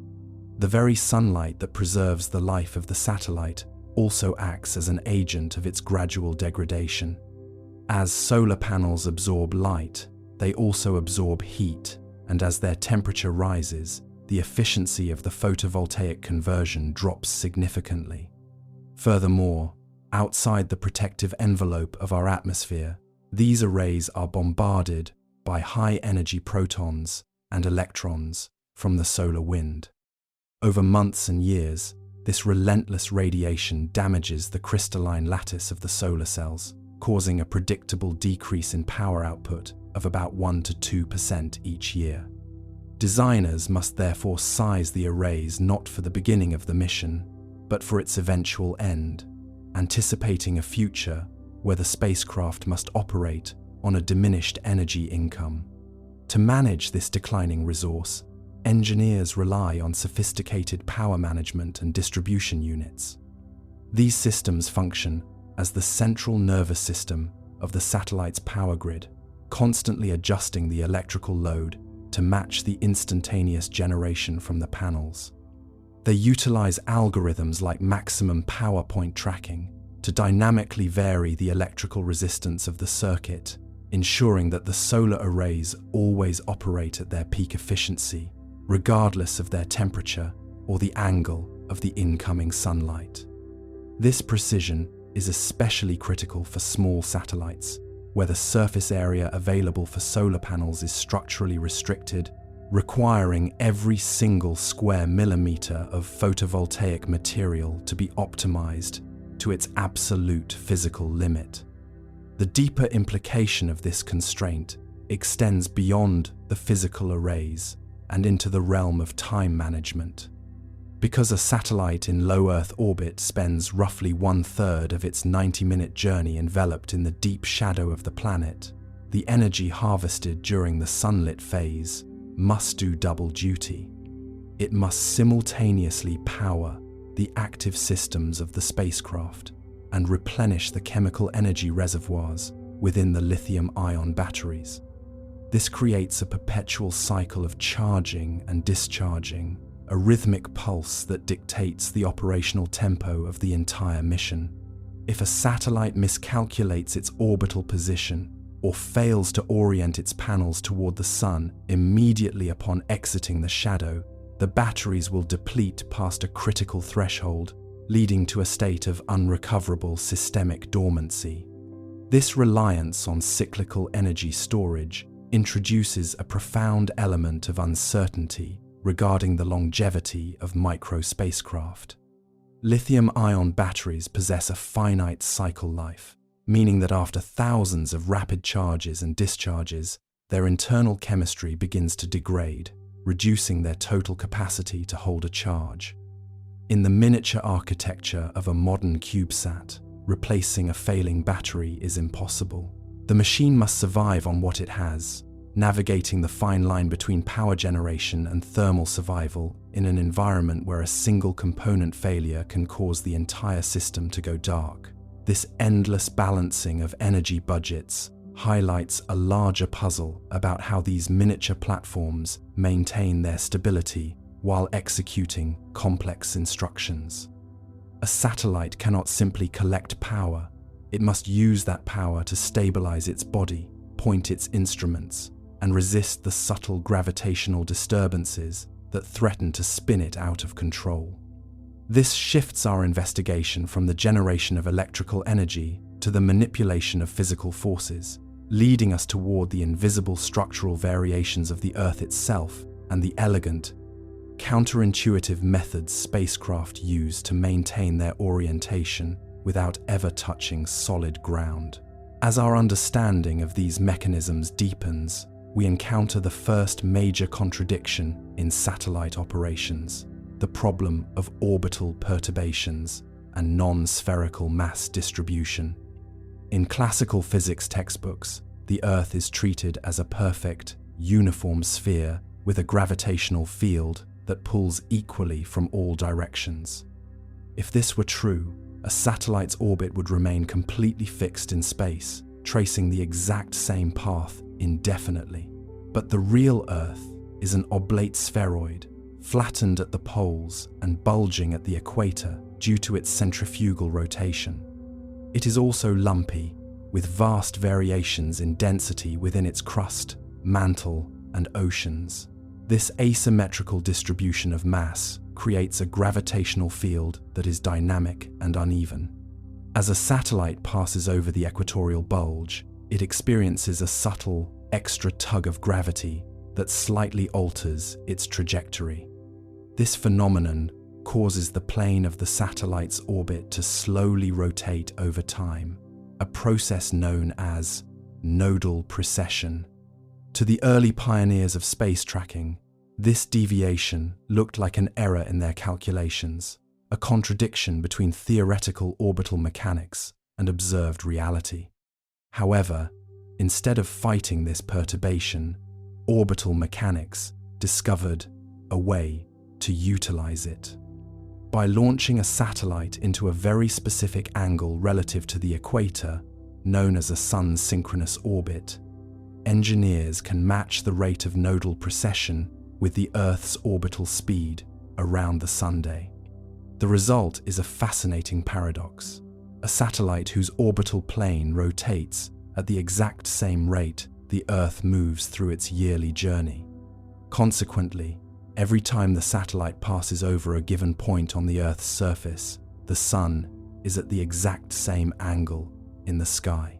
The very sunlight that preserves the life of the satellite also acts as an agent of its gradual degradation. As solar panels absorb light, they also absorb heat, and as their temperature rises, the efficiency of the photovoltaic conversion drops significantly. Furthermore, outside the protective envelope of our atmosphere, these arrays are bombarded by high-energy protons and electrons from the solar wind. Over months and years, this relentless radiation damages the crystalline lattice of the solar cells, causing a predictable decrease in power output of about 1 to 2% each year. Designers must therefore size the arrays not for the beginning of the mission, but for its eventual end, anticipating a future where the spacecraft must operate on a diminished energy income. To manage this declining resource, engineers rely on sophisticated power management and distribution units. These systems function as the central nervous system of the satellite's power grid, constantly adjusting the electrical load to match the instantaneous generation from the panels. They utilize algorithms like maximum power point tracking to dynamically vary the electrical resistance of the circuit, ensuring that the solar arrays always operate at their peak efficiency, regardless of their temperature or the angle of the incoming sunlight. This precision is especially critical for small satellites, where the surface area available for solar panels is structurally restricted, requiring every single square millimeter of photovoltaic material to be optimized to its absolute physical limit. The deeper implication of this constraint extends beyond the physical arrays and into the realm of time management. Because a satellite in low Earth orbit spends roughly 1/3 of its 90-minute journey enveloped in the deep shadow of the planet, the energy harvested during the sunlit phase must do double duty. It must simultaneously power the active systems of the spacecraft and replenish the chemical energy reservoirs within the lithium-ion batteries. This creates a perpetual cycle of charging and discharging, a rhythmic pulse that dictates the operational tempo of the entire mission. If a satellite miscalculates its orbital position or fails to orient its panels toward the Sun immediately upon exiting the shadow, the batteries will deplete past a critical threshold, leading to a state of unrecoverable systemic dormancy. This reliance on cyclical energy storage introduces a profound element of uncertainty regarding the longevity of micro-spacecraft. Lithium-ion batteries possess a finite cycle life, meaning that after thousands of rapid charges and discharges, their internal chemistry begins to degrade, reducing their total capacity to hold a charge. In the miniature architecture of a modern CubeSat, replacing a failing battery is impossible. The machine must survive on what it has, navigating the fine line between power generation and thermal survival in an environment where a single component failure can cause the entire system to go dark. This endless balancing of energy budgets highlights a larger puzzle about how these miniature platforms maintain their stability while executing complex instructions. A satellite cannot simply collect power. It must use that power to stabilize its body, point its instruments, and resist the subtle gravitational disturbances that threaten to spin it out of control. This shifts our investigation from the generation of electrical energy to the manipulation of physical forces, leading us toward the invisible structural variations of the Earth itself and the elegant, counterintuitive methods spacecraft use to maintain their orientation without ever touching solid ground. As our understanding of these mechanisms deepens, we encounter the first major contradiction in satellite operations: the problem of orbital perturbations and non-spherical mass distribution. In classical physics textbooks, the Earth is treated as a perfect, uniform sphere with a gravitational field that pulls equally from all directions. If this were true, a satellite's orbit would remain completely fixed in space, tracing the exact same path indefinitely. But the real Earth is an oblate spheroid, flattened at the poles and bulging at the equator due to its centrifugal rotation. It is also lumpy, with vast variations in density within its crust, mantle, and oceans. This asymmetrical distribution of mass creates a gravitational field that is dynamic and uneven. As a satellite passes over the equatorial bulge, it experiences a subtle, extra tug of gravity that slightly alters its trajectory. This phenomenon causes the plane of the satellite's orbit to slowly rotate over time, a process known as nodal precession. To the early pioneers of space tracking, this deviation looked like an error in their calculations, a contradiction between theoretical orbital mechanics and observed reality. However, instead of fighting this perturbation, orbital mechanics discovered a way to utilize it. By launching a satellite into a very specific angle relative to the equator, known as a sun-synchronous orbit. Engineers can match the rate of nodal precession with the Earth's orbital speed around the Sunday. The result is a fascinating paradox. A satellite whose orbital plane rotates at the exact same rate the Earth moves through its yearly journey. Consequently, every time the satellite passes over a given point on the Earth's surface, the Sun is at the exact same angle in the sky.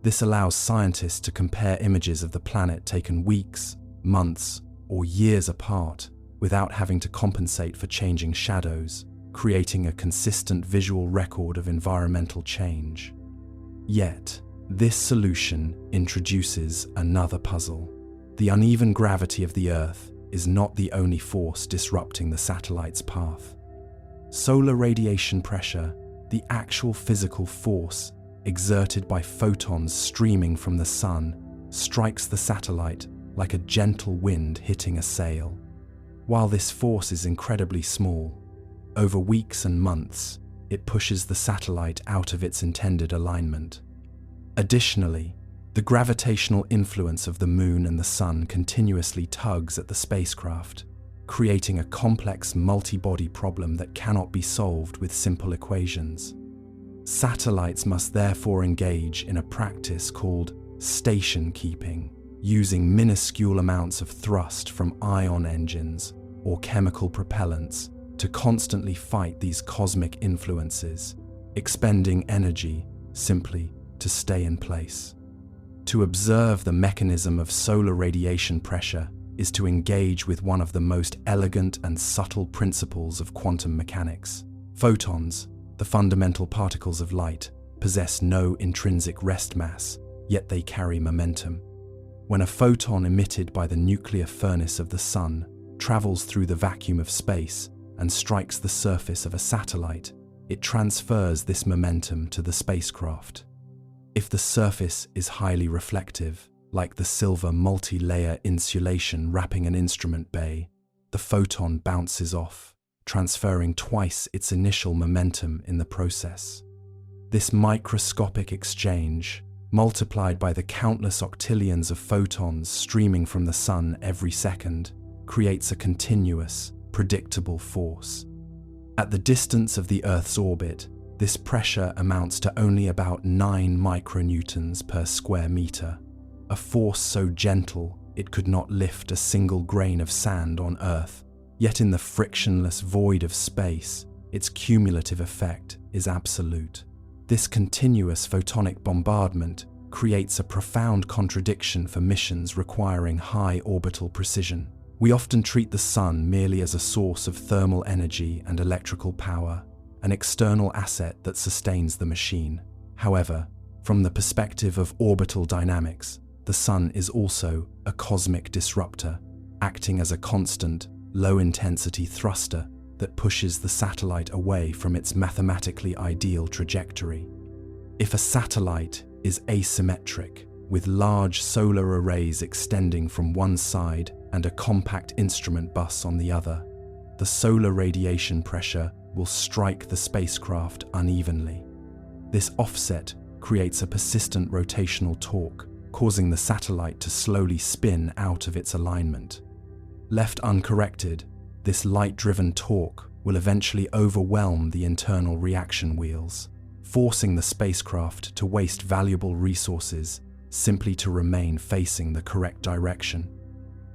This allows scientists to compare images of the planet taken weeks, months, or years apart without having to compensate for changing shadows, creating a consistent visual record of environmental change. Yet, this solution introduces another puzzle. The uneven gravity of the Earth is not the only force disrupting the satellite's path. Solar radiation pressure, the actual physical force exerted by photons streaming from the Sun, strikes the satellite like a gentle wind hitting a sail. While this force is incredibly small, over weeks and months, it pushes the satellite out of its intended alignment. Additionally, the gravitational influence of the Moon and the Sun continuously tugs at the spacecraft, creating a complex multi-body problem that cannot be solved with simple equations. Satellites must therefore engage in a practice called station keeping, using minuscule amounts of thrust from ion engines or chemical propellants to constantly fight these cosmic influences, expending energy simply to stay in place. To observe the mechanism of solar radiation pressure is to engage with one of the most elegant and subtle principles of quantum mechanics. Photons, the fundamental particles of light, possess no intrinsic rest mass, yet they carry momentum. When a photon emitted by the nuclear furnace of the Sun travels through the vacuum of space and strikes the surface of a satellite, it transfers this momentum to the spacecraft. If the surface is highly reflective, like the silver multi-layer insulation wrapping an instrument bay, the photon bounces off, transferring twice its initial momentum in the process. This microscopic exchange, multiplied by the countless octillions of photons streaming from the Sun every second, creates a continuous, predictable force. At the distance of the Earth's orbit, this pressure amounts to only about 9 micronewtons per square meter, a force so gentle it could not lift a single grain of sand on Earth, yet in the frictionless void of space, its cumulative effect is absolute. This continuous photonic bombardment creates a profound contradiction for missions requiring high orbital precision. We often treat the Sun merely as a source of thermal energy and electrical power, an external asset that sustains the machine. However, from the perspective of orbital dynamics, the Sun is also a cosmic disruptor, acting as a constant, low-intensity thruster that pushes the satellite away from its mathematically ideal trajectory. If a satellite is asymmetric, with large solar arrays extending from one side and a compact instrument bus on the other, the solar radiation pressure will strike the spacecraft unevenly. This offset creates a persistent rotational torque, causing the satellite to slowly spin out of its alignment. Left uncorrected, this light-driven torque will eventually overwhelm the internal reaction wheels, forcing the spacecraft to waste valuable resources simply to remain facing the correct direction.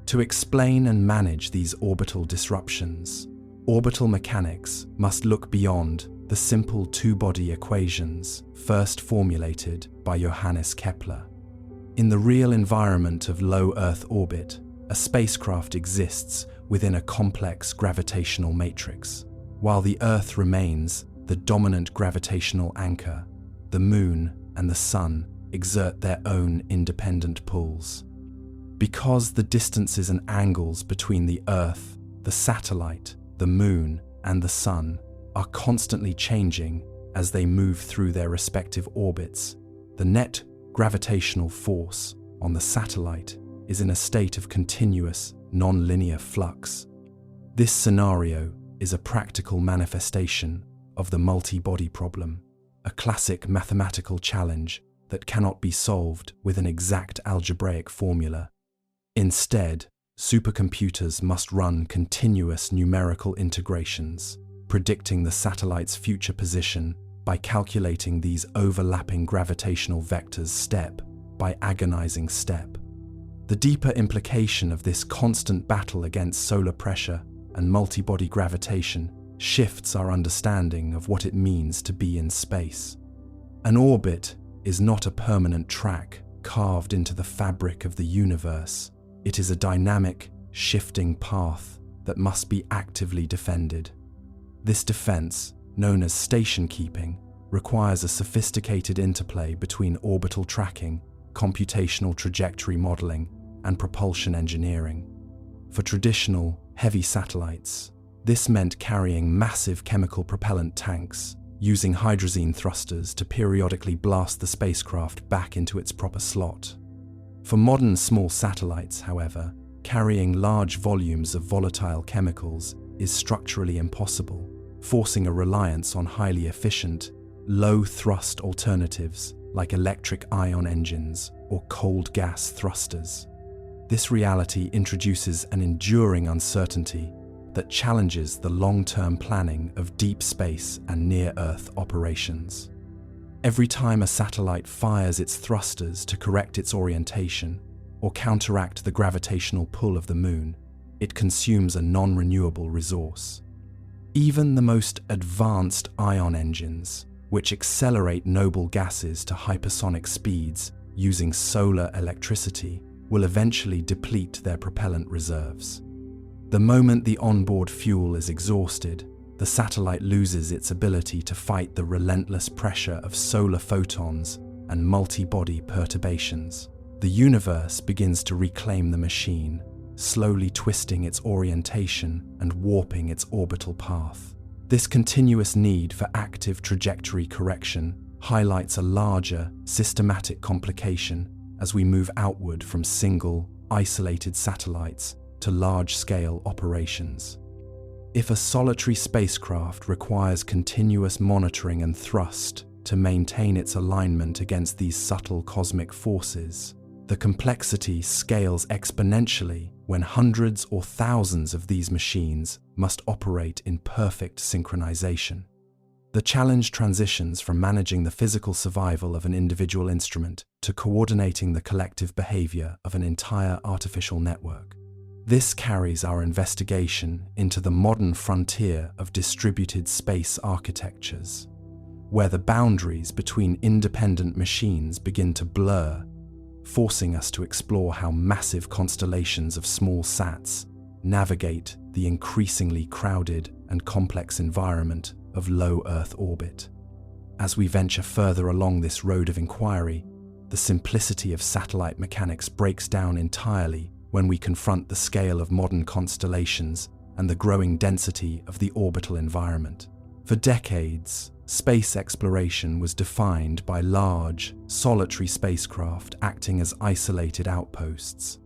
To explain and manage these orbital disruptions, orbital mechanics must look beyond the simple two-body equations first formulated by Johannes Kepler. In the real environment of low Earth orbit, a spacecraft exists within a complex gravitational matrix. While the Earth remains the dominant gravitational anchor, the Moon and the Sun exert their own independent pulls. Because the distances and angles between the Earth, the satellite, the Moon, and the Sun are constantly changing as they move through their respective orbits, the net gravitational force on the satellite is in a state of continuous, non-linear flux. This scenario is a practical manifestation of the multi-body problem, a classic mathematical challenge that cannot be solved with an exact algebraic formula. Instead, supercomputers must run continuous numerical integrations, predicting the satellite's future position by calculating these overlapping gravitational vectors step by agonizing step. The deeper implication of this constant battle against solar pressure and multi-body gravitation shifts our understanding of what it means to be in space. An orbit is not a permanent track carved into the fabric of the universe. It is a dynamic, shifting path that must be actively defended. This defense, known as station keeping, requires a sophisticated interplay between orbital tracking, computational trajectory modeling, and propulsion engineering. For traditional, heavy satellites, this meant carrying massive chemical propellant tanks, using hydrazine thrusters to periodically blast the spacecraft back into its proper slot. For modern small satellites, however, carrying large volumes of volatile chemicals is structurally impossible, forcing a reliance on highly efficient, low-thrust alternatives like electric ion engines or cold gas thrusters. This reality introduces an enduring uncertainty that challenges the long-term planning of deep space and near-Earth operations. Every time a satellite fires its thrusters to correct its orientation or counteract the gravitational pull of the Moon, it consumes a non-renewable resource. Even the most advanced ion engines, which accelerate noble gases to hypersonic speeds using solar electricity, will eventually deplete their propellant reserves. The moment the onboard fuel is exhausted, the satellite loses its ability to fight the relentless pressure of solar photons and multi-body perturbations. The universe begins to reclaim the machine, slowly twisting its orientation and warping its orbital path. This continuous need for active trajectory correction highlights a larger, systematic complication as we move outward from single, isolated satellites to large-scale operations. If a solitary spacecraft requires continuous monitoring and thrust to maintain its alignment against these subtle cosmic forces, the complexity scales exponentially when hundreds or thousands of these machines must operate in perfect synchronization. The challenge transitions from managing the physical survival of an individual instrument to coordinating the collective behavior of an entire artificial network. This carries our investigation into the modern frontier of distributed space architectures, where the boundaries between independent machines begin to blur, forcing us to explore how massive constellations of small sats navigate the increasingly crowded and complex environment of low Earth orbit. As we venture further along this road of inquiry, the simplicity of satellite mechanics breaks down entirely when we confront the scale of modern constellations and the growing density of the orbital environment. For decades, space exploration was defined by large, solitary spacecraft acting as isolated outposts.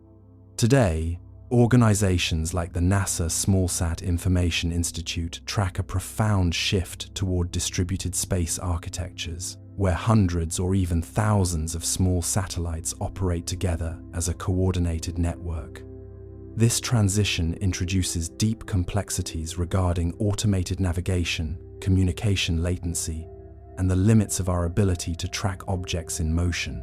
Today, organizations like the NASA SmallSat Information Institute track a profound shift toward distributed space architectures, where hundreds or even thousands of small satellites operate together as a coordinated network. This transition introduces deep complexities regarding automated navigation, communication latency, and the limits of our ability to track objects in motion.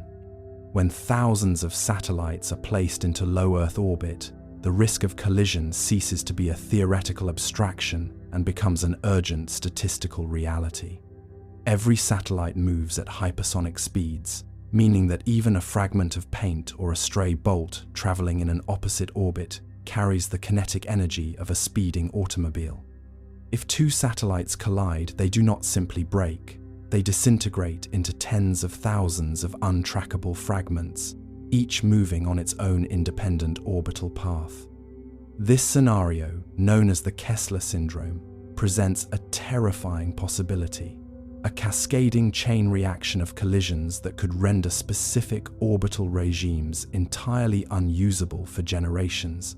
When thousands of satellites are placed into low Earth orbit, the risk of collision ceases to be a theoretical abstraction and becomes an urgent statistical reality. Every satellite moves at hypersonic speeds, meaning that even a fragment of paint or a stray bolt traveling in an opposite orbit carries the kinetic energy of a speeding automobile. If two satellites collide, they do not simply break. They disintegrate into tens of thousands of untrackable fragments, each moving on its own independent orbital path. This scenario, known as the Kessler syndrome, presents a terrifying possibility. A cascading chain reaction of collisions that could render specific orbital regimes entirely unusable for generations,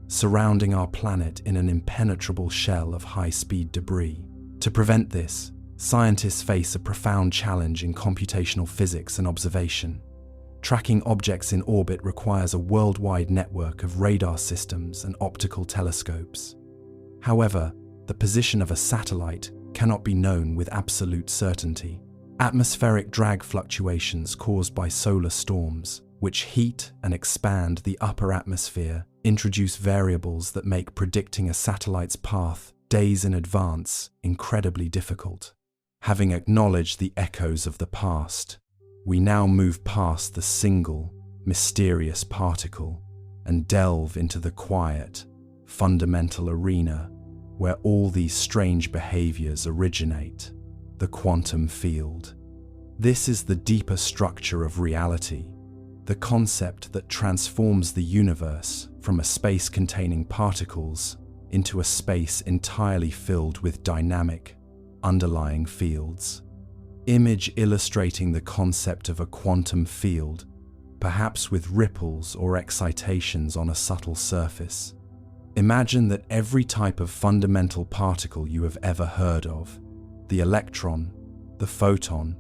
surrounding our planet in an impenetrable shell of high-speed debris. To prevent this, scientists face a profound challenge in computational physics and observation. Tracking objects in orbit requires a worldwide network of radar systems and optical telescopes. However, the position of a satellite cannot be known with absolute certainty. Atmospheric drag fluctuations caused by solar storms, which heat and expand the upper atmosphere, introduce variables that make predicting a satellite's path days in advance incredibly difficult. Having acknowledged the echoes of the past, we now move past the single, mysterious particle and delve into the quiet, fundamental arena where all these strange behaviors originate, the quantum field. This is the deeper structure of reality, the concept that transforms the universe from a space containing particles into a space entirely filled with dynamic, underlying fields. Image illustrating the concept of a quantum field, perhaps with ripples or excitations on a subtle surface. Imagine that every type of fundamental particle you have ever heard of, the electron, the photon,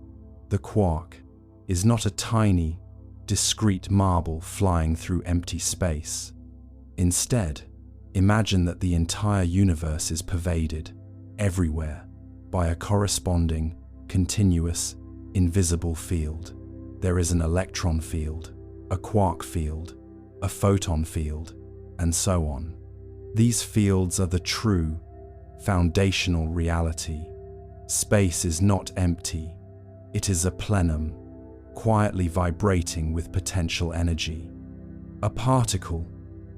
the quark, is not a tiny, discrete marble flying through empty space. Instead, imagine that the entire universe is pervaded, everywhere, by a corresponding, continuous, invisible field. There is an electron field, a quark field, a photon field, and so on. These fields are the true, foundational reality. Space is not empty. It is a plenum, quietly vibrating with potential energy. A particle,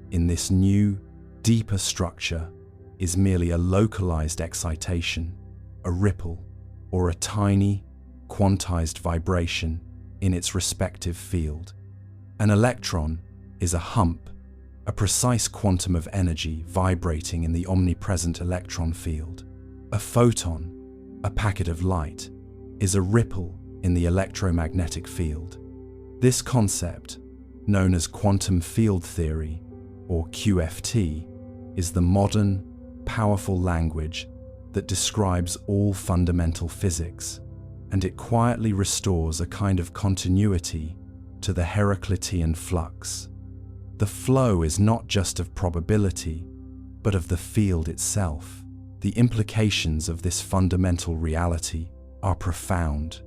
in this new, deeper structure, is merely a localized excitation, a ripple, or a tiny, quantized vibration in its respective field. An electron is a hump, a precise quantum of energy vibrating in the omnipresent electron field. A photon, a packet of light, is a ripple in the electromagnetic field. This concept, known as quantum field theory, or QFT, is the modern, powerful language that describes all fundamental physics, and it quietly restores a kind of continuity to the Heraclitean flux. The flow is not just of probability, but of the field itself. The implications of this fundamental reality are profound.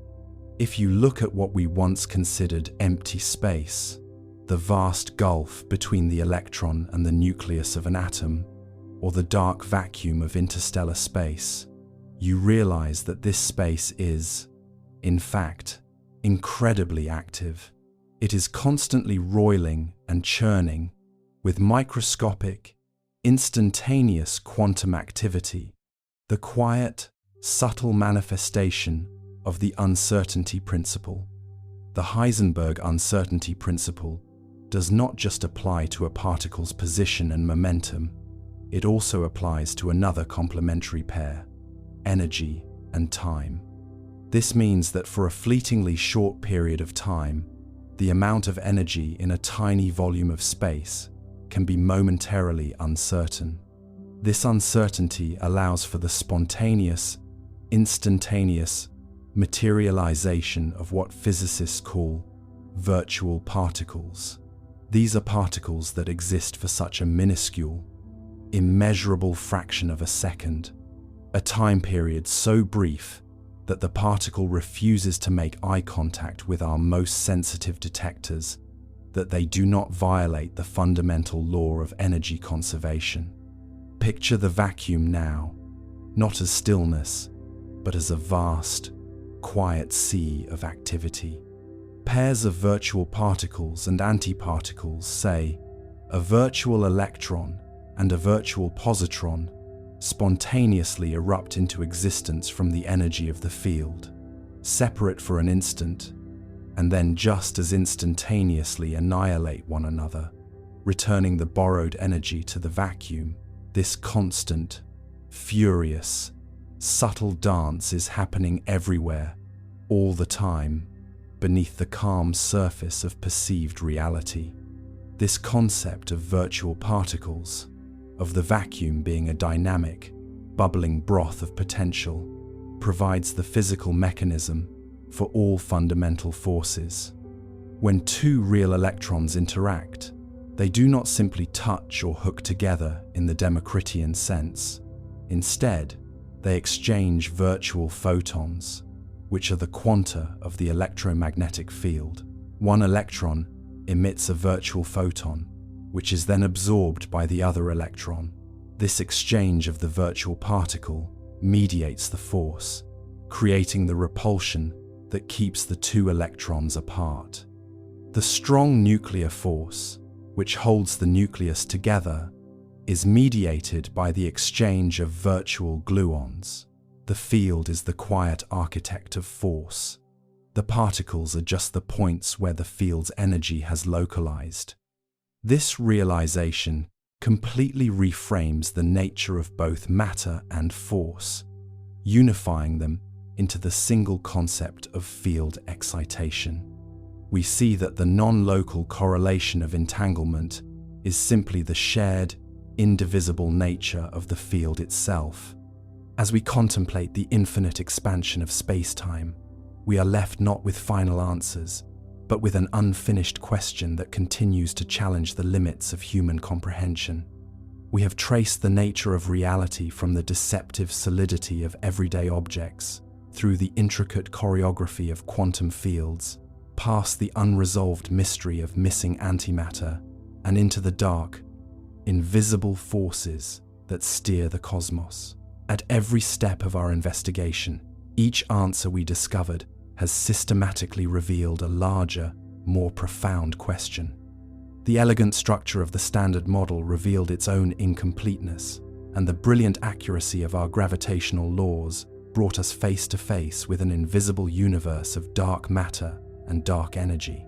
If you look at what we once considered empty space, the vast gulf between the electron and the nucleus of an atom, or the dark vacuum of interstellar space, you realize that this space is, in fact, incredibly active. It is constantly roiling and churning with microscopic, instantaneous quantum activity, the quiet, subtle manifestation of the uncertainty principle. The Heisenberg uncertainty principle does not just apply to a particle's position and momentum, it also applies to another complementary pair, energy and time. This means that for a fleetingly short period of time, the amount of energy in a tiny volume of space can be momentarily uncertain. This uncertainty allows for the spontaneous, instantaneous materialization of what physicists call virtual particles. These are particles that exist for such a minuscule, immeasurable fraction of a second, a time period so brief that the particle refuses to make eye contact with our most sensitive detectors, that they do not violate the fundamental law of energy conservation. Picture the vacuum now, not as stillness, but as a vast, quiet sea of activity. Pairs of virtual particles and antiparticles, say, a virtual electron and a virtual positron, spontaneously erupt into existence from the energy of the field, separate for an instant, and then just as instantaneously annihilate one another, returning the borrowed energy to the vacuum. This constant, furious, subtle dance is happening everywhere, all the time, beneath the calm surface of perceived reality. This concept of virtual particles, of the vacuum being a dynamic, bubbling broth of potential, provides the physical mechanism for all fundamental forces. When two real electrons interact, they do not simply touch or hook together in the Democritean sense. Instead, they exchange virtual photons, which are the quanta of the electromagnetic field. One electron emits a virtual photon, which is then absorbed by the other electron. This exchange of the virtual particle mediates the force, creating the repulsion that keeps the two electrons apart. The strong nuclear force, which holds the nucleus together, is mediated by the exchange of virtual gluons. The field is the quiet architect of force. The particles are just the points where the field's energy has localized. This realization completely reframes the nature of both matter and force, unifying them into the single concept of field excitation. We see that the non-local correlation of entanglement is simply the shared, indivisible nature of the field itself. As we contemplate the infinite expansion of space-time, we are left not with final answers, but with an unfinished question that continues to challenge the limits of human comprehension. We have traced the nature of reality from the deceptive solidity of everyday objects, through the intricate choreography of quantum fields, past the unresolved mystery of missing antimatter, and into the dark, invisible forces that steer the cosmos. At every step of our investigation, each answer we discovered has systematically revealed a larger, more profound question. The elegant structure of the Standard Model revealed its own incompleteness, and the brilliant accuracy of our gravitational laws brought us face to face with an invisible universe of dark matter and dark energy.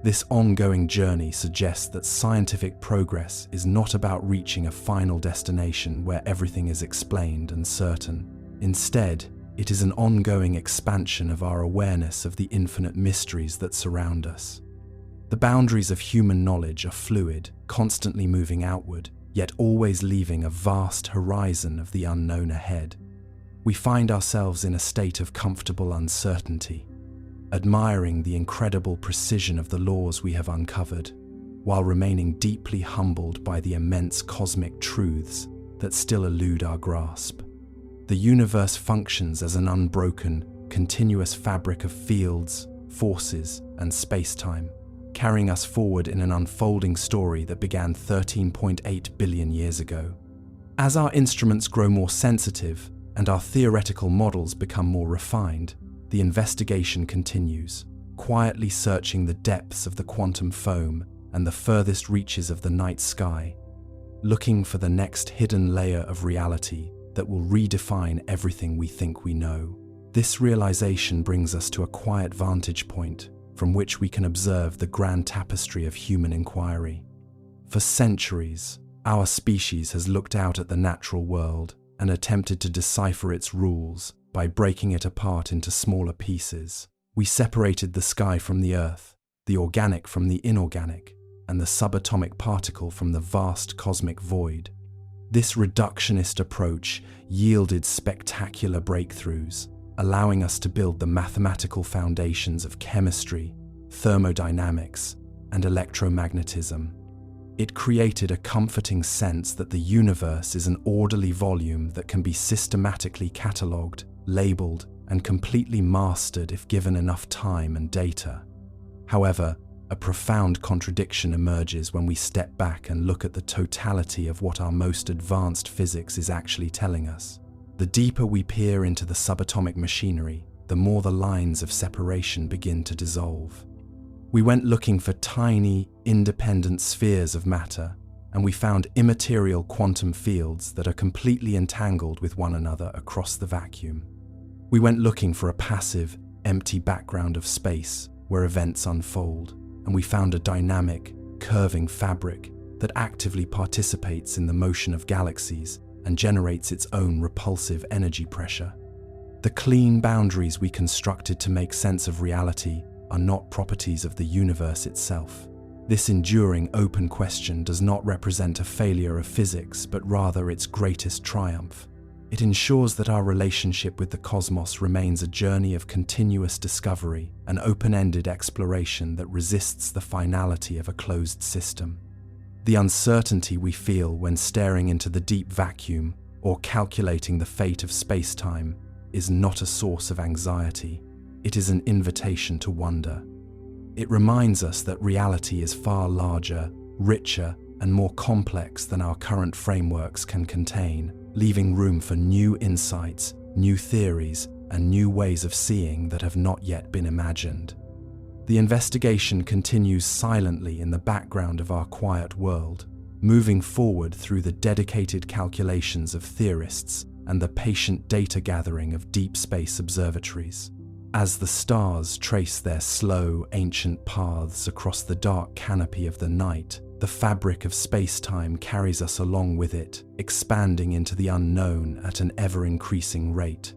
This ongoing journey suggests that scientific progress is not about reaching a final destination where everything is explained and certain. Instead, it is an ongoing expansion of our awareness of the infinite mysteries that surround us. The boundaries of human knowledge are fluid, constantly moving outward, yet always leaving a vast horizon of the unknown ahead. We find ourselves in a state of comfortable uncertainty, admiring the incredible precision of the laws we have uncovered, while remaining deeply humbled by the immense cosmic truths that still elude our grasp. The universe functions as an unbroken, continuous fabric of fields, forces, and space-time, carrying us forward in an unfolding story that began 13.8 billion years ago. As our instruments grow more sensitive and our theoretical models become more refined, the investigation continues, quietly searching the depths of the quantum foam and the furthest reaches of the night sky, looking for the next hidden layer of reality that will redefine everything we think we know. This realization brings us to a quiet vantage point from which we can observe the grand tapestry of human inquiry. For centuries, our species has looked out at the natural world and attempted to decipher its rules by breaking it apart into smaller pieces. We separated the sky from the earth, the organic from the inorganic, and the subatomic particle from the vast cosmic void. This reductionist approach yielded spectacular breakthroughs, allowing us to build the mathematical foundations of chemistry, thermodynamics, and electromagnetism. It created a comforting sense that the universe is an orderly volume that can be systematically catalogued, labeled, and completely mastered if given enough time and data. However, a profound contradiction emerges when we step back and look at the totality of what our most advanced physics is actually telling us. The deeper we peer into the subatomic machinery, the more the lines of separation begin to dissolve. We went looking for tiny, independent spheres of matter, and we found immaterial quantum fields that are completely entangled with one another across the vacuum. We went looking for a passive, empty background of space where events unfold, and we found a dynamic, curving fabric that actively participates in the motion of galaxies and generates its own repulsive energy pressure. The clean boundaries we constructed to make sense of reality are not properties of the universe itself. This enduring open question does not represent a failure of physics, but rather its greatest triumph. It ensures that our relationship with the cosmos remains a journey of continuous discovery, an open-ended exploration that resists the finality of a closed system. The uncertainty we feel when staring into the deep vacuum or calculating the fate of space-time is not a source of anxiety. It is an invitation to wonder. It reminds us that reality is far larger, richer, and more complex than our current frameworks can contain, leaving room for new insights, new theories, and new ways of seeing that have not yet been imagined. The investigation continues silently in the background of our quiet world, moving forward through the dedicated calculations of theorists and the patient data gathering of deep space observatories. As the stars trace their slow, ancient paths across the dark canopy of the night, the fabric of space-time carries us along with it, expanding into the unknown at an ever-increasing rate.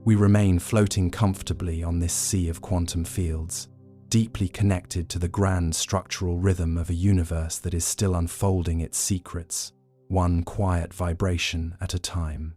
We remain floating comfortably on this sea of quantum fields, deeply connected to the grand structural rhythm of a universe that is still unfolding its secrets, one quiet vibration at a time.